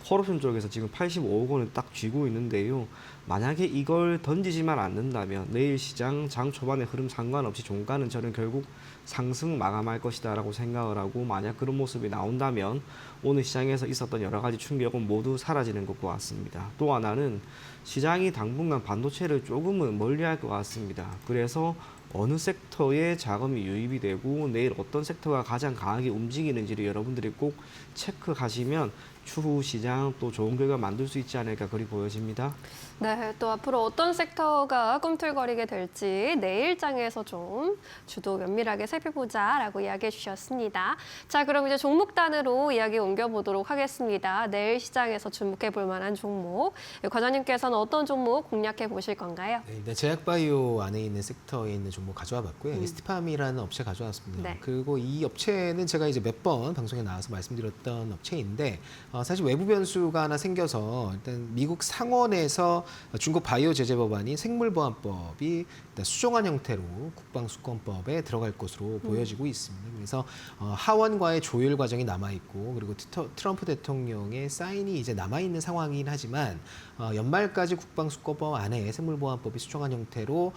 콜옵션 쪽에서 지금 85억 원을 딱 쥐고 있는데요. 만약에 이걸 던지지만 않는다면 내일 시장 장 초반의 흐름 상관없이 종가는 저는 결국 상승 마감할 것이다라고 생각을 하고, 만약 그런 모습이 나온다면 오늘 시장에서 있었던 여러 가지 충격은 모두 사라지는 것과 같습니다. 또 하나는 시장이 당분간 반도체를 조금은 멀리할 것 같습니다. 그래서 어느 섹터에 자금이 유입이 되고 내일 어떤 섹터가 가장 강하게 움직이는지를 여러분들이 꼭 체크하시면 추후 시장 또 좋은 결과 만들 수 있지 않을까 그리 보여집니다. 네, 또 앞으로 어떤 섹터가 꿈틀거리게 될지 내일장에서 좀 주도 면밀하게 살펴보자라고 이야기해 주셨습니다. 자, 그럼 이제 종목 단으로 이야기 옮겨보도록 하겠습니다. 내일 시장에서 주목해 볼 만한 종목. 과장님께서는 어떤 종목 공략해 보실 건가요? 네, 일단 제약바이오 안에 있는 섹터에 있는 종목 가져와 봤고요. ST팜이라는 업체 가져왔습니다. 네. 그리고 이 업체는 제가 이제 몇 번 방송에 나와서 말씀드렸던 업체인데, 사실 외부 변수가 하나 생겨서 일단 미국 상원에서 중국 바이오 제재 법안인 생물보안법이 일단 수정안 형태로 국방수권법에 들어갈 것으로 보여지고 있습니다. 그래서 하원과의 조율 과정이 남아 있고, 그리고 트럼프 대통령의 사인이 이제 남아 있는 상황이긴 하지만 연말까지 국방수권법 안에 생물보안법이 수정안 형태로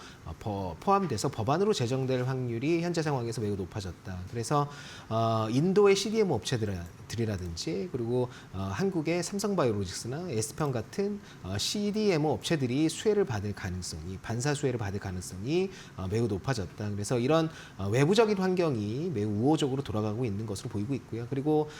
포함돼서 법안으로 제정될 확률이 현재 상황에서 매우 높아졌다. 그래서 인도의 CDMO 업체들이라든지 그리고 한국의 삼성바이오로직스나 에스편 같은 CDMO 업체들이 수혜를 받을 가능성이, 반사 수혜를 받을 가능성이 매우 높아졌다. 그래서 이런 외부적인 환경이 매우 우호적으로 돌아가고 있는 것으로 보이고 있고요. 그리고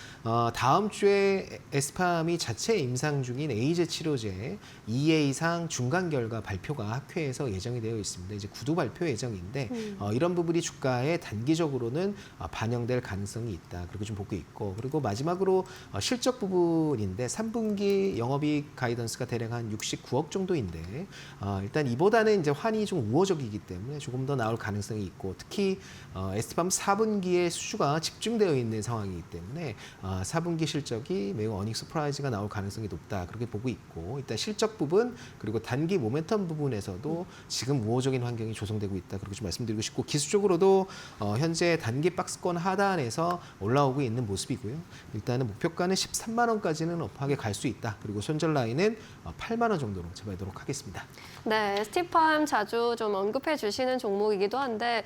다음 주에 에스팜이 자체 임상 중인 에이제 치료제 2회 이상 중간 결과 발표가 학회에서 예정이 되어 있습니다. 이제 구두 발표 예정인데 이런 부분이 주가에 단기적으로는 반영될 가능성이 있다. 그렇게 좀 보고 있고, 그리고 마지막으로 실적 부분인데 3분기 영업이익 가이던스가 대략 한 69억 정도인데 일단 이보다는 이제 환이 좀 우호적이기 때문에 조금 더 나올 가능성이 있고, 특히 에스팜 4분기의 수주가 집중되어 있는 상황이기 때문에 4분기 실적이 매우 어닝 서프라이즈가 나올 가능성이 높다. 그렇게 보고 있고, 일단 실적 부분 그리고 단기 모멘텀 부분에서도 지금 우호적인 환경이 조성되고 있다. 그렇게 좀 말씀드리고 싶고, 기술적으로도 현재 단기 박스권 하단에서 올라오고 있는 모습이고요. 일단은 목표가는 13만 원까지는 업하게 갈 수 있다. 그리고 손절 라인은 8만 원 정도로 잡아도록 하겠습니다. 네, 스티팜 자주 좀 언급해 주시는 종목이기도 한데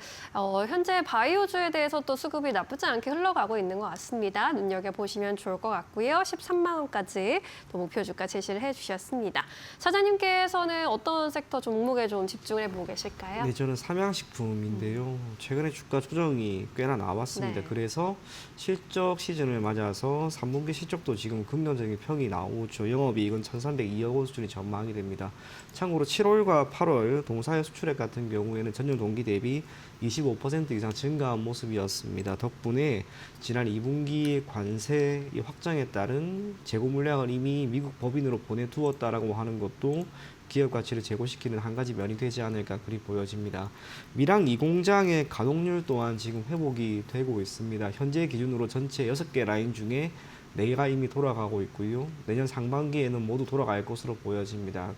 현재 바이오주에 대해서 또 수급이 나쁘지 않게 흘러가고 있는 것 같습니다. 눈여겨보시면 좋을 것 같고요. 13만 원까지 또 목표 주가 제시를 해주셨습니다. 사장님께서는 어떤 섹터 종목에 좀 집중을 해보고 계실까요? 네, 저는 삼양식품인데요. 최근에 주가 조정이 꽤나 나왔습니다. 네. 그래서 실적 시즌을 맞아서 3분기 실적도 지금 좀 긍정적인 평이 나오죠. 영업이익은 1,302억 원 수준이 전망이 됩니다. 참고로 7월과 8월 동사의 수출액 같은 경우에는 전년 동기 대비 25% 이상 증가한 모습이었습니다. 덕분에 지난 2분기 관세 확정에 따른 재고 물량을 이미 미국 법인으로 보내두었다라고 하는 것도 기업 가치를 제고시키는 한 가지 면이 되지 않을까 그리 보여집니다. 밀양 2공장의 가동률 또한 지금 회복이 되고 있습니다. 현재 기준으로 전체 6개 라인 중에 4개가 이미 돌아가고 있고요. 내년 상반기에는 모두 돌아갈 것으로 보여집니다.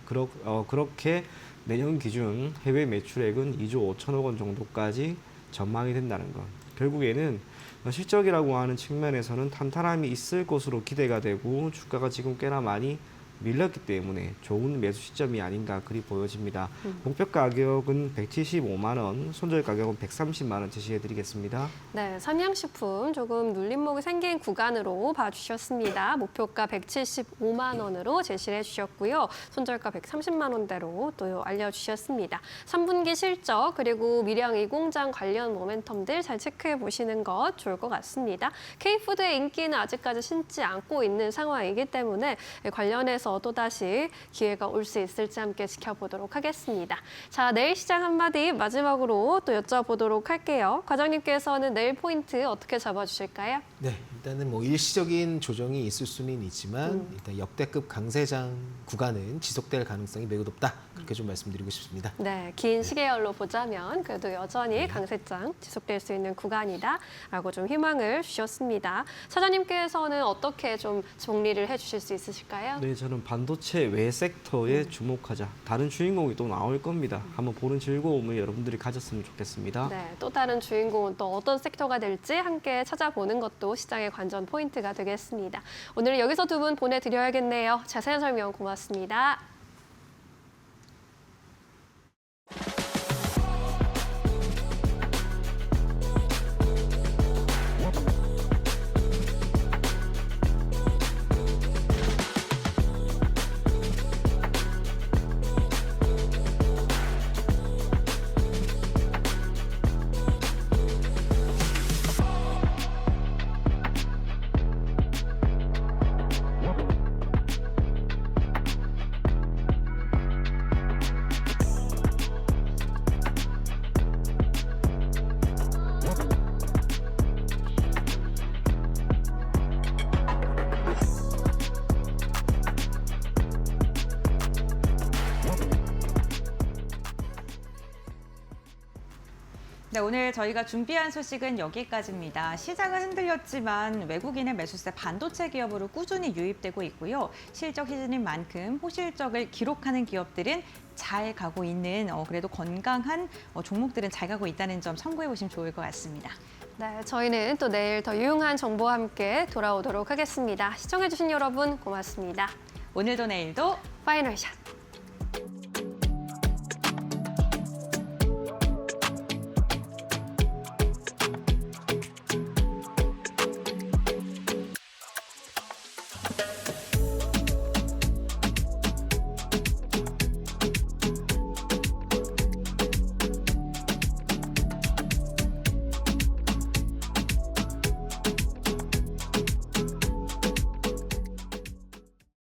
그렇게 내년 기준 해외 매출액은 2조 5천억 원 정도까지 전망이 된다는 것. 결국에는 실적이라고 하는 측면에서는 탄탄함이 있을 것으로 기대가 되고 주가가 지금 꽤나 많이 밀렸기 때문에 좋은 매수 시점이 아닌가 그리 보여집니다. 목표 가격은 175만 원, 손절 가격은 130만 원 제시해드리겠습니다. 네, 삼양식품 조금 눌림목이 생긴 구간으로 봐주셨습니다. 목표가 175만 원으로 제시를 해주셨고요. 손절가 130만 원대로 또 알려주셨습니다. 3분기 실적 그리고 밀양 2공장 관련 모멘텀들 잘 체크해 보시는 것 좋을 것 같습니다. K푸드의 인기는 아직까지 신지 않고 있는 상황이기 때문에 관련해서 또다시 기회가 올 수 있을지 함께 지켜보도록 하겠습니다. 자, 내일 시장 한마디 마지막으로 또 여쭤보도록 할게요. 과장님께서는 내일 포인트 어떻게 잡아주실까요? 네, 일단은 뭐 일시적인 조정이 있을 수는 있지만 일단 역대급 강세장 구간은 지속될 가능성이 매우 높다. 그렇게 좀 말씀드리고 싶습니다. 네, 긴 시계열로 보자면 그래도 여전히 강세장 지속될 수 있는 구간이다라고 좀 희망을 주셨습니다. 차장님께서는 어떻게 좀 정리를 해주실 수 있으실까요? 네, 저는 반도체 외 섹터에 주목하자. 다른 주인공이 또 나올 겁니다. 한번 보는 즐거움을 여러분들이 가졌으면 좋겠습니다. 네, 또 다른 주인공은 또 어떤 섹터가 될지 함께 찾아보는 것도 시장의 관전 포인트가 되겠습니다. 오늘 여기서 두 분 보내드려야겠네요. 자세한 설명 고맙습니다. 네, 오늘 저희가 준비한 소식은 여기까지입니다. 시장은 흔들렸지만 외국인의 매수세 반도체 기업으로 꾸준히 유입되고 있고요. 실적 시즌인 만큼 호실적을 기록하는 기업들은 잘 가고 있는 그래도 건강한 종목들은 잘 가고 있다는 점 참고해 보시면 좋을 것 같습니다. 네, 저희는 또 내일 더 유용한 정보와 함께 돌아오도록 하겠습니다. 시청해주신 여러분 고맙습니다. 오늘도 내일도 파이널 샷.